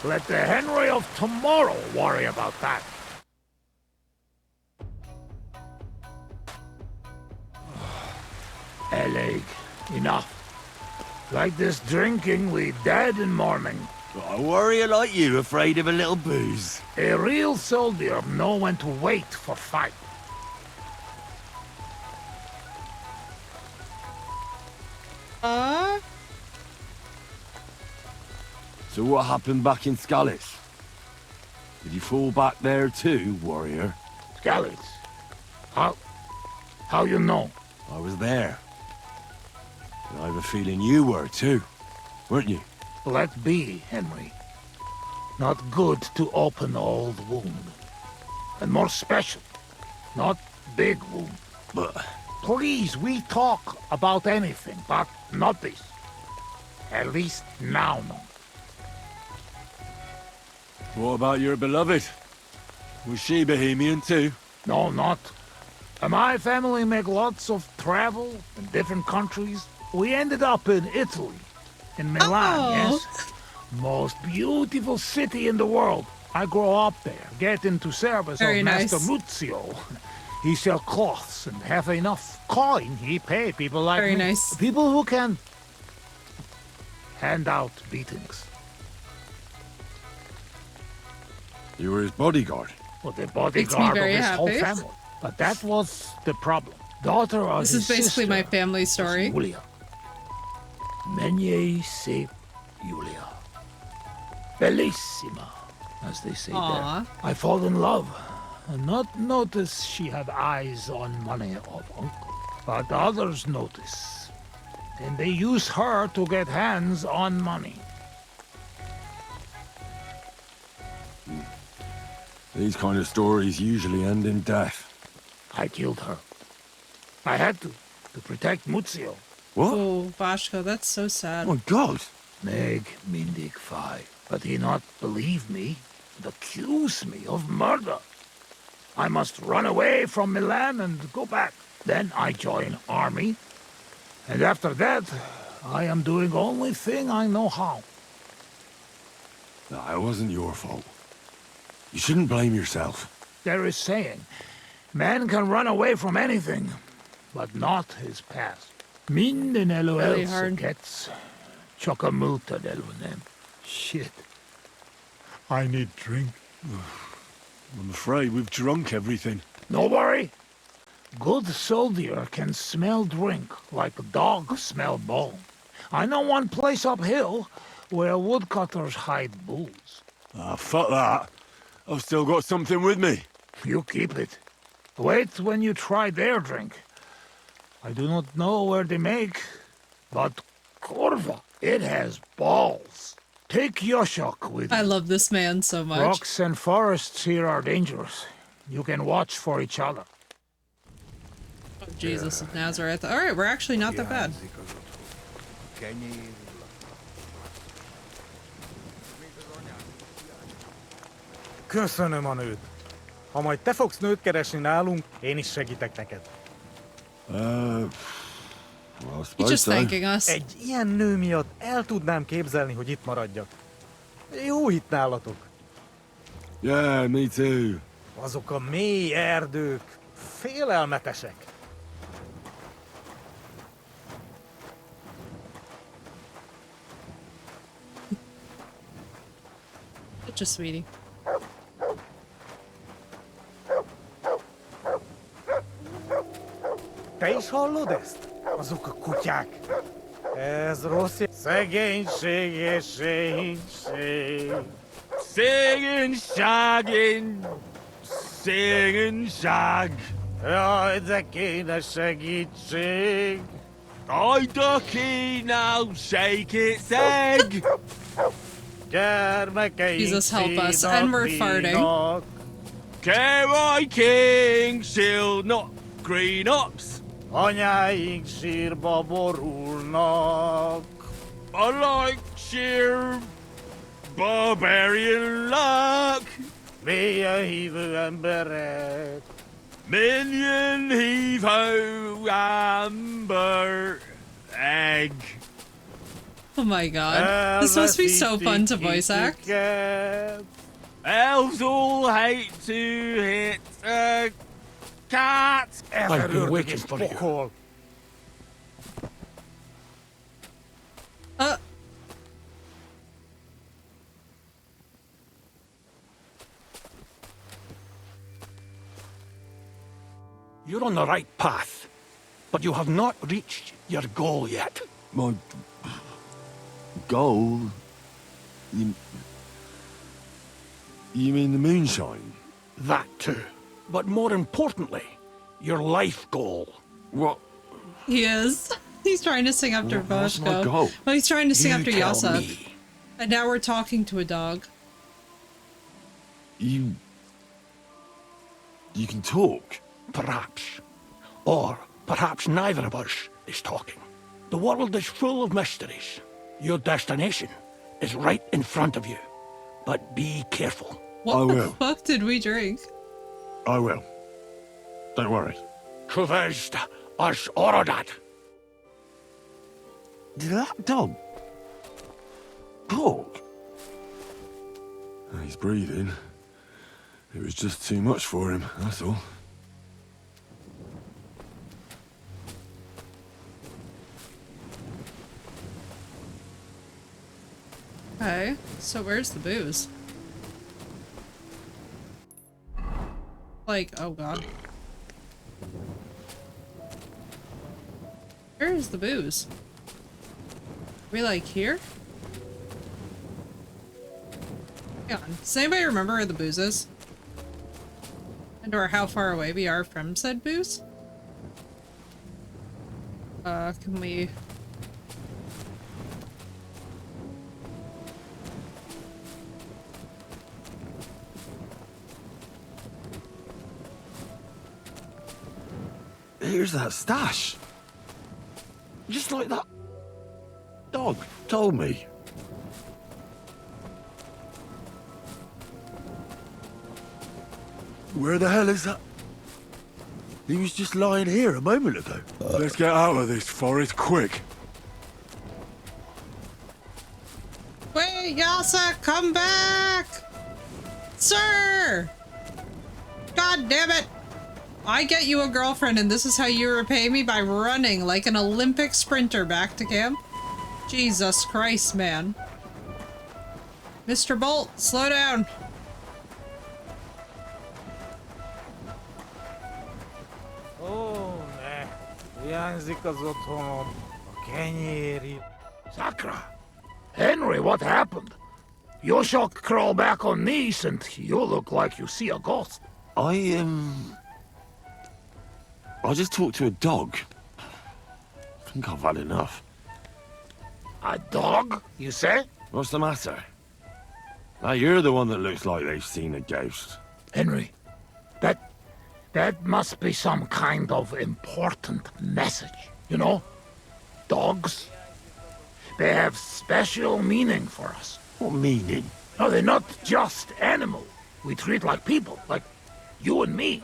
[SPEAKER 16] Let the Henry of tomorrow worry about that. Eleg, enough. Like this drinking, we dead in morning.
[SPEAKER 2] I worry like you, afraid of a little booze.
[SPEAKER 16] A real soldier know when to wait for fight.
[SPEAKER 2] So what happened back in Skalitz? Did you fall back there too, warrior?
[SPEAKER 16] Skalitz? How you know?
[SPEAKER 2] I was there. And I have a feeling you were too, weren't you?
[SPEAKER 16] Let be, Henry. Not good to open old wound. And more special, not big wound.
[SPEAKER 2] But...
[SPEAKER 16] Please, we talk about anything, but not this. At least now, no.
[SPEAKER 2] What about your beloved? Was she Bohemian too?
[SPEAKER 16] No, not. My family make lots of travel in different countries. We ended up in Italy, in Milan, yes? Most beautiful city in the world. I grow up there, get into service
[SPEAKER 1] Very
[SPEAKER 16] of Master
[SPEAKER 1] nice.
[SPEAKER 16] Muzio. He sell cloths and have enough coin. He pay people like
[SPEAKER 1] Very
[SPEAKER 16] me.
[SPEAKER 1] nice.
[SPEAKER 16] People who can hand out beatings.
[SPEAKER 2] You were his bodyguard.
[SPEAKER 16] Well, the
[SPEAKER 1] Makes me
[SPEAKER 16] bodyguard of
[SPEAKER 1] very
[SPEAKER 16] his whole
[SPEAKER 1] happy.
[SPEAKER 16] family. But that was the problem. Daughter of
[SPEAKER 1] This
[SPEAKER 16] his
[SPEAKER 1] is basically my
[SPEAKER 16] sister
[SPEAKER 1] family story.
[SPEAKER 16] was Julia. Menier se Julia. Bellissima, as they say
[SPEAKER 1] Aw.
[SPEAKER 16] there. I fall in love. And not notice she had eyes on money of uncle. But others notice. And they use her to get hands on money.
[SPEAKER 2] These kind of stories usually end in death.
[SPEAKER 16] I killed her. I had to protect Muzio.
[SPEAKER 2] What?
[SPEAKER 1] Oh, Vashko, that's so sad.
[SPEAKER 2] Oh my God!
[SPEAKER 16] Meg Mindig Fi. But he not believe me and accuse me of murder. I must run away from Milan and go back. Then I join army. And after that, I am doing only thing I know how.
[SPEAKER 2] No, it wasn't your fault. You shouldn't blame yourself.
[SPEAKER 16] There is saying, man can run away from anything, but not his past. Minden
[SPEAKER 1] Really
[SPEAKER 16] else
[SPEAKER 1] hard.
[SPEAKER 16] gets chokamulta elunem. Shit. I need drink.
[SPEAKER 2] I'm afraid we've drunk everything.
[SPEAKER 16] No worry. Good soldier can smell drink like a dog smell bone. I know one place uphill where woodcutters hide bulls.
[SPEAKER 2] Ah, fuck that. I've still got something with me.
[SPEAKER 16] You keep it. Wait when you try their drink. I do not know where they make, but Korva, it has balls. Take Yoshok with you.
[SPEAKER 1] I love this man so much.
[SPEAKER 16] Rocks and forests here are dangerous. You can watch for each other.
[SPEAKER 1] Oh, Jesus of Nazareth. All right, we're actually not that bad.
[SPEAKER 12] Köszönöm a nőt. Ha majd te fogsz nőt keresni nálunk, én is segítek neked.
[SPEAKER 2] Well, I
[SPEAKER 1] He's
[SPEAKER 2] suppose
[SPEAKER 1] just
[SPEAKER 2] so.
[SPEAKER 1] thanking us.
[SPEAKER 12] Egy ilyen nő miatt el tudnám képzelni, hogy itt maradjak. Jó hit nálatok.
[SPEAKER 2] Yeah, me too.
[SPEAKER 12] Azok a mély erdők félelmetesek.
[SPEAKER 1] Such a sweetie.
[SPEAKER 12] Te is hallod ezt? Azok a kutyák. Ez rossz. Szegénység és szegénység.
[SPEAKER 2] Singing, shagging, singing shag.
[SPEAKER 12] Jaj, de kéne segítség.
[SPEAKER 2] I ducky now, shake its egg.
[SPEAKER 12] Gyermekeink
[SPEAKER 1] Jesus help us, and we're farting.
[SPEAKER 2] Care king, she'll not green ups.
[SPEAKER 12] Anyáink sírba borulnak.
[SPEAKER 2] I like sheer barbarian luck.
[SPEAKER 12] Mélyen hívő emberek.
[SPEAKER 2] Minion heave ho amber egg.
[SPEAKER 1] Oh my god. This must be so fun to voice act.
[SPEAKER 2] Elves all hate to hit a cat.
[SPEAKER 7] I've been waiting for you. You're on the right path, but you have not reached your goal yet.
[SPEAKER 2] My goal? You mean the moonshine?
[SPEAKER 7] That too. But more importantly, your life goal.
[SPEAKER 2] What?
[SPEAKER 1] He is. He's trying to sing after
[SPEAKER 2] What's my
[SPEAKER 1] Boschko.
[SPEAKER 2] goal?
[SPEAKER 1] Well, he's trying to sing
[SPEAKER 7] You
[SPEAKER 1] after
[SPEAKER 7] tell
[SPEAKER 1] Yasak.
[SPEAKER 7] me.
[SPEAKER 1] And now we're talking to a dog.
[SPEAKER 2] You can talk?
[SPEAKER 7] Perhaps. Or perhaps neither of us is talking. The world is full of mysteries. Your destination is right in front of you. But be careful.
[SPEAKER 1] What the fuck did we drink?
[SPEAKER 2] I will. Don't worry.
[SPEAKER 7] Kuvest as Orodat.
[SPEAKER 2] Did that dog talk? He's breathing. It was just too much for him, that's all.
[SPEAKER 1] Okay, so where's the booze? Like, oh god. Where is the booze? Are we like here? Hang on. Does anybody remember where the booze is? And or how far away we are from said booze? Can we...
[SPEAKER 2] Here's that stash. Just like that dog told me. Where the hell is that? He was just lying here a moment ago.
[SPEAKER 13] Let's get out of this forest quick.
[SPEAKER 1] Wait, Yasa, come back! Sir! God damn it! I get you a girlfriend and this is how you repay me by running like an Olympic sprinter back to camp? Jesus Christ, man. Mr. Bolt, slow down.
[SPEAKER 12] Ó, ne. Hiányzik az otthonom. A kenyér.
[SPEAKER 16] Sakra! Henry, what happened? You shall crawl back on knees and you look like you see a ghost.
[SPEAKER 2] I just talked to a dog. I think I've had enough.
[SPEAKER 16] A dog, you say?
[SPEAKER 2] What's the matter? Now you're the one that looks like they've seen a ghost.
[SPEAKER 16] Henry, that must be some kind of important message, you know? Dogs, they have special meaning for us.
[SPEAKER 2] What meaning?
[SPEAKER 16] No, they're not just animals. We treat like people, like you and me.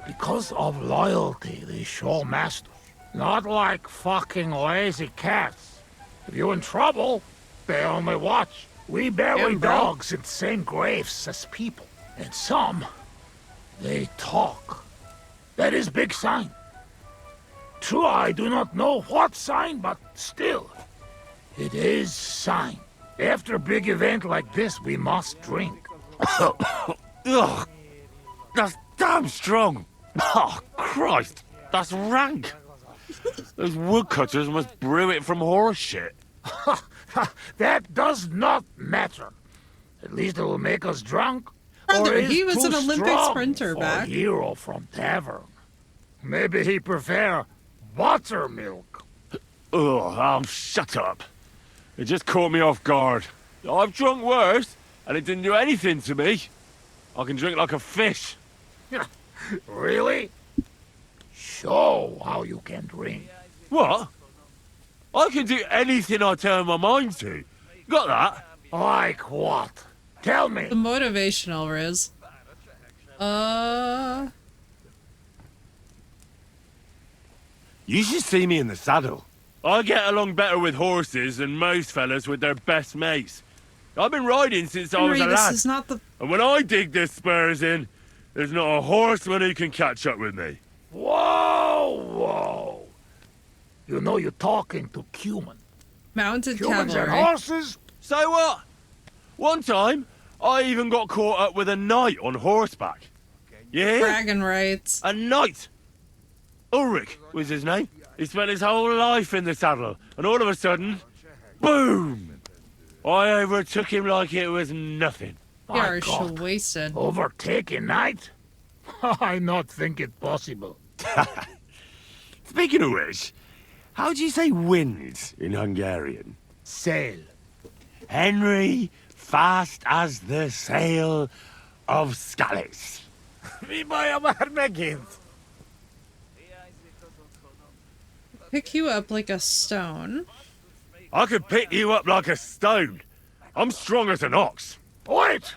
[SPEAKER 16] Because of loyalty, they show masters. Not like fucking lazy cats. If you're in trouble, they only watch. We bury
[SPEAKER 1] Damn, bro.
[SPEAKER 16] dogs in the same graves as people. And some, they talk. That is big sign. True, I do not know what sign, but still, it is sign. After a big event like this, we must drink.
[SPEAKER 2] Ugh, that's damn strong. Oh, Christ, that's rank. Those woodcutters must brew it from horse shit.
[SPEAKER 16] That does not matter. At least it will make us drunk.
[SPEAKER 1] Brother,
[SPEAKER 16] Or is
[SPEAKER 1] he was
[SPEAKER 16] too
[SPEAKER 1] an Olympic
[SPEAKER 16] strong
[SPEAKER 1] sprinter
[SPEAKER 16] for
[SPEAKER 1] back.
[SPEAKER 16] hero from tavern. Maybe he prefer buttermilk.
[SPEAKER 2] Oh, shut up. It just caught me off guard. I've drunk worse, and it didn't do anything to me. I can drink like a fish.
[SPEAKER 16] Really? Show how you can drink.
[SPEAKER 2] What? I can do anything I turn my mind to. Got that?
[SPEAKER 16] Like what? Tell me.
[SPEAKER 1] The motivational Riz.
[SPEAKER 2] You should see me in the saddle. I get along better with horses than most fellas with their best mates. I've been riding since I was a
[SPEAKER 1] Henry,
[SPEAKER 2] lad.
[SPEAKER 1] this is not the...
[SPEAKER 2] And when I dig the spurs in, there's not a horseman who can catch up with me.
[SPEAKER 16] Whoa, whoa. You know you're talking to human.
[SPEAKER 1] Mounted
[SPEAKER 16] Humans and
[SPEAKER 1] cavalry.
[SPEAKER 16] horses?
[SPEAKER 2] So what? One time, I even got caught up with a knight on horseback. Yeah?
[SPEAKER 1] Bragging rights.
[SPEAKER 2] A knight! Ulrich was his name. He spent his whole life in the saddle, and all of a sudden, boom! I overtook him like it was nothing.
[SPEAKER 1] You are so wasted.
[SPEAKER 16] Overtaking knight? I not think it possible.
[SPEAKER 2] Speaking of which, how do you say wind in Hungarian?
[SPEAKER 16] Sail.
[SPEAKER 2] Henry, fast as the sail of Scallis.
[SPEAKER 12] Mi bajom már megint?
[SPEAKER 1] Pick you up like a stone.
[SPEAKER 2] I could pick you up like a stone. I'm strong as an ox.
[SPEAKER 16] Wait,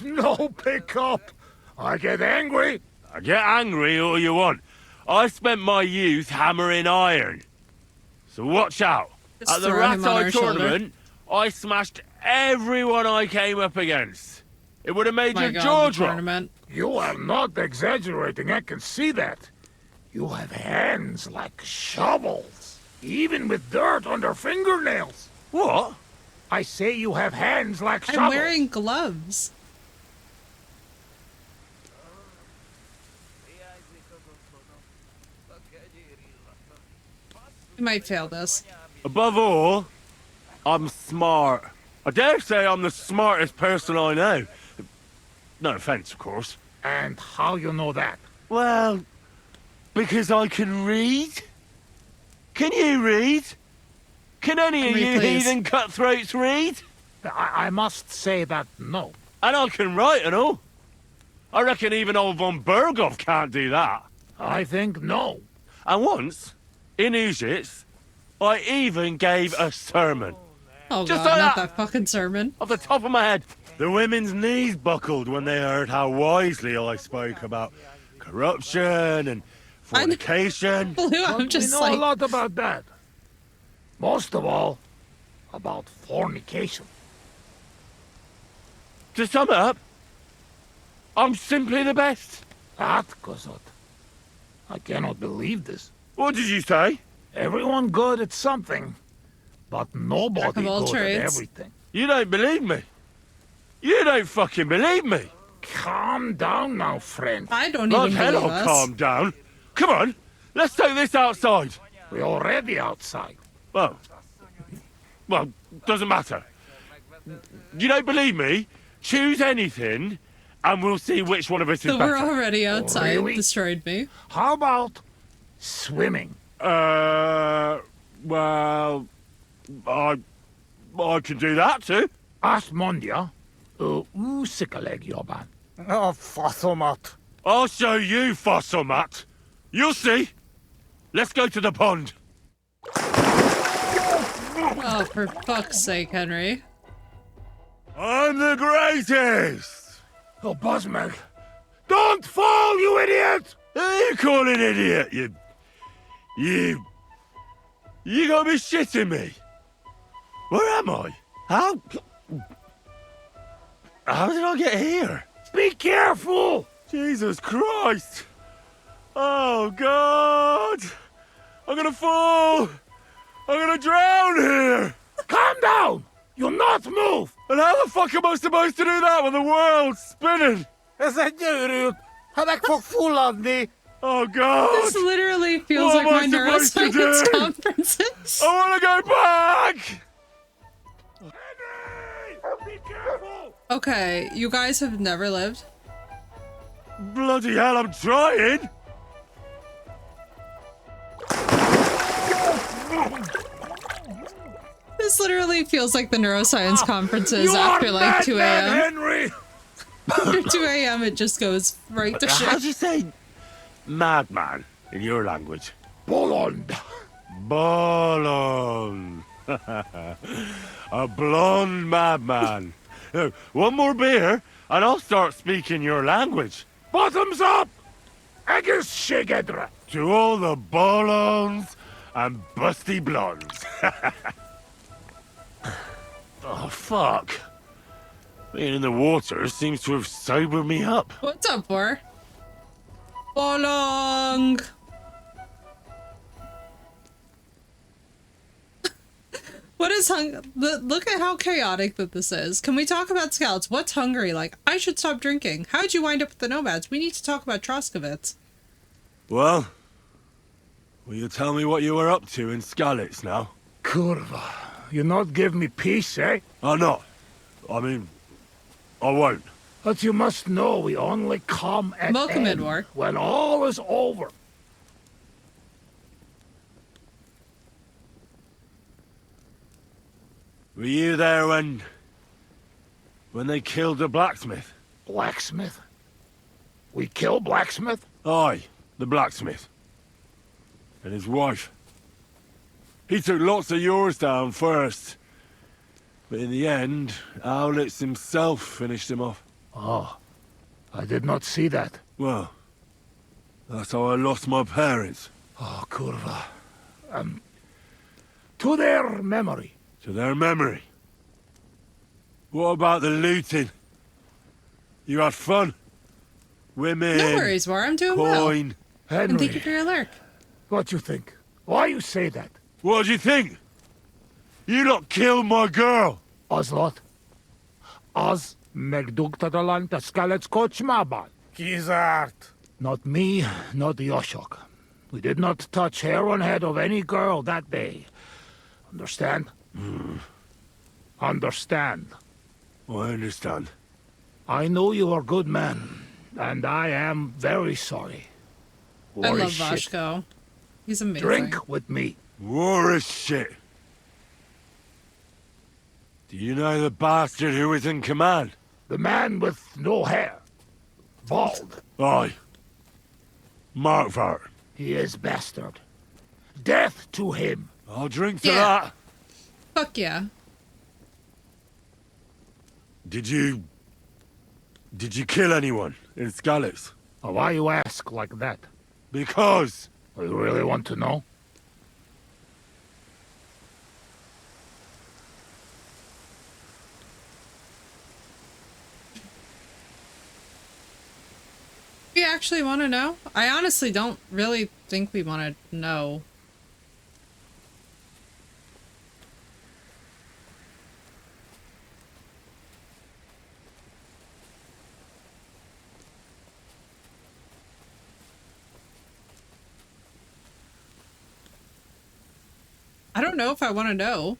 [SPEAKER 16] no pick up. I get angry.
[SPEAKER 2] I get angry all you want. I spent my youth hammering iron. So watch out.
[SPEAKER 1] Just
[SPEAKER 2] At the
[SPEAKER 1] throw him on
[SPEAKER 2] Rat-Eye
[SPEAKER 1] our shoulder.
[SPEAKER 2] tournament, I smashed everyone I came up against. It would have made
[SPEAKER 1] My
[SPEAKER 2] your
[SPEAKER 1] God,
[SPEAKER 2] jaw
[SPEAKER 1] the
[SPEAKER 2] drop.
[SPEAKER 1] tournament.
[SPEAKER 16] You are not exaggerating, I can see that. You have hands like shovels, even with dirt under fingernails.
[SPEAKER 2] What?
[SPEAKER 16] I say you have hands like
[SPEAKER 1] I'm
[SPEAKER 16] shovels.
[SPEAKER 1] wearing gloves. You might fail this.
[SPEAKER 2] Above all, I'm smart. I dare say I'm the smartest person I know. No offense, of course.
[SPEAKER 16] And how you know that?
[SPEAKER 2] Well, because I can read. Can you read? Can any of
[SPEAKER 1] Henry,
[SPEAKER 2] you
[SPEAKER 1] please.
[SPEAKER 2] heathen cutthroats read?
[SPEAKER 16] I must say that no.
[SPEAKER 2] And I can write and all. I reckon even old von Berghoff can't do that.
[SPEAKER 16] I think no.
[SPEAKER 2] And once, in Uzits, I even gave a sermon.
[SPEAKER 1] Oh
[SPEAKER 2] Just
[SPEAKER 1] God,
[SPEAKER 2] like
[SPEAKER 1] not
[SPEAKER 2] that.
[SPEAKER 1] that fucking sermon.
[SPEAKER 2] Off the top of my head. The women's knees buckled when they heard how wisely I spoke about corruption and fornication.
[SPEAKER 1] Blue, I'm
[SPEAKER 16] But
[SPEAKER 1] just
[SPEAKER 16] we know
[SPEAKER 1] like...
[SPEAKER 16] a lot about that. Most of all, about fornication.
[SPEAKER 2] To sum up, I'm simply the best.
[SPEAKER 16] That, Kosot. I cannot believe this.
[SPEAKER 2] What did you say?
[SPEAKER 16] Everyone good at something, but nobody
[SPEAKER 1] Jack of all
[SPEAKER 16] good at
[SPEAKER 1] trades.
[SPEAKER 16] everything.
[SPEAKER 2] You don't believe me. You don't fucking believe me.
[SPEAKER 16] Calm down now, friend.
[SPEAKER 1] I don't
[SPEAKER 2] Like
[SPEAKER 1] even
[SPEAKER 2] hell
[SPEAKER 1] believe
[SPEAKER 2] I'll
[SPEAKER 1] us.
[SPEAKER 2] calm down. Come on, let's take this outside.
[SPEAKER 16] We're already outside.
[SPEAKER 2] Well, doesn't matter. You don't believe me? Choose anything, and we'll see which one of us is
[SPEAKER 1] So
[SPEAKER 2] better.
[SPEAKER 1] we're already outside.
[SPEAKER 16] really?
[SPEAKER 1] Destroyed me.
[SPEAKER 16] How about swimming?
[SPEAKER 2] Well, I can do that too.
[SPEAKER 16] Asmondia, usikaleg jobban.
[SPEAKER 12] A faszomat.
[SPEAKER 2] I'll show you, Fossilmat. You'll see. Let's go to the pond.
[SPEAKER 1] Oh, for fuck's sake, Henry.
[SPEAKER 2] I'm the greatest.
[SPEAKER 16] Oh, Bosmeg. Don't fall, you idiot!
[SPEAKER 2] Who you call an idiot, You gotta be shitting me. Where am I? How? How did I get here?
[SPEAKER 16] Be careful!
[SPEAKER 2] Jesus Christ! Oh, God! I'm gonna fall! I'm gonna drown here!
[SPEAKER 16] Calm down! You'll not move!
[SPEAKER 2] And how the fuck am I supposed to do that when the world's spinning?
[SPEAKER 12] Ez egy gyűrűt! Ha meg fog fulladni!
[SPEAKER 2] Oh, God!
[SPEAKER 1] This literally feels
[SPEAKER 2] What
[SPEAKER 1] like
[SPEAKER 2] am
[SPEAKER 1] my
[SPEAKER 2] I supposed to
[SPEAKER 1] neuroscience
[SPEAKER 2] do?
[SPEAKER 1] conferences.
[SPEAKER 2] I wanna go back!
[SPEAKER 16] Be careful!
[SPEAKER 1] Okay, you guys have never lived?
[SPEAKER 2] Bloody hell, I'm trying!
[SPEAKER 1] This literally feels like the neuroscience conferences
[SPEAKER 16] You
[SPEAKER 1] after
[SPEAKER 16] are
[SPEAKER 1] like 2
[SPEAKER 16] Batman,
[SPEAKER 1] a.m.
[SPEAKER 16] Henry!
[SPEAKER 1] After 2 a.m. it just goes right to
[SPEAKER 2] How do
[SPEAKER 1] shit.
[SPEAKER 2] you say madman in your language?
[SPEAKER 16] Bolond.
[SPEAKER 2] Bolon. A blonde madman. One more beer, and I'll start speaking your language.
[SPEAKER 16] Bottoms up! Eggers Shigedra!
[SPEAKER 2] To all the bolons and busty blondes. Oh, fuck. Being in the water seems to have sobered me up.
[SPEAKER 1] What's up, for? Bolong! What is look at how chaotic that this is. Can we talk about scouts? What's Hungary like? I should stop drinking. How'd you wind up with the nomads? We need to talk about Troskovitz.
[SPEAKER 2] Well, will you tell me what you were up to in Skalitz now?
[SPEAKER 16] Kurva, you not give me peace, eh?
[SPEAKER 2] I'm not. I mean, I won't.
[SPEAKER 16] But you must know we only come at
[SPEAKER 1] Welcome,
[SPEAKER 16] end
[SPEAKER 1] Edward.
[SPEAKER 16] when all is over.
[SPEAKER 2] Were you there when they killed the blacksmith?
[SPEAKER 16] Blacksmith? We kill blacksmith?
[SPEAKER 2] Aye, the blacksmith. And his wife. He took lots of yours down first. But in the end, Owlitz himself finished him off.
[SPEAKER 16] Oh, I did not see that.
[SPEAKER 2] Well, that's how I lost my parents.
[SPEAKER 16] Oh, Kurva. To their memory.
[SPEAKER 2] To their memory. What about the looting? You had fun? Women.
[SPEAKER 1] No worries, War. I'm doing well.
[SPEAKER 2] Coin.
[SPEAKER 16] Henry,
[SPEAKER 1] And thank you for your lurk.
[SPEAKER 16] what you think? Why you say that?
[SPEAKER 2] What do you think? You not killed my girl.
[SPEAKER 16] Ozlot? Az megdugtadalan a Skalitz kocsmában.
[SPEAKER 12] Kizárt!
[SPEAKER 16] Not me, not Yoshok. We did not touch hair on head of any girl that day. Understand? Understand.
[SPEAKER 2] I understand.
[SPEAKER 16] I know you are a good man, and I am very sorry.
[SPEAKER 1] I
[SPEAKER 16] War
[SPEAKER 1] love
[SPEAKER 16] is shit.
[SPEAKER 1] Vashko. He's amazing.
[SPEAKER 16] Drink with me.
[SPEAKER 2] War is shit. Do you know the bastard who was in command?
[SPEAKER 16] The man with no hair. Bald.
[SPEAKER 2] Aye. Markvart.
[SPEAKER 16] He is bastard. Death to him.
[SPEAKER 2] I'll drink to
[SPEAKER 1] Yeah.
[SPEAKER 2] that.
[SPEAKER 1] Fuck yeah.
[SPEAKER 2] Did you kill anyone in Skalitz?
[SPEAKER 16] Why you ask like that?
[SPEAKER 2] Because
[SPEAKER 16] You really want to know?
[SPEAKER 1] We actually want to know? I honestly don't really think we want to know. I don't know if I want to know.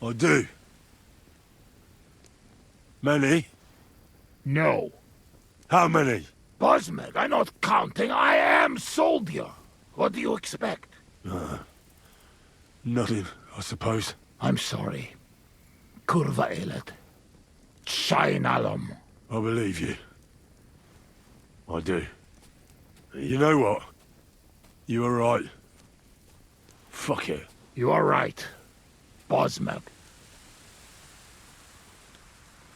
[SPEAKER 2] I do. Many?
[SPEAKER 16] No.
[SPEAKER 2] How many?
[SPEAKER 16] Bosmeg, I'm not counting. I am soldier. What do you expect?
[SPEAKER 2] Nothing, I suppose.
[SPEAKER 16] I'm sorry. Kurva elet. Shainalum.
[SPEAKER 2] I believe you. I do. You know what? You were right. Fuck it.
[SPEAKER 16] You are right. Bosmeg.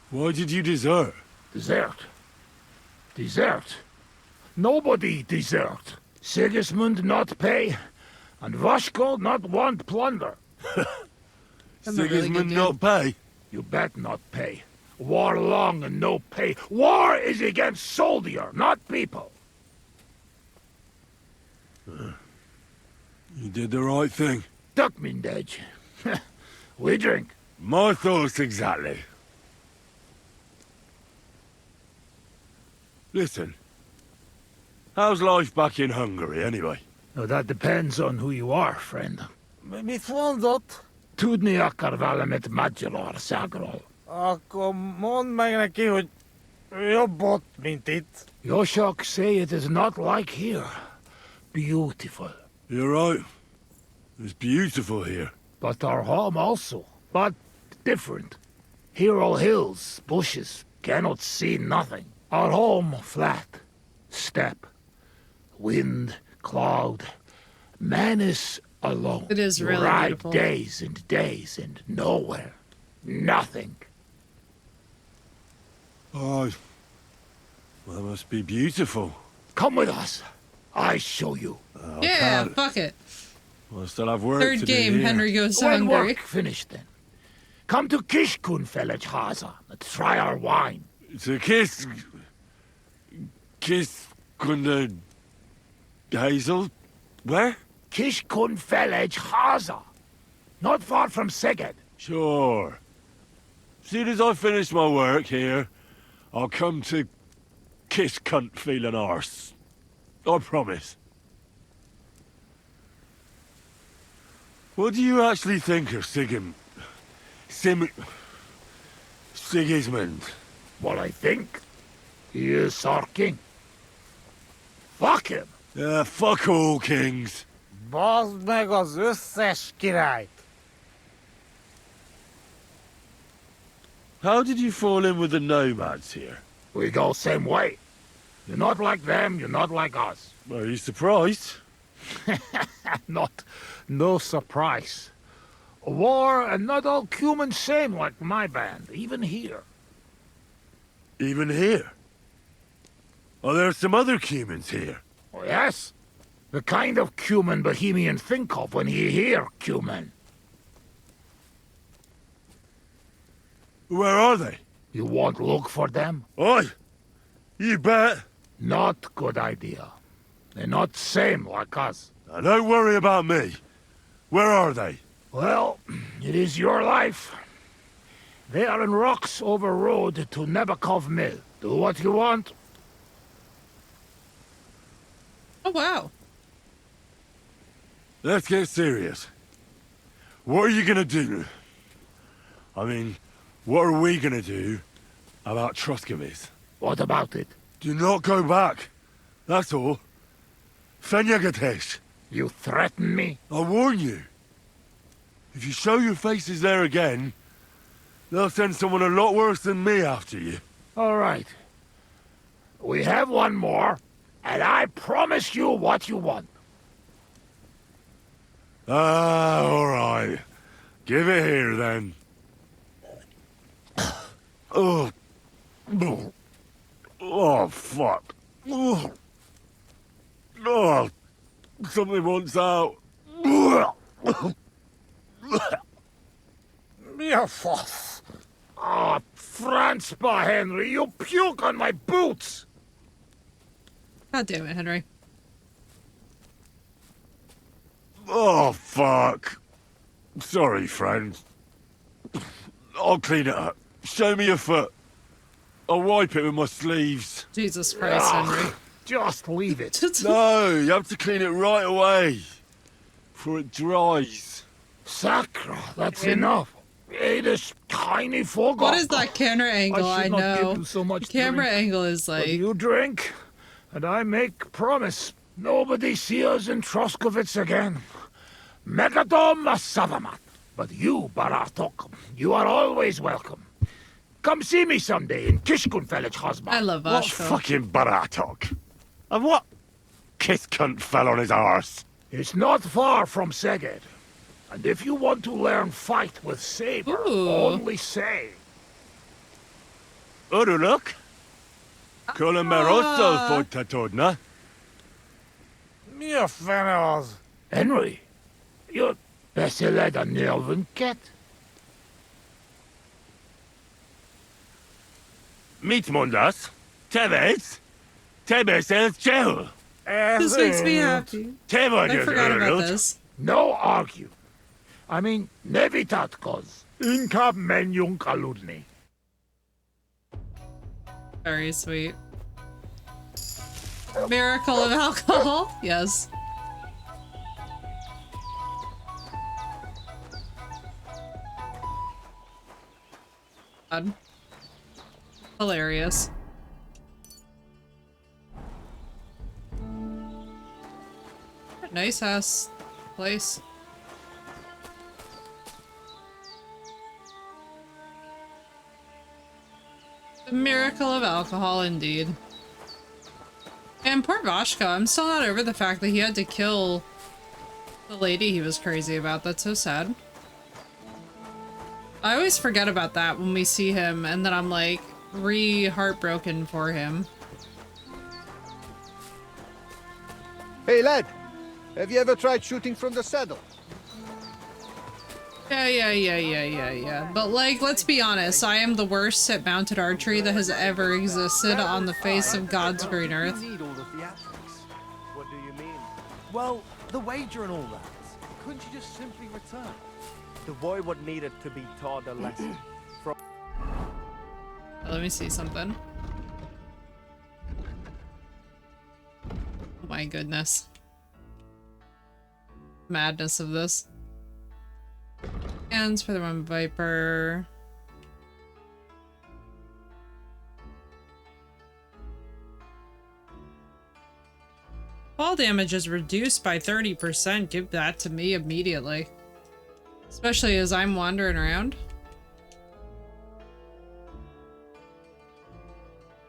[SPEAKER 2] Why did you desert?
[SPEAKER 16] Desert. Desert. Nobody desert. Sigismund not pay, and Vashko not want plunder.
[SPEAKER 1] That's a really good
[SPEAKER 2] Sigismund
[SPEAKER 1] deal.
[SPEAKER 2] not pay?
[SPEAKER 16] You bet not pay. War long and no pay. War is against soldier, not people.
[SPEAKER 13] You did the right thing.
[SPEAKER 16] Duck mindej. We drink.
[SPEAKER 2] My thoughts exactly. Listen, how's life back in Hungary, anyway?
[SPEAKER 16] No, that depends on who you are, friend.
[SPEAKER 12] Mit mondott?
[SPEAKER 16] Tudni akar valamit Magyarországról. Sagról.
[SPEAKER 12] Akkor mondd meg neki, hogy jobb ott, mint itt.
[SPEAKER 16] Yoshok say it is not like here. Beautiful.
[SPEAKER 13] You're right. It's beautiful here.
[SPEAKER 16] But our home also. But different. Here all hills, bushes, cannot see nothing. Our home flat. Steppe. Wind, cloud. Man is alone.
[SPEAKER 1] It is really
[SPEAKER 16] ride
[SPEAKER 1] beautiful.
[SPEAKER 16] days and nowhere. Nothing.
[SPEAKER 13] Oh, well, that must be beautiful.
[SPEAKER 16] Come with us. I show you.
[SPEAKER 13] Oh,
[SPEAKER 1] Yeah,
[SPEAKER 13] can't.
[SPEAKER 1] fuck it.
[SPEAKER 13] Well, I still have work
[SPEAKER 1] Third
[SPEAKER 13] to
[SPEAKER 1] game,
[SPEAKER 13] do here.
[SPEAKER 1] Henry goes to
[SPEAKER 16] When
[SPEAKER 1] Hungary.
[SPEAKER 16] work finished then. Come to Kishkunfelej Haza and try our wine.
[SPEAKER 13] It's a kiss... Kiss... Kunde... Hazel? Where?
[SPEAKER 16] Kishkunfelej Haza. Not far from Szeged.
[SPEAKER 13] Sure. Soon as I finish my work here, I'll come to kiss cunt feeling arse. I promise. What do you actually think of Sigismund?
[SPEAKER 16] What I think? He is our king. Fuck him.
[SPEAKER 13] Yeah, fuck all kings.
[SPEAKER 12] Bazd meg az összes királyt.
[SPEAKER 13] How did you fall in with the nomads here?
[SPEAKER 16] We go same way. You're not like them, you're not like us.
[SPEAKER 13] Are you surprised?
[SPEAKER 16] No surprise. War and not all humans same like my band, even here.
[SPEAKER 13] Even here? Are there some other humans here?
[SPEAKER 16] Oh, yes? The kind of cumin Bohemian think of when he hear cumin.
[SPEAKER 13] Where are they?
[SPEAKER 16] You won't look for them?
[SPEAKER 13] Oi! You bet!
[SPEAKER 16] Not good idea. They're not same like us.
[SPEAKER 13] Now, don't worry about me. Where are they?
[SPEAKER 16] Well, it is your life. They are in rocks over road to Nebakov Mill. Do what you want.
[SPEAKER 1] Oh, wow.
[SPEAKER 13] Let's get serious. What are you gonna do? I mean, what are we gonna do about Troskovitz?
[SPEAKER 16] What about it?
[SPEAKER 13] Do not go back. That's all. Fenyagatech.
[SPEAKER 16] You threaten me?
[SPEAKER 13] I warn you. If you show your faces there again, they'll send someone a lot worse than me after you.
[SPEAKER 16] All right. We have one more, and I promise you what you want.
[SPEAKER 13] Ah, all right. Give it here, then. Oh. Oh, fuck. Oh. Oh. Something wants out.
[SPEAKER 12] Your fasz.
[SPEAKER 16] Ah, Franzpa, Henry, you puke on my boots!
[SPEAKER 1] God damn it, Henry.
[SPEAKER 13] Oh, fuck. Sorry, friend. I'll clean it up. Show me your foot. I'll wipe it with my sleeves.
[SPEAKER 1] Jesus Christ, Henry.
[SPEAKER 16] Just leave it.
[SPEAKER 13] No, you have to clean it right away. Before it dries.
[SPEAKER 16] Sacra, that's enough. It is tiny forgot.
[SPEAKER 1] What is that camera angle?
[SPEAKER 16] I
[SPEAKER 1] I
[SPEAKER 16] should not
[SPEAKER 1] know.
[SPEAKER 16] give you so much
[SPEAKER 1] The camera
[SPEAKER 16] drink.
[SPEAKER 1] angle is
[SPEAKER 16] But
[SPEAKER 1] like...
[SPEAKER 16] you drink, and I make promise. Nobody see us in Troskovitz again. Megadom Savamat. But you, Baratok, you are always welcome. Come see me someday in Kishkunfelej Hazma.
[SPEAKER 1] I love
[SPEAKER 13] What
[SPEAKER 1] Vashko.
[SPEAKER 13] fucking baratok? And what kiss cunt fell on his arse?
[SPEAKER 16] It's not far from Szeged. And if you want to learn fight with saber,
[SPEAKER 1] Ooh.
[SPEAKER 16] only say.
[SPEAKER 13] Uruluk? Kolomerosso fotatodna.
[SPEAKER 12] Mi a fene az?
[SPEAKER 16] Henry, you're beszéled a nyelvünket?
[SPEAKER 13] Meet Mundas. Tevez. Tebes el Chel.
[SPEAKER 1] This makes me happy. I forgot about this.
[SPEAKER 16] No argue. I mean, nevitat cos. Inca menium caludni.
[SPEAKER 1] Very sweet. Miracle of alcohol? Yes. God. Hilarious. Nice ass place. The miracle of alcohol, indeed. And poor Vashka, I'm still not over the fact that he had to kill the lady he was crazy about. That's so sad. I always forget about that when we see him, and then I'm like, heartbroken for him.
[SPEAKER 6] Hey lad, have you ever tried shooting from the saddle?
[SPEAKER 1] Yeah. But like, let's be honest, I am the worst at mounted archery that has ever existed on the face of God's green earth.
[SPEAKER 6] What do you mean?
[SPEAKER 12] Well, the wager and all that. Couldn't you just simply return?
[SPEAKER 6] The boy would need it to be taught a lesson.
[SPEAKER 1] Let me see something. Oh my goodness. Madness of this. Hands for the one Viper. Fall damage is reduced by 30%. Give that to me immediately. Especially as I'm wandering around.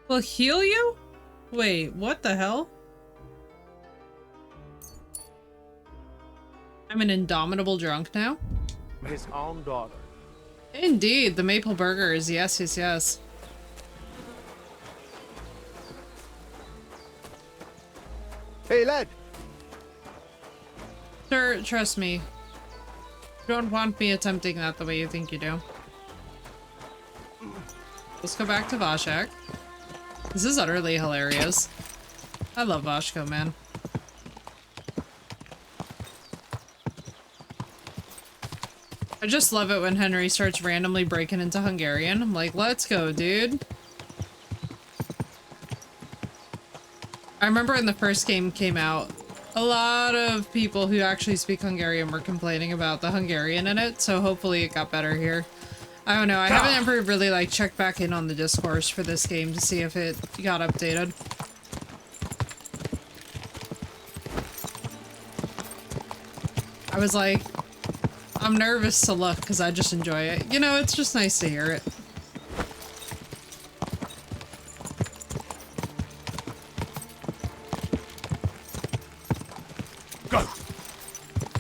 [SPEAKER 1] Will heal you? Wait, what the hell? I'm an indomitable drunk now?
[SPEAKER 6] His own daughter.
[SPEAKER 1] Indeed, the maple burgers. Yes.
[SPEAKER 6] Hey lad!
[SPEAKER 1] Sir, trust me. You don't want me attempting that the way you think you do. Let's go back to Vashak. This is utterly hilarious. I love Vashko, man. I just love it when Henry starts randomly breaking into Hungarian. I'm like, let's go, dude. I remember when the first game came out, a lot of people who actually speak Hungarian were complaining about the Hungarian in it, so hopefully it got better here. I don't know, I haven't ever really like checked back in on the discourse for this game to see if it got updated. I was like, I'm nervous to look because I just enjoy it. You know, it's just nice to hear it.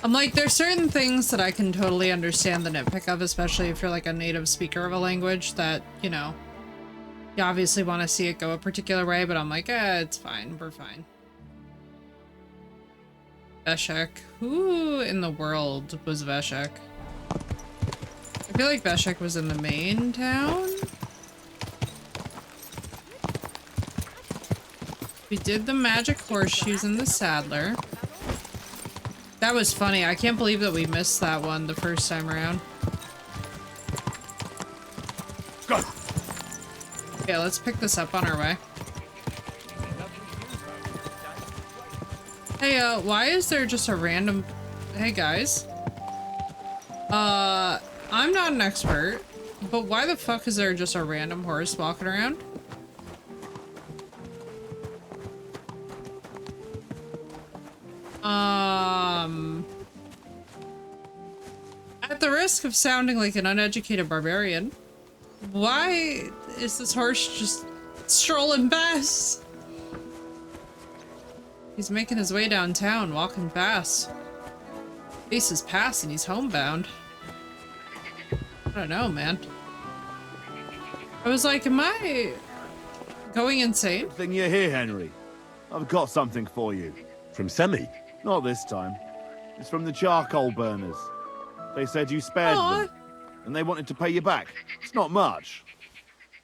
[SPEAKER 1] I'm like, there's certain things that I can totally understand the nitpick of, especially if you're like a native speaker of a language that, you know, you obviously want to see it go a particular way, but I'm like, it's fine, we're fine. Veshek. Who in the world was Veshek? I feel like Veshek was in the main town. We did the magic horseshoes in the saddler. That was funny. I can't believe that we missed that one the first time around. Go. Okay, let's pick this up on our way. Hey, why is there just a random... Hey, guys. I'm not an expert, but why the fuck is there just a random horse walking around? At the risk of sounding like an uneducated barbarian, why is this horse just strolling past? He's making his way downtown, walking fast. Face is past and he's homebound. I don't know, man. I was like, am I going insane?
[SPEAKER 3] Good thing you're here, Henry. I've got something for you.
[SPEAKER 2] From Semi?
[SPEAKER 3] Not this time. It's from the charcoal burners. They said you spared them, and they wanted to pay you back. It's not much,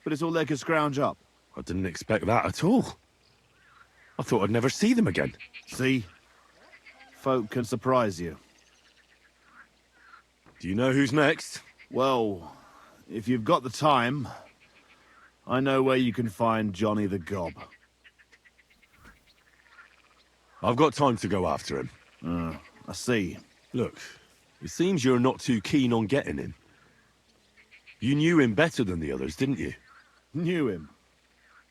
[SPEAKER 3] but it's all they could scrounge up.
[SPEAKER 2] I didn't expect that at all. I thought I'd never see them again.
[SPEAKER 3] See? Folk can surprise you.
[SPEAKER 2] Do you know who's next?
[SPEAKER 3] Well, if you've got the time, I know where you can find Johnny the Gob.
[SPEAKER 2] I've got time to go after him.
[SPEAKER 3] I see.
[SPEAKER 2] Look, it seems you're not too keen on getting him. You knew him better than the others, didn't you?
[SPEAKER 3] Knew him.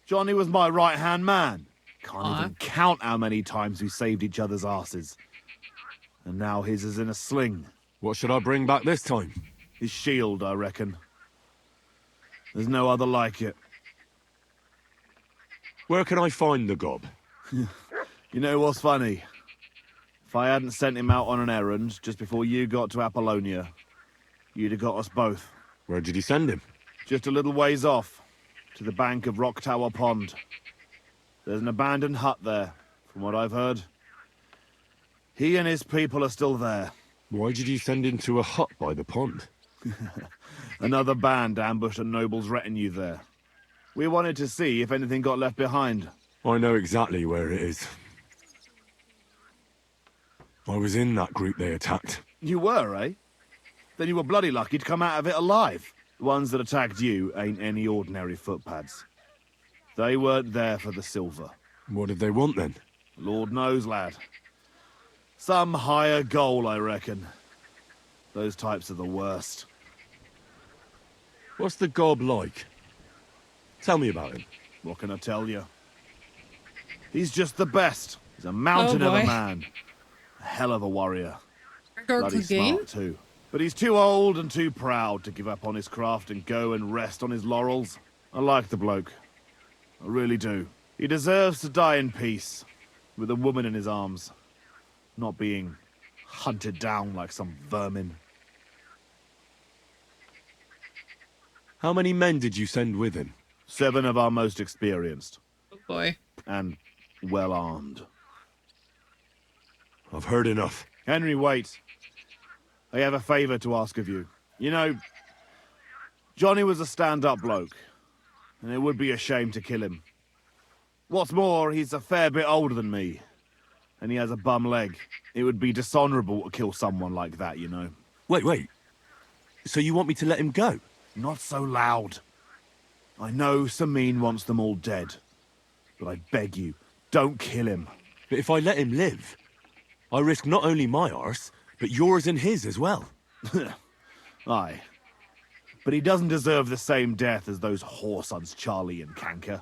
[SPEAKER 3] Johnny was my right-hand man. Can't even count how many times we saved each other's asses. And now his is in a sling.
[SPEAKER 2] What should I bring back this time?
[SPEAKER 3] His shield, I reckon. There's no other like it.
[SPEAKER 2] Where can I find the gob?
[SPEAKER 3] You know what's funny? If I hadn't sent him out on an errand just before you got to Apollonia, you'd have got us both.
[SPEAKER 2] Where did he send him?
[SPEAKER 3] Just a little ways off, to the bank of Rock Tower Pond. There's an abandoned hut there, from what I've heard. He and his people are still there.
[SPEAKER 2] Why did you send him to a hut by the pond?
[SPEAKER 3] Another band ambushed a noble's retinue there. We wanted to see if anything got left behind.
[SPEAKER 2] I know exactly where it is. I was in that group they attacked.
[SPEAKER 3] You were, eh? Then you were bloody lucky to come out of it alive. The ones that attacked you ain't any ordinary footpads. They weren't there for the silver.
[SPEAKER 2] What did they want then?
[SPEAKER 3] Lord knows, lad. Some higher goal, I reckon. Those types are the worst.
[SPEAKER 2] What's the gob like? Tell me about him.
[SPEAKER 3] What can I tell you? He's just the best. He's a mountain of a man. A hell of a warrior. Bloody smart too. But he's too old and too proud to give up on his craft and go and rest on his laurels. I like the bloke. I really do. He deserves to die in peace, with a woman in his arms, not being hunted down like some vermin.
[SPEAKER 2] How many men did you send with him?
[SPEAKER 3] 7 of our most experienced.
[SPEAKER 1] Oh boy.
[SPEAKER 3] And well armed.
[SPEAKER 2] I've heard enough.
[SPEAKER 3] Henry, wait. I have a favor to ask of you. You know, Johnny was a stand-up bloke, and it would be a shame to kill him. What's more, he's a fair bit older than me, and he has a bum leg. It would be dishonorable to kill someone like that, you know.
[SPEAKER 2] Wait. So you want me to let him go?
[SPEAKER 3] Not so loud. I know Samin wants them all dead, but I beg you, don't kill him.
[SPEAKER 2] But if I let him live, I risk not only my arse, but yours and his as well.
[SPEAKER 3] Aye. But he doesn't deserve the same death as those whoresons Charlie and Canker.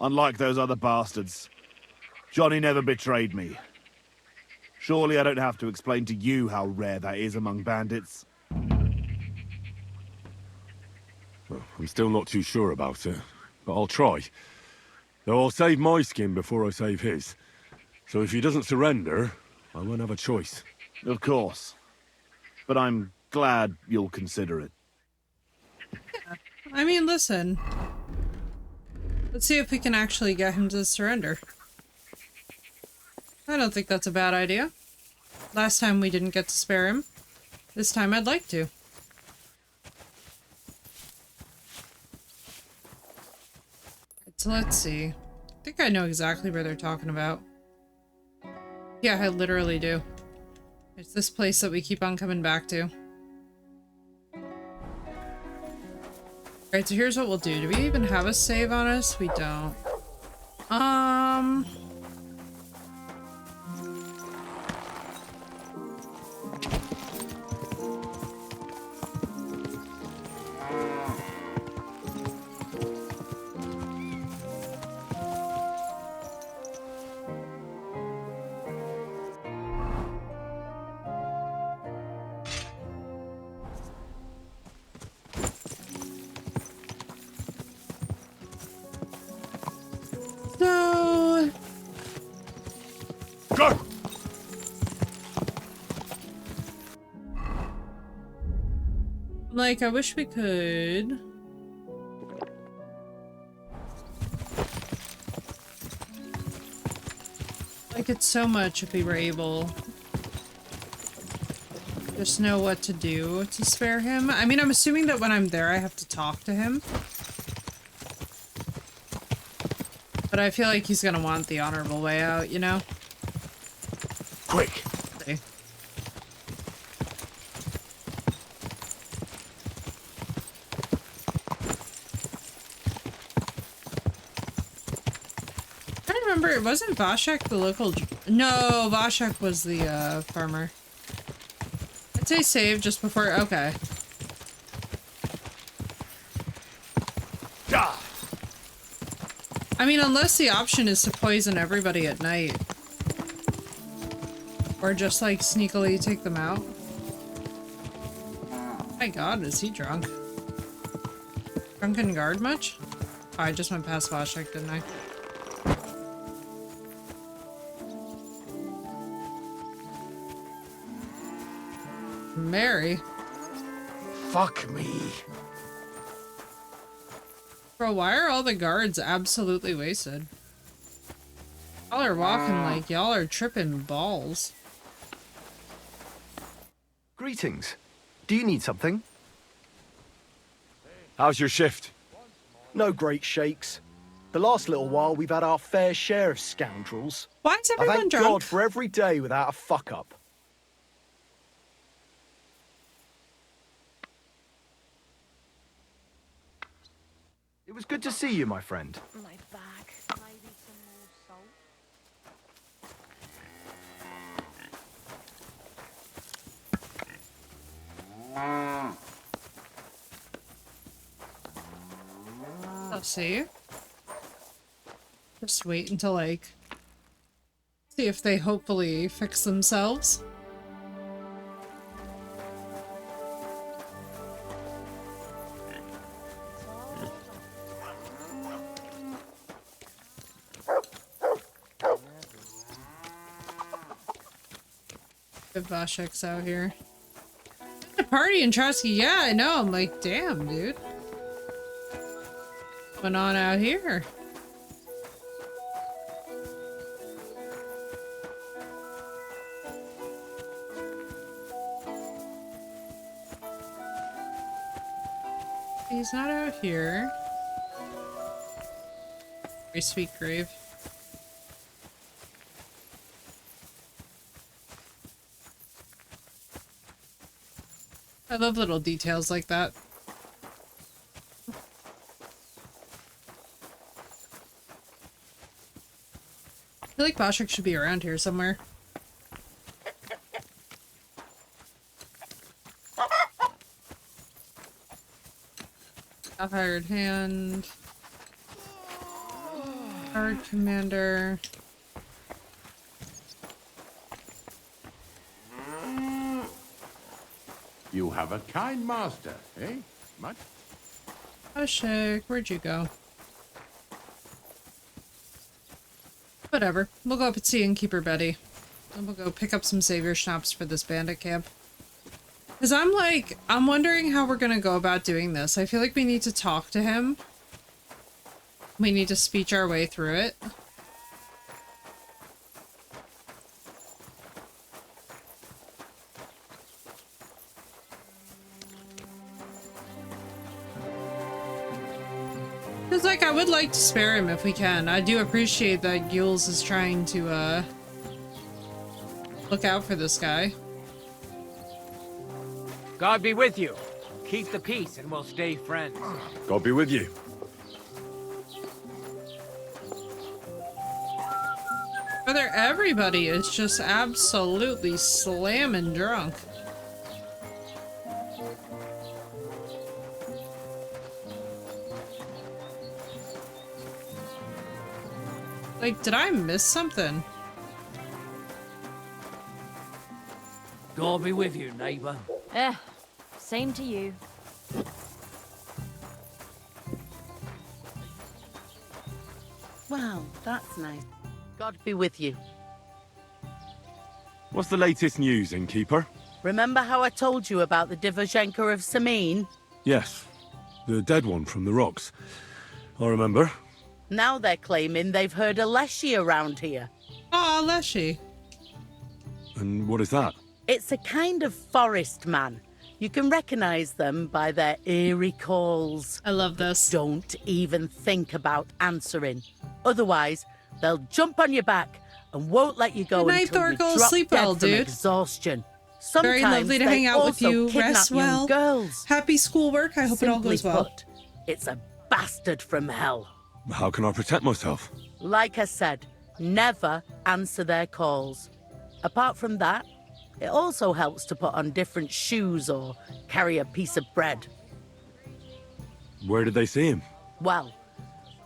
[SPEAKER 3] Unlike those other bastards, Johnny never betrayed me. Surely I don't have to explain to you how rare that is among bandits.
[SPEAKER 2] Well, I'm still not too sure about it, but I'll try. Though I'll save my skin before I save his. So if he doesn't surrender, I won't have a choice.
[SPEAKER 3] Of course. But I'm glad you'll consider it.
[SPEAKER 1] Yeah. I mean, listen. Let's see if we can actually get him to surrender. I don't think that's a bad idea. Last time we didn't get to spare him. This time I'd like to. So let's see. I think I know exactly where they're talking about. Yeah, I literally do. It's this place that we keep on coming back to. Alright, so here's what we'll do. Do we even have a save on us? We don't. Like, I wish we could... Like it so much if we were able... just know what to do to spare him. I mean, I'm assuming that when I'm there I have to talk to him. But I feel like he's gonna want the honorable way out, you know?
[SPEAKER 14] Quick!
[SPEAKER 1] See. I remember, it wasn't Vashek the local... No, Vashek was the farmer. I'd say save just before... Okay. I mean, unless the option is to poison everybody at night. Or just, like, sneakily take them out. My god, is he drunk? Drunken guard much? Oh, I just went past Vashek, didn't I? Mary?
[SPEAKER 14] Fuck me.
[SPEAKER 1] Bro, why are all the guards absolutely wasted? Y'all are walking like y'all are tripping balls.
[SPEAKER 14] Greetings. Do you need something?
[SPEAKER 13] How's your shift?
[SPEAKER 17] No great shakes. The last little while we've had our fair share of scoundrels.
[SPEAKER 1] Why is
[SPEAKER 17] I
[SPEAKER 1] everyone
[SPEAKER 17] thank
[SPEAKER 1] drunk?
[SPEAKER 17] God for every day without a fuck up.
[SPEAKER 14] It was good to see you, my friend.
[SPEAKER 5] My bag. Maybe some more salt.
[SPEAKER 1] Let's see. Just wait until, like, see if they hopefully fix themselves. If Vashek's out here. A party in Trotsky, yeah, I know. I'm like, damn, dude. What's going on out here? He's not out here. Very sweet grave. I love little details like that. I feel like Boshik should be around here somewhere. A hired hand. Guard commander.
[SPEAKER 10] You have a kind master, eh? Much?
[SPEAKER 1] Boshik, where'd you go? Whatever. We'll go up and see Innkeeper Betty. And we'll go pick up some savior schnapps for this bandit camp. Because I'm wondering how we're gonna go about doing this. I feel like we need to talk to him. We need to speech our way through it. Because, like, I would like to spare him if we can. I do appreciate that Yules is trying to, look out for this guy.
[SPEAKER 18] God be with you. Keep the peace and we'll stay friends.
[SPEAKER 13] God be with you.
[SPEAKER 1] Brother, everybody is just absolutely slamming drunk. Like, did I miss something?
[SPEAKER 4] God be with you, neighbor.
[SPEAKER 5] Same to you.
[SPEAKER 19] Wow, that's nice. God be with you.
[SPEAKER 2] What's the latest news, Innkeeper?
[SPEAKER 19] Remember how I told you about the Divozhenka of Samin?
[SPEAKER 2] Yes, the dead one from the rocks. I remember.
[SPEAKER 19] Now they're claiming they've heard a Leshy around here.
[SPEAKER 1] Ah, Leshy.
[SPEAKER 2] And what is that?
[SPEAKER 19] It's a kind of forest man. You can recognize them by their eerie calls.
[SPEAKER 1] I love this.
[SPEAKER 19] Don't even think about answering. Otherwise, they'll jump on your back and won't let you go
[SPEAKER 1] Good night,
[SPEAKER 19] until you
[SPEAKER 1] Thorkel.
[SPEAKER 19] drop
[SPEAKER 1] Sleep
[SPEAKER 19] dead
[SPEAKER 1] well,
[SPEAKER 19] from
[SPEAKER 1] dude.
[SPEAKER 19] exhaustion.
[SPEAKER 1] Very
[SPEAKER 19] Sometimes
[SPEAKER 1] lovely to
[SPEAKER 19] they
[SPEAKER 1] hang out with
[SPEAKER 19] also
[SPEAKER 1] you.
[SPEAKER 19] kidnap
[SPEAKER 1] Rest
[SPEAKER 19] young
[SPEAKER 1] well.
[SPEAKER 19] girls.
[SPEAKER 1] Happy schoolwork. I hope it all
[SPEAKER 19] Simply
[SPEAKER 1] goes well.
[SPEAKER 19] put, it's a bastard from hell.
[SPEAKER 2] How can I protect myself?
[SPEAKER 19] Like I said, never answer their calls. Apart from that, it also helps to put on different shoes or carry a piece of bread.
[SPEAKER 2] Where did they see him?
[SPEAKER 19] Well,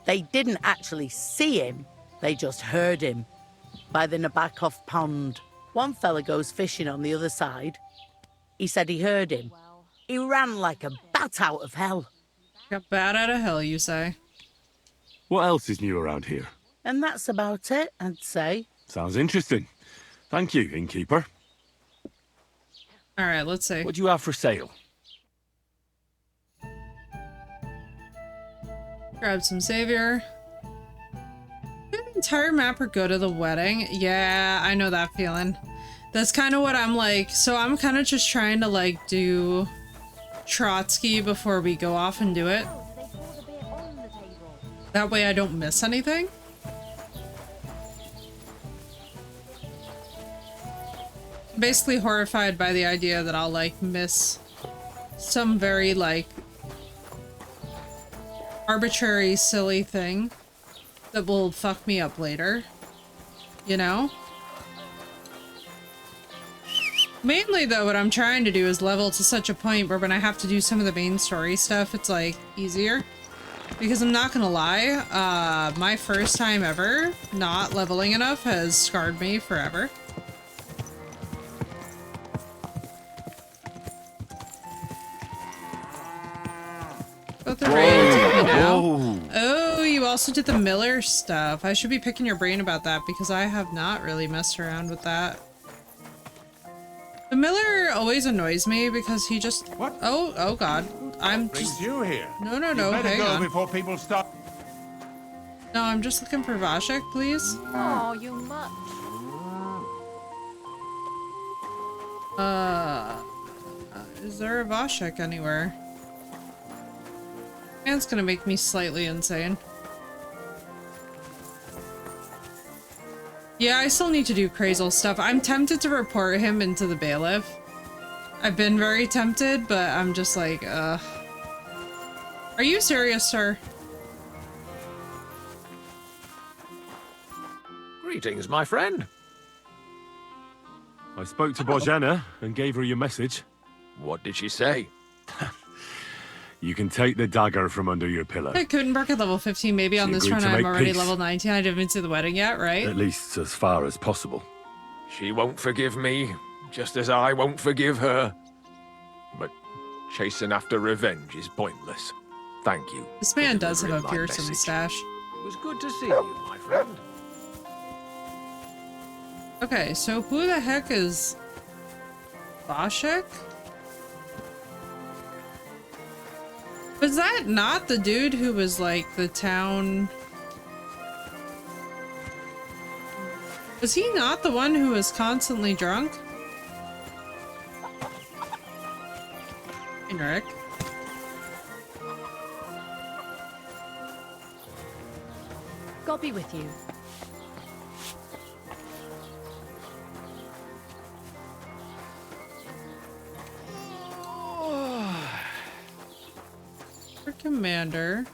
[SPEAKER 19] they didn't actually see him, they just heard him. By the Nabokov pond. One fella goes fishing on the other side. He said he heard him. He ran like a bat out of hell.
[SPEAKER 1] Got bat out of hell, you say?
[SPEAKER 2] What else is new around here?
[SPEAKER 19] And that's about it, I'd say.
[SPEAKER 2] Sounds interesting. Thank you, innkeeper.
[SPEAKER 1] All right, let's see.
[SPEAKER 2] What do you have for sale?
[SPEAKER 1] Grab some savior. The entire map or go to the wedding? Yeah, I know that feeling. That's kind of what I'm like. So I'm kind of just trying to like do Trotsky before we go off and do it. That way I don't miss anything. Basically horrified by the idea that I'll like miss some very like arbitrary silly thing that will fuck me up later, you know? Mainly though, what I'm trying to do is level to such a point where when I have to do some of the main story stuff, it's like easier. Because I'm not gonna lie, my first time ever not leveling enough has scarred me forever. Both are ready to take me now. Oh, you also did the Miller stuff. I should be picking your brain about that because I have not really messed around with that. The Miller always annoys me because he just... What? Oh god. I'm just...
[SPEAKER 10] you here?
[SPEAKER 1] No,
[SPEAKER 10] You better
[SPEAKER 1] hang
[SPEAKER 10] go
[SPEAKER 1] on.
[SPEAKER 10] before people start.
[SPEAKER 1] No, I'm just looking for Vashek, please.
[SPEAKER 5] Oh, you much.
[SPEAKER 1] Is there a Vashek anywhere? Man's gonna make me slightly insane. Yeah, I still need to do Crazel stuff. I'm tempted to report him into the bailiff. I've been very tempted, but I'm just like, Are you serious, sir?
[SPEAKER 10] Greetings, my friend.
[SPEAKER 2] I spoke to Bozhena and gave her your message.
[SPEAKER 10] What did she say?
[SPEAKER 2] You can take the dagger from under your pillow.
[SPEAKER 1] I couldn't work at level 15. Maybe on
[SPEAKER 2] She
[SPEAKER 1] this
[SPEAKER 2] agreed
[SPEAKER 1] run
[SPEAKER 2] to
[SPEAKER 1] I'm
[SPEAKER 2] make
[SPEAKER 1] already
[SPEAKER 2] peace.
[SPEAKER 1] level 19. I didn't even see the wedding yet, right?
[SPEAKER 2] At least as far as possible.
[SPEAKER 10] She won't forgive me, just as I won't forgive her. But chasing after revenge is pointless. Thank you.
[SPEAKER 1] This man does have a
[SPEAKER 10] delivering my
[SPEAKER 1] fearsome
[SPEAKER 10] message.
[SPEAKER 1] stash.
[SPEAKER 10] It was good to see you, my friend.
[SPEAKER 1] Okay, so who the heck is Vashek? Was that not the dude who was like the town? Was he not the one who was constantly drunk? Hey, Rick.
[SPEAKER 5] God be with you.
[SPEAKER 1] For Commander.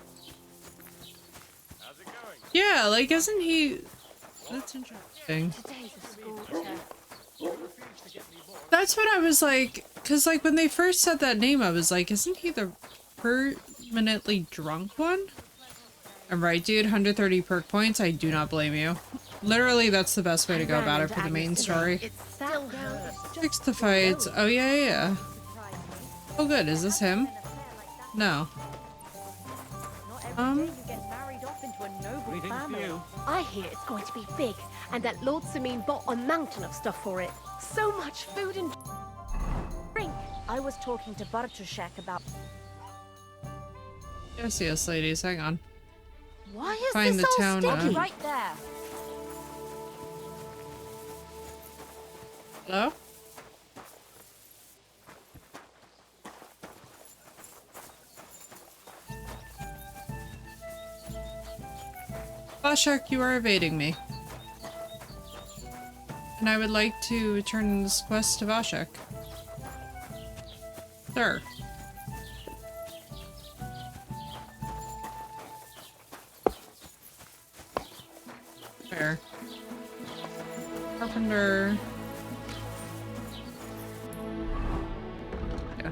[SPEAKER 1] Yeah, like, isn't he... That's interesting. That's what I was like, because, like, when they first said that name, I was like, isn't he the permanently drunk one? I'm right, dude. 130 perk points. I do not blame you. Literally, that's the best way to go about it for the main story. Fix the fights. Oh, yeah. Oh, good. Is this him? No.
[SPEAKER 20] I hear it's going to be big, and that Lord Samin bought a mountain of stuff for it. So much food and drink. I was talking to Bartoszek about...
[SPEAKER 1] Yes, ladies. Hang on.
[SPEAKER 20] Why is
[SPEAKER 1] Find
[SPEAKER 20] this
[SPEAKER 1] the
[SPEAKER 20] all
[SPEAKER 1] town,
[SPEAKER 20] sticky right there?
[SPEAKER 1] Hello? Vashek, you are evading me. And I would like to return this quest to Vashek. Sir. Where? Carpenter. Yeah.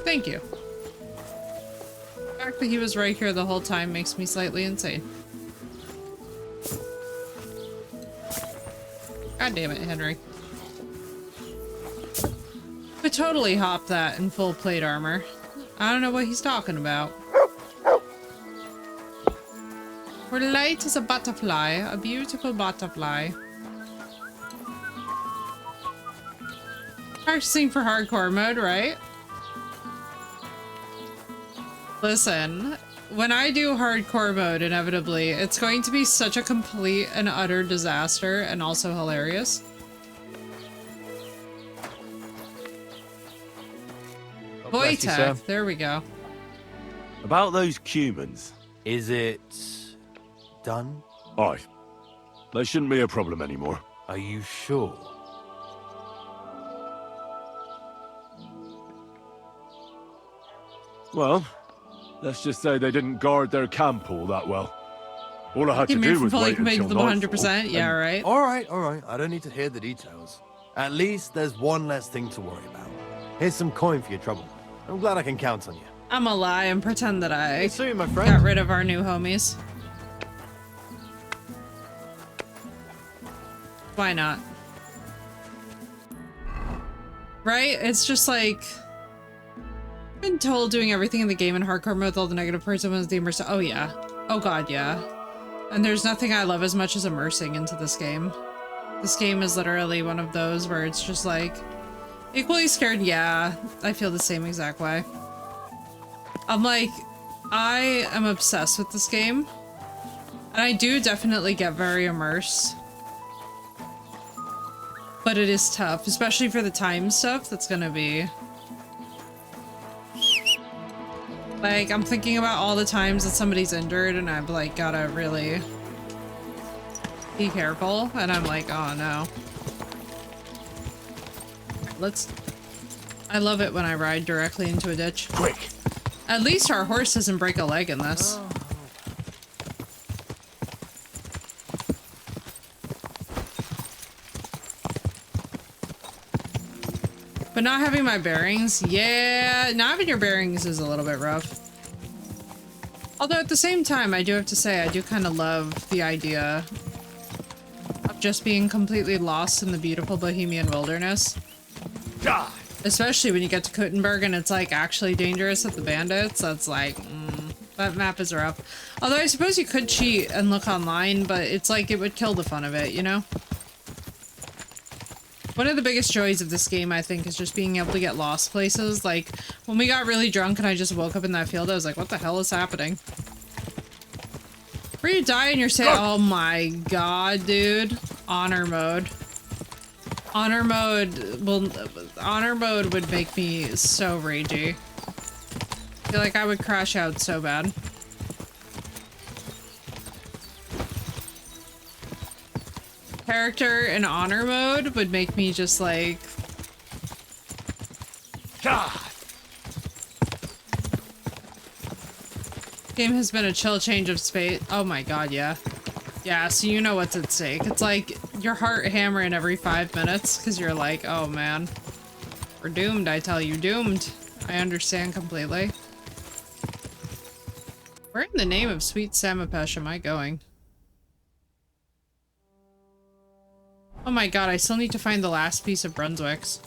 [SPEAKER 1] Thank you. The fact that he was right here the whole time makes me slightly insane. God damn it, Henry. Would totally hop that in full plate armor. I don't know what he's talking about. We're light as a butterfly, a beautiful butterfly. Practicing for hardcore mode, right? Listen, when I do hardcore mode, inevitably, it's going to be such a complete and utter disaster and also hilarious. Wojtek, there we go.
[SPEAKER 2] About those Cumans.
[SPEAKER 14] Is it done?
[SPEAKER 13] Aye. They shouldn't be a problem anymore.
[SPEAKER 14] Are you sure?
[SPEAKER 13] Well, let's just say they didn't guard their camp all that well. All I had to
[SPEAKER 1] Give me
[SPEAKER 13] do was
[SPEAKER 1] fully
[SPEAKER 13] wait
[SPEAKER 1] committed
[SPEAKER 13] until
[SPEAKER 1] to the 100%.
[SPEAKER 13] nightfall,
[SPEAKER 1] Yeah,
[SPEAKER 13] and-
[SPEAKER 1] right.
[SPEAKER 14] All right. I don't need to hear the details. At least there's one less thing to worry about. Here's some coin for your trouble. I'm glad I can count on you.
[SPEAKER 1] I'm gonna lie and pretend that I
[SPEAKER 17] See you, my friend.
[SPEAKER 1] got rid of our new homies. Why not? Right? It's just like... I've been told doing everything in the game in hardcore mode with all the negative person was the immersive. Oh yeah. Oh god, yeah. And there's nothing I love as much as immersing into this game. This game is literally one of those where it's just like... Equally scared, yeah. I feel the same exact way. I'm like, I am obsessed with this game. And I do definitely get very immersed. But it is tough, especially for the time stuff that's gonna be... Like, I'm thinking about all the times that somebody's injured and I've like gotta really be careful. And I'm like, oh no. I love it when I ride directly into a ditch.
[SPEAKER 13] Quick!
[SPEAKER 1] At least our horse doesn't break a leg in this. But not having my bearings, yeah, not having your bearings is a little bit rough. Although at the same time, I do have to say, I do kind of love the idea of just being completely lost in the beautiful Bohemian wilderness.
[SPEAKER 13] God.
[SPEAKER 1] Especially when you get to Kuttenberg and it's like actually dangerous with the bandits. That's like, that map is rough. Although I suppose you could cheat and look online, but it's like it would kill the fun of it, you know? One of the biggest joys of this game, I think, is just being able to get lost places. Like, when we got really drunk and I just woke up in that field, I was like, what the hell is happening? Where you die and you're saying, oh my god, dude. Honor mode. Honor mode would make me so ragey. I feel like I would crash out so bad. Character in honor mode would make me just like...
[SPEAKER 13] God.
[SPEAKER 1] Game has been a chill change of space. Oh my god, yeah. Yeah, so you know what's at stake. It's like your heart hammering every 5 minutes because you're like, oh man. We're doomed, I tell you, doomed. I understand completely. Where in the name of sweet Samapesh am I going? Oh my god, I still need to find the last piece of Brunswick's.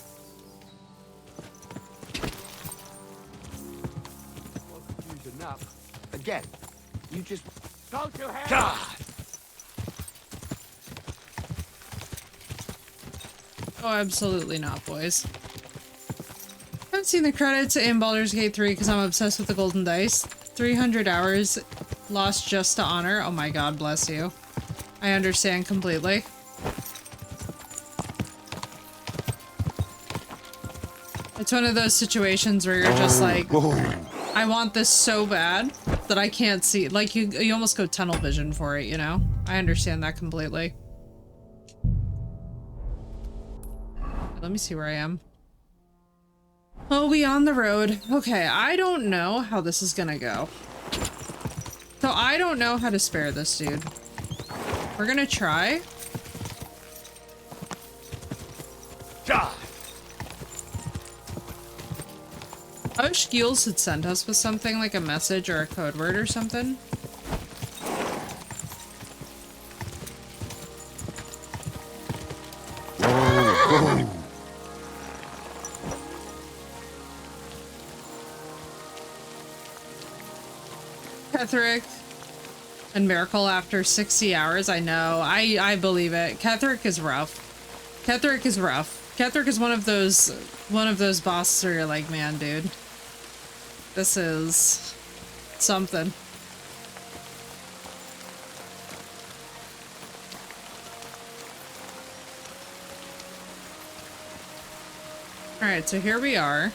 [SPEAKER 6] Again, you just... Go to hell!
[SPEAKER 13] God.
[SPEAKER 1] Oh, absolutely not, boys. I haven't seen the credits in Baldur's Gate 3 because I'm obsessed with the golden dice. 300 hours lost just to honor. Oh my god, bless you. I understand completely. It's one of those situations where you're just like, I want this so bad. that I can't see. Like, you almost go tunnel vision for it, you know? I understand that completely. Let me see where I am. Oh, we on the road. Okay, I don't know how this is gonna go. So I don't know how to spare this dude. We're gonna try. I wish Gilles had sent us with something like a message or a code word or something.
[SPEAKER 13] Whoa.
[SPEAKER 1] Ketherick and Miracle after 60 hours. I know. I believe it. Ketherick is rough. Ketherick is rough. Ketherick is one of those bosses where you're like, man, dude, this is something. All right, so here we are.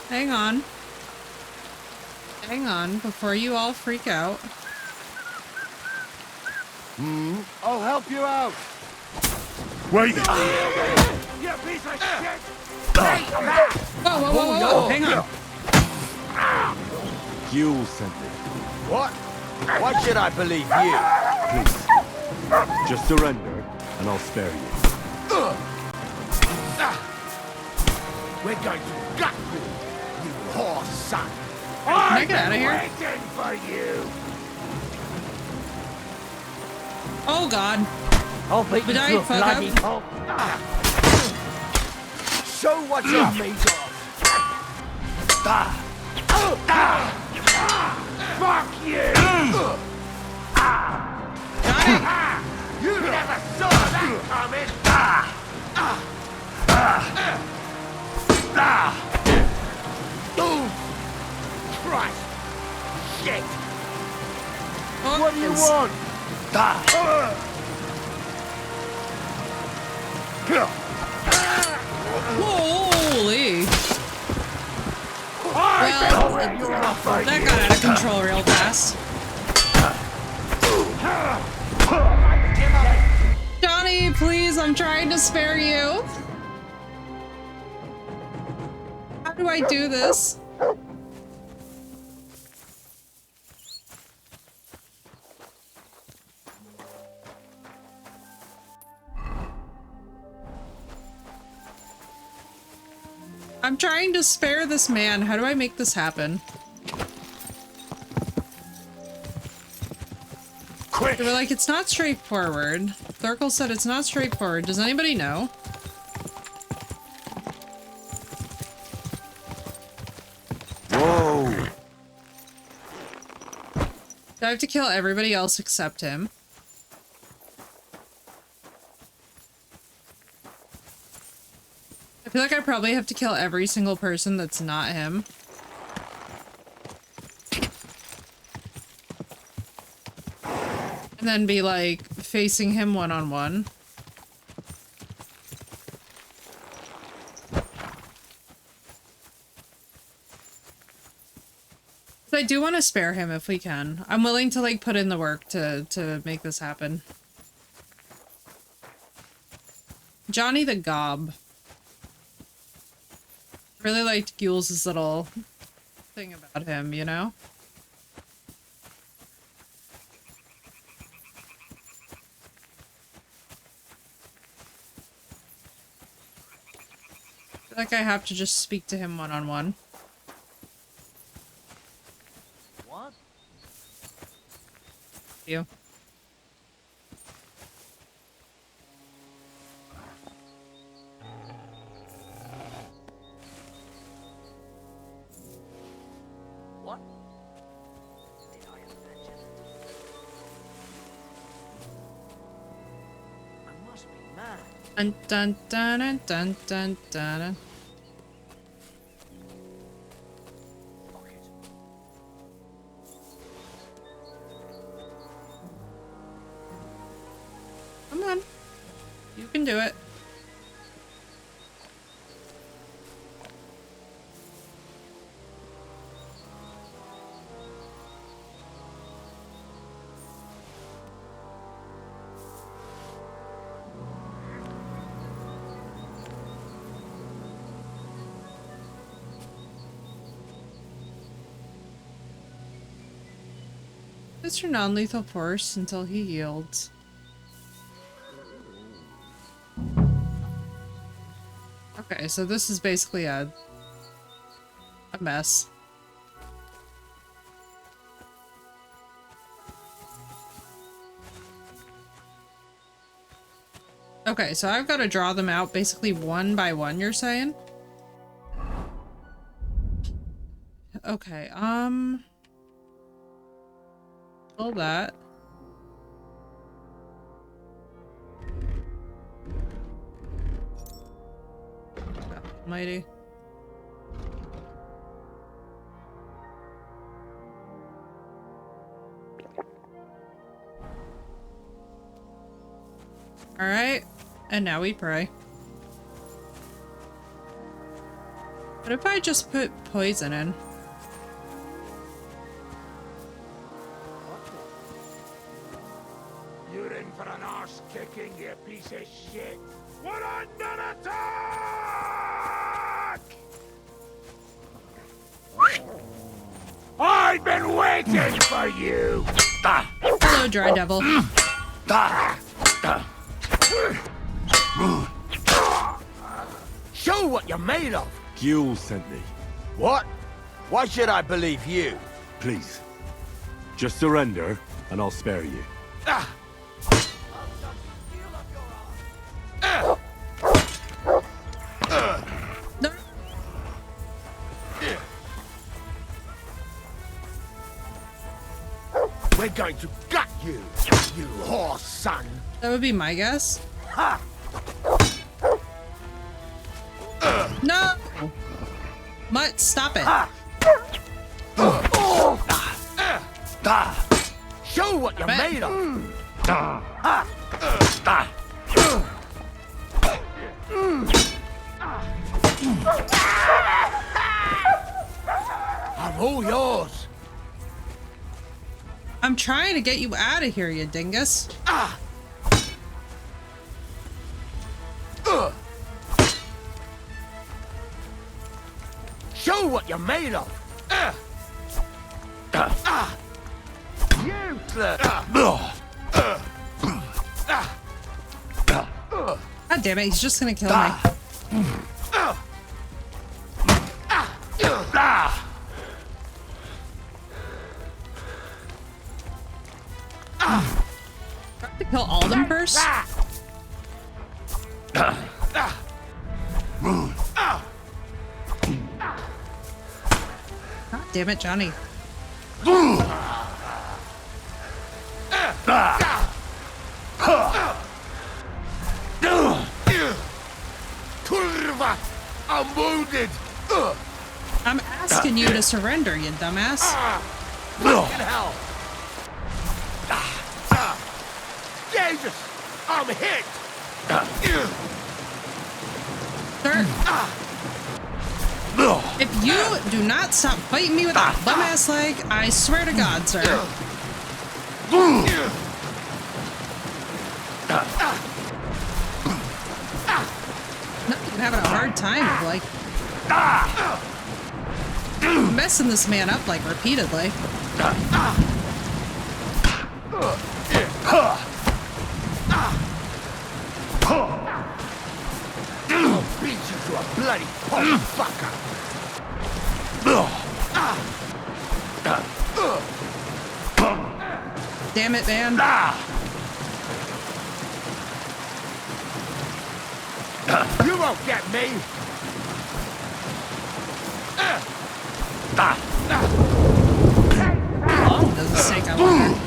[SPEAKER 1] Hang on. Hang on, before you all freak out.
[SPEAKER 3] I'll help you out.
[SPEAKER 13] Wait!
[SPEAKER 3] You piece of shit!
[SPEAKER 1] Whoa, whoa, whoa, whoa, hang on.
[SPEAKER 3] Gilles sent me.
[SPEAKER 6] What? Why should I believe you?
[SPEAKER 3] Please. Just surrender, and I'll spare you.
[SPEAKER 16] We're going to gut you, you whore son.
[SPEAKER 1] Can I get out of here?
[SPEAKER 16] Waiting for you.
[SPEAKER 1] Oh god.
[SPEAKER 4] I'll beat you to a bloody pulp.
[SPEAKER 6] Show what you're made of.
[SPEAKER 16] Fuck you!
[SPEAKER 6] You never saw that coming.
[SPEAKER 16] Christ! Shit!
[SPEAKER 6] What do you want?
[SPEAKER 1] Holy. Well, that got out of control real fast. Johnny, please, I'm trying to spare you. How do I do this? I'm trying to spare this man. How do I make this happen?
[SPEAKER 16] Quick!
[SPEAKER 1] They were like, it's not straightforward. Thurkel said it's not straightforward. Does anybody know?
[SPEAKER 3] Whoa!
[SPEAKER 1] Do I have to kill everybody else except him? I feel like I probably have to kill every single person that's not him. And then be like facing him one-on-one. I do want to spare him if we can. I'm willing to like put in the work to make this happen. Johnny the Gob. Really liked Gilles' little thing about him, you know? I feel like I have to just speak to him one-on-one.
[SPEAKER 6] What?
[SPEAKER 1] You.
[SPEAKER 6] What?
[SPEAKER 1] Dun dun dun dun dun dun dun. Come on. You can do it. Mr. Non-lethal force until he yields. Okay, so this is basically a mess. Okay, so I've got to draw them out basically one by one, you're saying? Okay, all that. God almighty. Alright, and now we pray. What if I just put poison in?
[SPEAKER 16] You're in for an arse kicking, you piece of shit. We're under attack! I've been waiting for you!
[SPEAKER 1] Hello, Dry Devil.
[SPEAKER 6] Show what you're made of.
[SPEAKER 13] Gules sent me.
[SPEAKER 6] What? Why should I believe you?
[SPEAKER 13] Please. Just surrender, and I'll spare you.
[SPEAKER 1] No.
[SPEAKER 6] We're going to gut you, you whore son.
[SPEAKER 1] That would be my guess.
[SPEAKER 6] Ha!
[SPEAKER 1] No! Mutt, stop it.
[SPEAKER 6] Show what you're made of. I'm all yours.
[SPEAKER 1] I'm trying to get you out of here, you dingus.
[SPEAKER 6] Show what you're made of. Useless.
[SPEAKER 1] God damn it, he's just gonna kill me. To kill all of them first? God damn it, Johnny.
[SPEAKER 6] Turva, I'm wounded.
[SPEAKER 1] I'm asking you to surrender, you dumbass.
[SPEAKER 6] Fucking hell. Jesus, I'm hit.
[SPEAKER 1] Sir, if you do not stop fighting me with that bum-ass leg, I swear to God, sir. I'm having a hard time of, like, messing this man up, like, repeatedly.
[SPEAKER 6] I'll beat you to a bloody fucker.
[SPEAKER 1] Damn it, man.
[SPEAKER 6] You won't get me.
[SPEAKER 1] How long does this take, I wonder?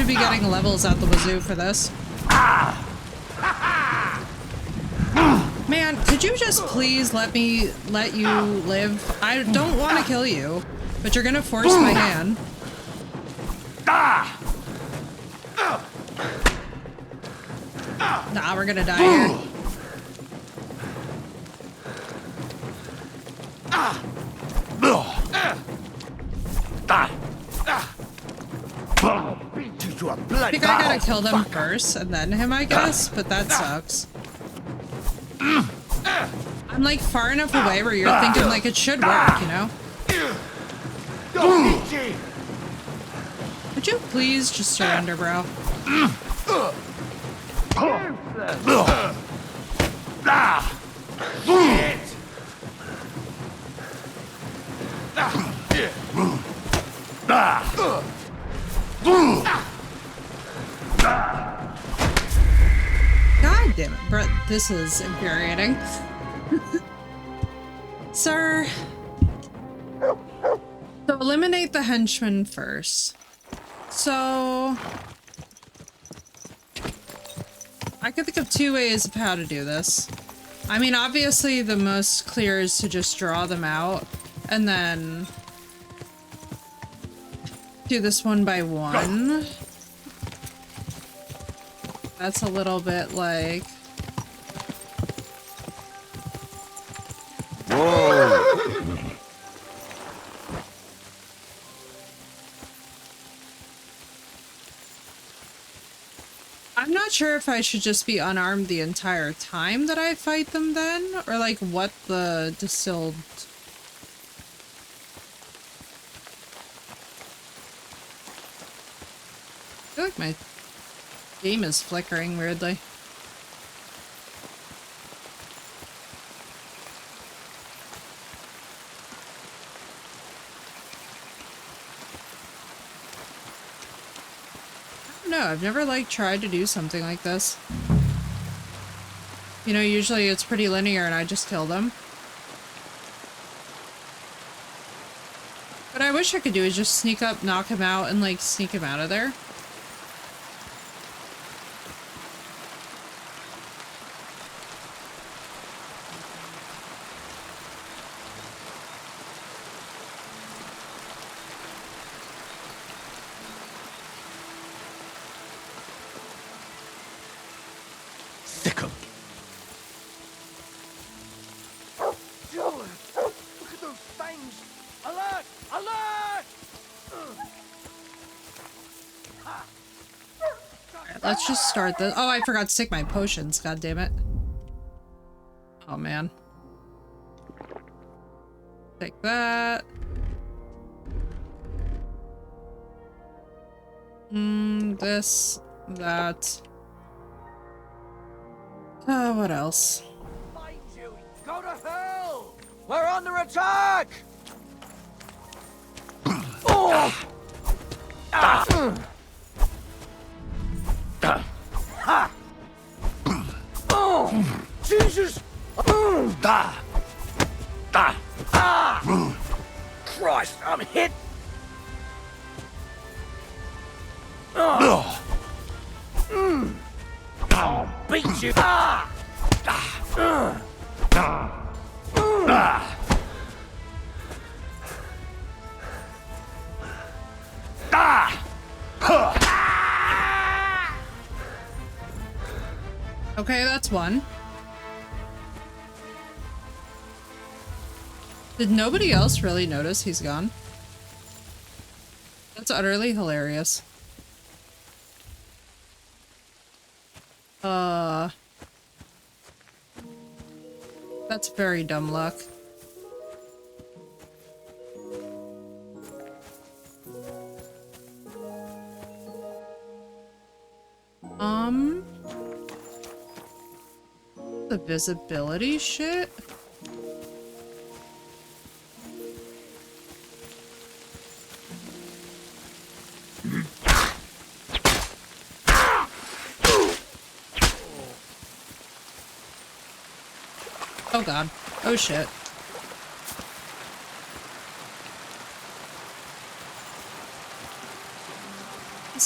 [SPEAKER 1] should be getting levels at the wazoo for this. Man, could you just please let you live? I don't want to kill you, but you're gonna force my hand. Nah, we're gonna die here. I think I gotta kill them first and then him, I guess, but that sucks. I'm like far enough away where you're thinking like it should work, you know? Would you please just surrender, bro? God damn it, Brett, this is infuriating. Sir. So eliminate the henchman first. So I could think of two ways of how to do this. I mean, obviously the most clear is to just draw them out and then do this one by one. That's a little bit like...
[SPEAKER 2] Whoa!
[SPEAKER 1] I'm not sure if I should just be unarmed the entire time that I fight them then, or like what the distilled... I feel like my game is flickering weirdly. No, I've never like tried to do something like this. You know, usually it's pretty linear and I just kill them. What I wish I could do is just sneak up, knock him out, and like sneak him out of there. Let's just start this. Oh, I forgot to take my potions. God damn it. Oh, man. Take that. This, that. What else?
[SPEAKER 4] Go to hell! We're under attack! Oh! Ha! Oh! Jesus! Christ, I'm hit! I'll beat you!
[SPEAKER 1] Okay, that's one. Did nobody else really notice he's gone? That's utterly hilarious. That's very dumb luck. The visibility shit? Oh god. Oh shit.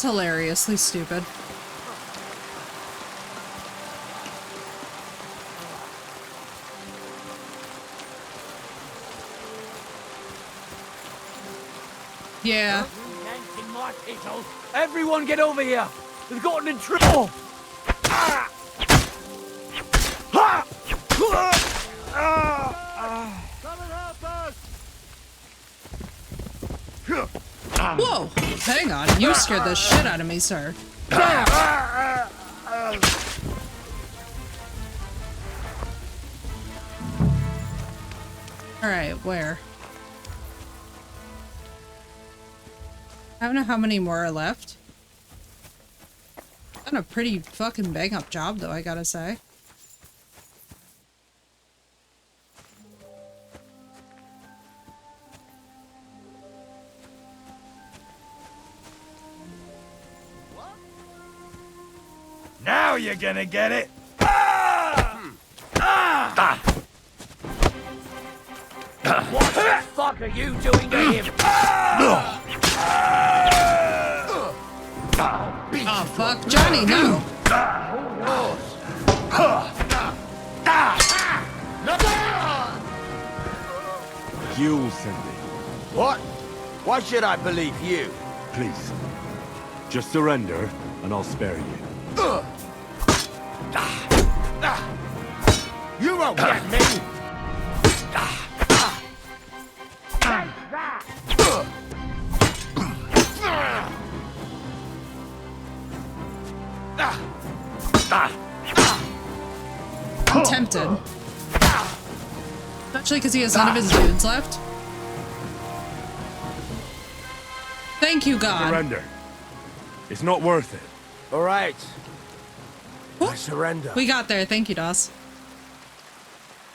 [SPEAKER 1] hilariously stupid. Yeah.
[SPEAKER 7] Everyone get over here! We've got an intruder!
[SPEAKER 1] Whoa! Hang on, you scared the shit out of me, sir. Alright, where? I don't know how many more are left. Done a pretty fucking bang up job though, I gotta say.
[SPEAKER 12] Now you're gonna get it.
[SPEAKER 4] What the fuck are you doing to him?
[SPEAKER 1] Oh fuck, Johnny, no!
[SPEAKER 2] You sent me.
[SPEAKER 6] What? Why should I believe you?
[SPEAKER 2] Please. Just surrender, and I'll spare you.
[SPEAKER 6] You won't get me!
[SPEAKER 1] I'm tempted. Especially because he has none of his dudes left. Thank you, God.
[SPEAKER 2] Surrender. It's not worth it.
[SPEAKER 6] All right. I surrender.
[SPEAKER 1] We got there. Thank you, Doss.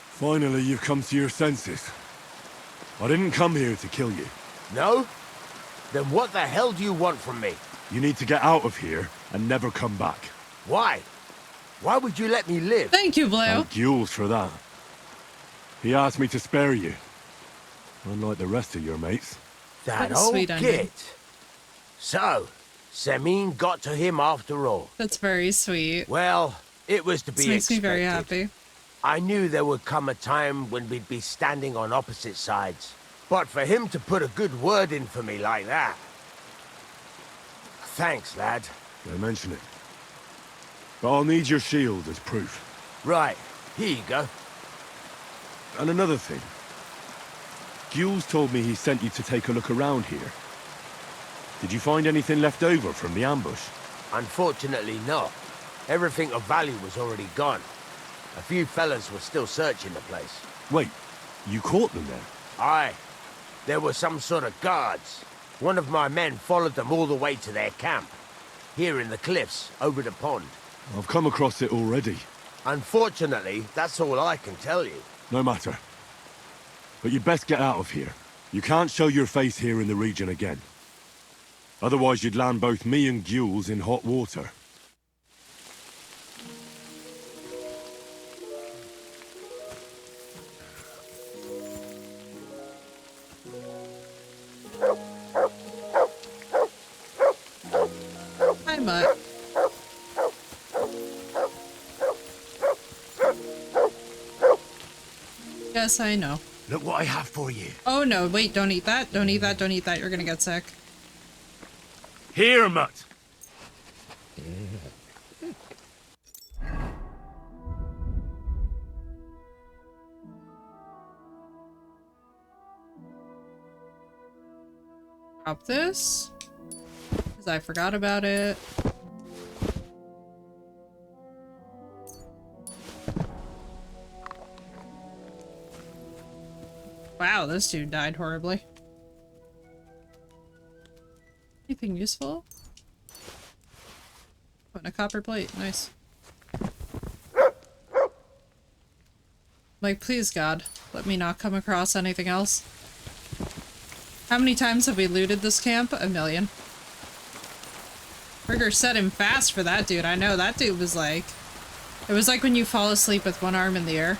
[SPEAKER 2] Finally, you've come to your senses. I didn't come here to kill you.
[SPEAKER 6] No? Then what the hell do you want from me?
[SPEAKER 2] You need to get out of here and never come back.
[SPEAKER 6] Why? Why would you let me live?
[SPEAKER 1] Thank you, Blue.
[SPEAKER 2] Thank Jules for that. He asked me to spare you. Unlike the rest of your mates.
[SPEAKER 6] That
[SPEAKER 1] What a
[SPEAKER 6] old
[SPEAKER 1] sweet ending.
[SPEAKER 6] git. So, Semin got to him after all.
[SPEAKER 1] That's very sweet.
[SPEAKER 6] Well, it was to be
[SPEAKER 1] This makes me very
[SPEAKER 6] expected.
[SPEAKER 1] happy.
[SPEAKER 6] I knew there would come a time when we'd be standing on opposite sides. But for him to put a good word in for me like that... Thanks, lad.
[SPEAKER 2] Don't mention it. But I'll need your shield as proof.
[SPEAKER 6] Right, here you go.
[SPEAKER 2] And another thing. Jules told me he sent you to take a look around here. Did you find anything left over from the ambush?
[SPEAKER 6] Unfortunately not. Everything of value was already gone. A few fellas were still searching the place.
[SPEAKER 2] Wait, you caught them then?
[SPEAKER 6] Aye. There were some sort of guards. One of my men followed them all the way to their camp. Here in the cliffs, over the pond.
[SPEAKER 2] I've come across it already.
[SPEAKER 6] Unfortunately, that's all I can tell you.
[SPEAKER 2] No matter. But you'd best get out of here. You can't show your face here in the region again. Otherwise you'd land both me and Jules in hot water.
[SPEAKER 1] Hi, Mutt. Yes, I know.
[SPEAKER 6] Look what I have for you.
[SPEAKER 1] Oh no, wait, don't eat that. Don't eat that, don't eat that. You're gonna get sick.
[SPEAKER 2] Here, Mutt!
[SPEAKER 1] Drop this. Because I forgot about it. Wow, this dude died horribly. Anything useful? Put in a copper plate. Nice. Like, please God, let me not come across anything else. How many times have we looted this camp? 1 million. Rigger set him fast for that dude. I know, that dude was like... It was like when you fall asleep with one arm in the air.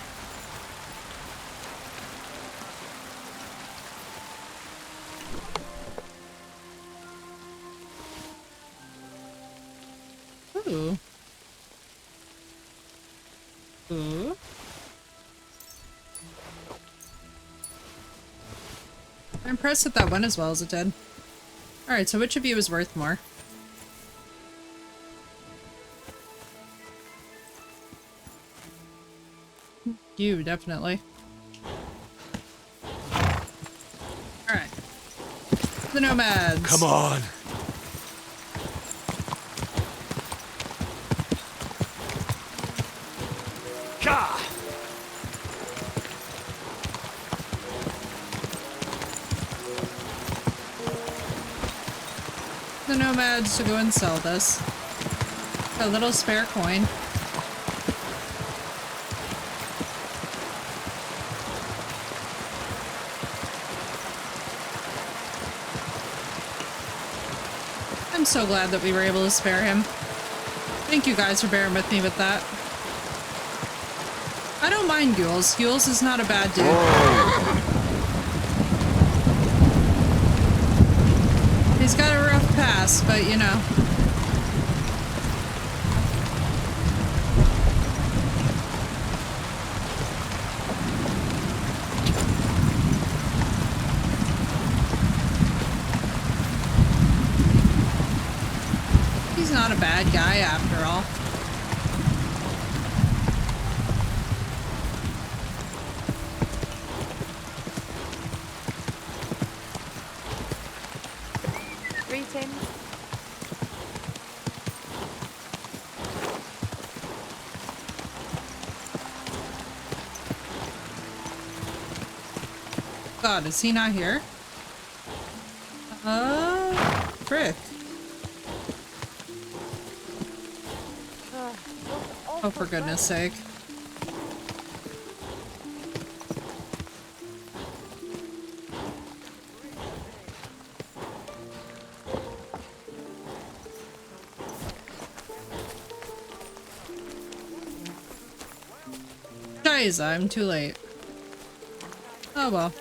[SPEAKER 1] Ooh. I'm impressed that that went as well as it did. Alright, so which of you is worth more? You, definitely. Alright. The nomads.
[SPEAKER 2] Come on.
[SPEAKER 4] Gah!
[SPEAKER 1] The nomads to go and sell this. A little spare coin. I'm so glad that we were able to spare him. Thank you guys for bearing with me with that. I don't mind Gules. Gules is not a bad dude. He's got a rough past, but you know. He's not a bad guy after all.
[SPEAKER 5] Greetings.
[SPEAKER 1] God, is he not here? Frick. Oh, for goodness sake. Guys, I'm too late. Oh well.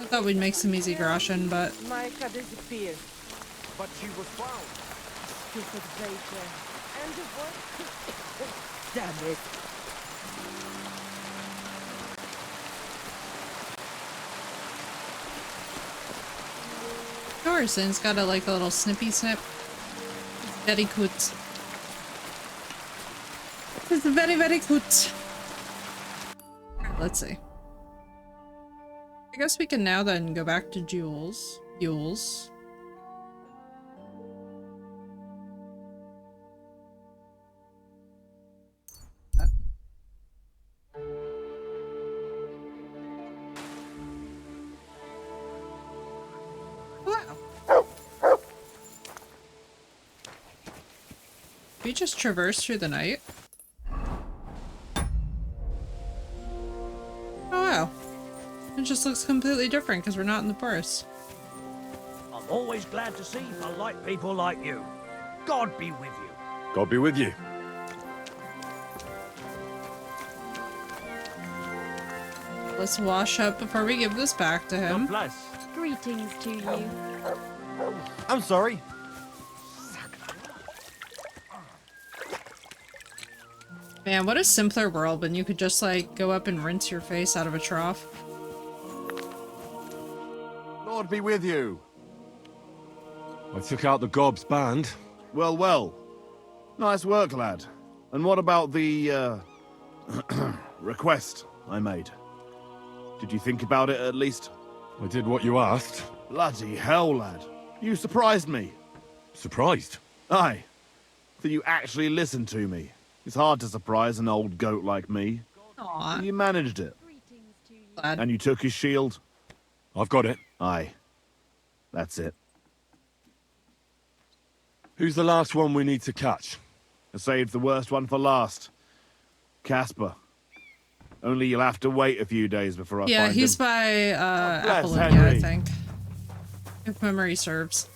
[SPEAKER 1] I thought we'd make some easy groschen, but...
[SPEAKER 15] Micah disappeared.
[SPEAKER 7] But she was found.
[SPEAKER 15] Stupid baker. And the boy... Damn it.
[SPEAKER 1] Thorson's got like a little snippy snip. It's very cute. It's very, very cute. Alright, let's see. I guess we can now then go back to Jules. Jules. We just traverse through the night. Oh wow. It just looks completely different because we're not in the forest.
[SPEAKER 4] I'm always glad to see polite people like you. God be with you.
[SPEAKER 2] God be with you.
[SPEAKER 1] Let's wash up before we give this back to him.
[SPEAKER 4] God bless.
[SPEAKER 20] Greetings to you.
[SPEAKER 6] I'm sorry.
[SPEAKER 1] Man, what a simpler world when you could just like go up and rinse your face out of a trough.
[SPEAKER 3] Lord be with you.
[SPEAKER 2] I took out the Gob's band.
[SPEAKER 3] Well, well. Nice work, lad. And what about the, request I made? Did you think about it, at least?
[SPEAKER 2] I did what you asked.
[SPEAKER 3] Bloody hell, lad. You surprised me.
[SPEAKER 2] Surprised?
[SPEAKER 3] Aye. That you actually listened to me. It's hard to surprise an old goat like me.
[SPEAKER 1] Aww.
[SPEAKER 3] You managed it.
[SPEAKER 1] Glad.
[SPEAKER 3] And you took his shield?
[SPEAKER 2] I've got it.
[SPEAKER 3] Aye. That's it.
[SPEAKER 2] Who's the last one we need to catch?
[SPEAKER 3] I saved the worst one for last. Casper. Only you'll have to wait a few days before I find him.
[SPEAKER 1] Yeah, he's by
[SPEAKER 3] bless
[SPEAKER 1] Apollonia,
[SPEAKER 3] Henry.
[SPEAKER 1] I think. If memory serves.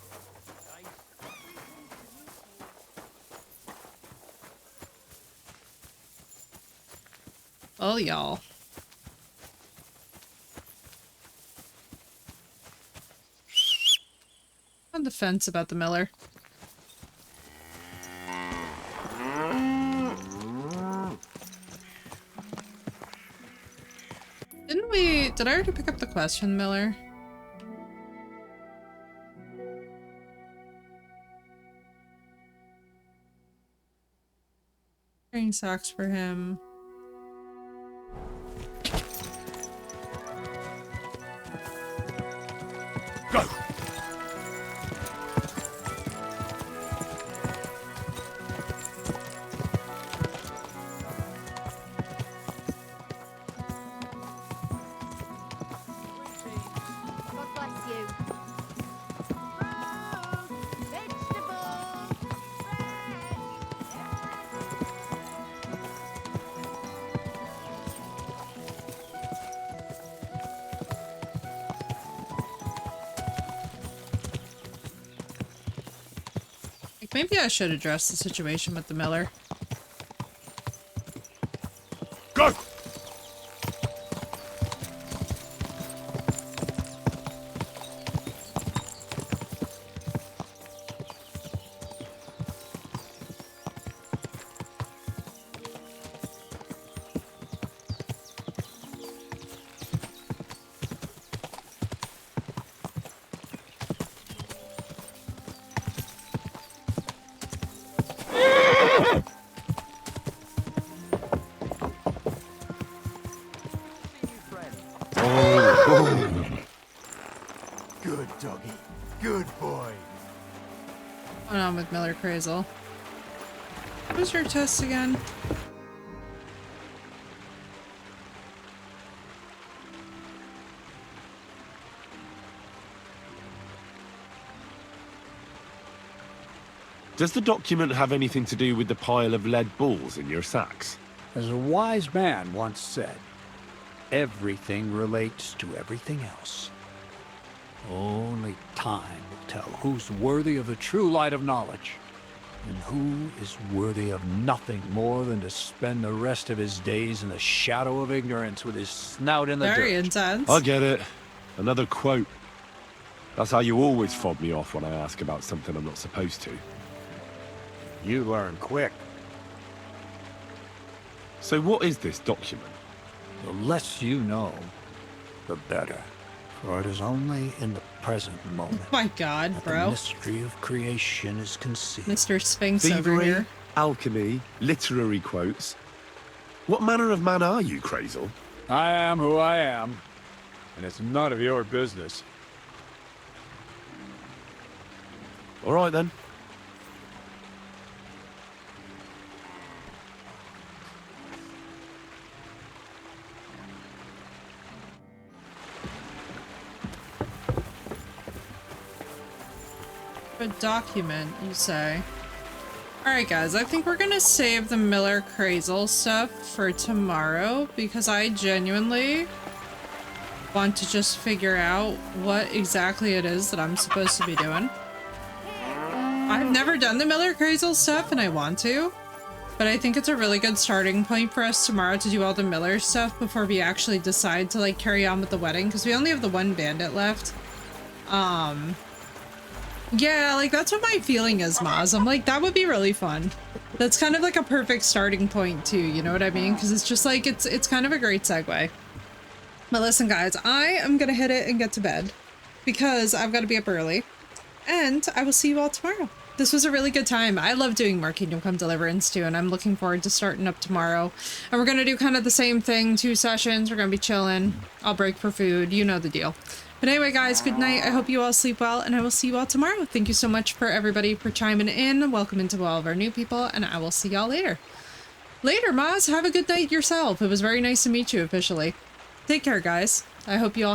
[SPEAKER 1] Oh, y'all. On the fence about the miller. Did I already pick up the question, Miller? Carrying socks for him.
[SPEAKER 13] Go!
[SPEAKER 20] God bless you.
[SPEAKER 1] Like, maybe I should address the situation with the Miller.
[SPEAKER 13] Go!
[SPEAKER 14] Good doggy. Good boy.
[SPEAKER 1] What's going on with Miller Crazel? What was your test again?
[SPEAKER 2] Does the document have anything to do with the pile of lead balls in your sacks?
[SPEAKER 21] As a wise man once said, everything relates to everything else. Only time will tell who's worthy of the true light of knowledge, and who is worthy of nothing more than to spend the rest of his days in the shadow of ignorance with his snout in the dirt.
[SPEAKER 1] Very intense.
[SPEAKER 2] I get it. Another quote. That's how you always fob me off when I ask about something I'm not supposed to.
[SPEAKER 21] You learn quick.
[SPEAKER 2] So what is this document?
[SPEAKER 21] The less you know, the better. For it is only in the present moment
[SPEAKER 1] My God,
[SPEAKER 21] that
[SPEAKER 1] bro.
[SPEAKER 21] the mystery of creation is conceived.
[SPEAKER 1] Mr. Sphinx over
[SPEAKER 2] Thievery,
[SPEAKER 1] here.
[SPEAKER 2] alchemy, literary quotes. What manner of man are you, Crazel?
[SPEAKER 21] I am who I am, and it's none of your business.
[SPEAKER 2] All right, then.
[SPEAKER 1] A document, you say? Alright guys, I think we're gonna save the Miller Crazel stuff for tomorrow because I genuinely want to just figure out what exactly it is that I'm supposed to be doing. I've never done the Miller Crazel stuff and I want to, but I think it's a really good starting point for us tomorrow to do all the Miller stuff before we actually decide to like carry on with the wedding because we only have the one bandit left. Yeah, like that's what my feeling is, Maz. I'm like, that would be really fun. That's kind of like a perfect starting point too, you know what I mean? Because it's just like, it's kind of a great segue. But listen guys, I am gonna hit it and get to bed because I've got to be up early. And I will see you all tomorrow. This was a really good time. I love doing more Kingdom Come Deliverance too, and I'm looking forward to starting up tomorrow. And we're gonna do kind of the same thing, 2 sessions. We're gonna be chilling. I'll break for food. You know the deal. But anyway, guys, good night. I hope you all sleep well, and I will see you all tomorrow. Thank you so much for everybody for chiming in. Welcome into all of our new people, and I will see y'all later. Later, Maz. Have a good night yourself. It was very nice to meet you officially. Take care, guys. I hope you all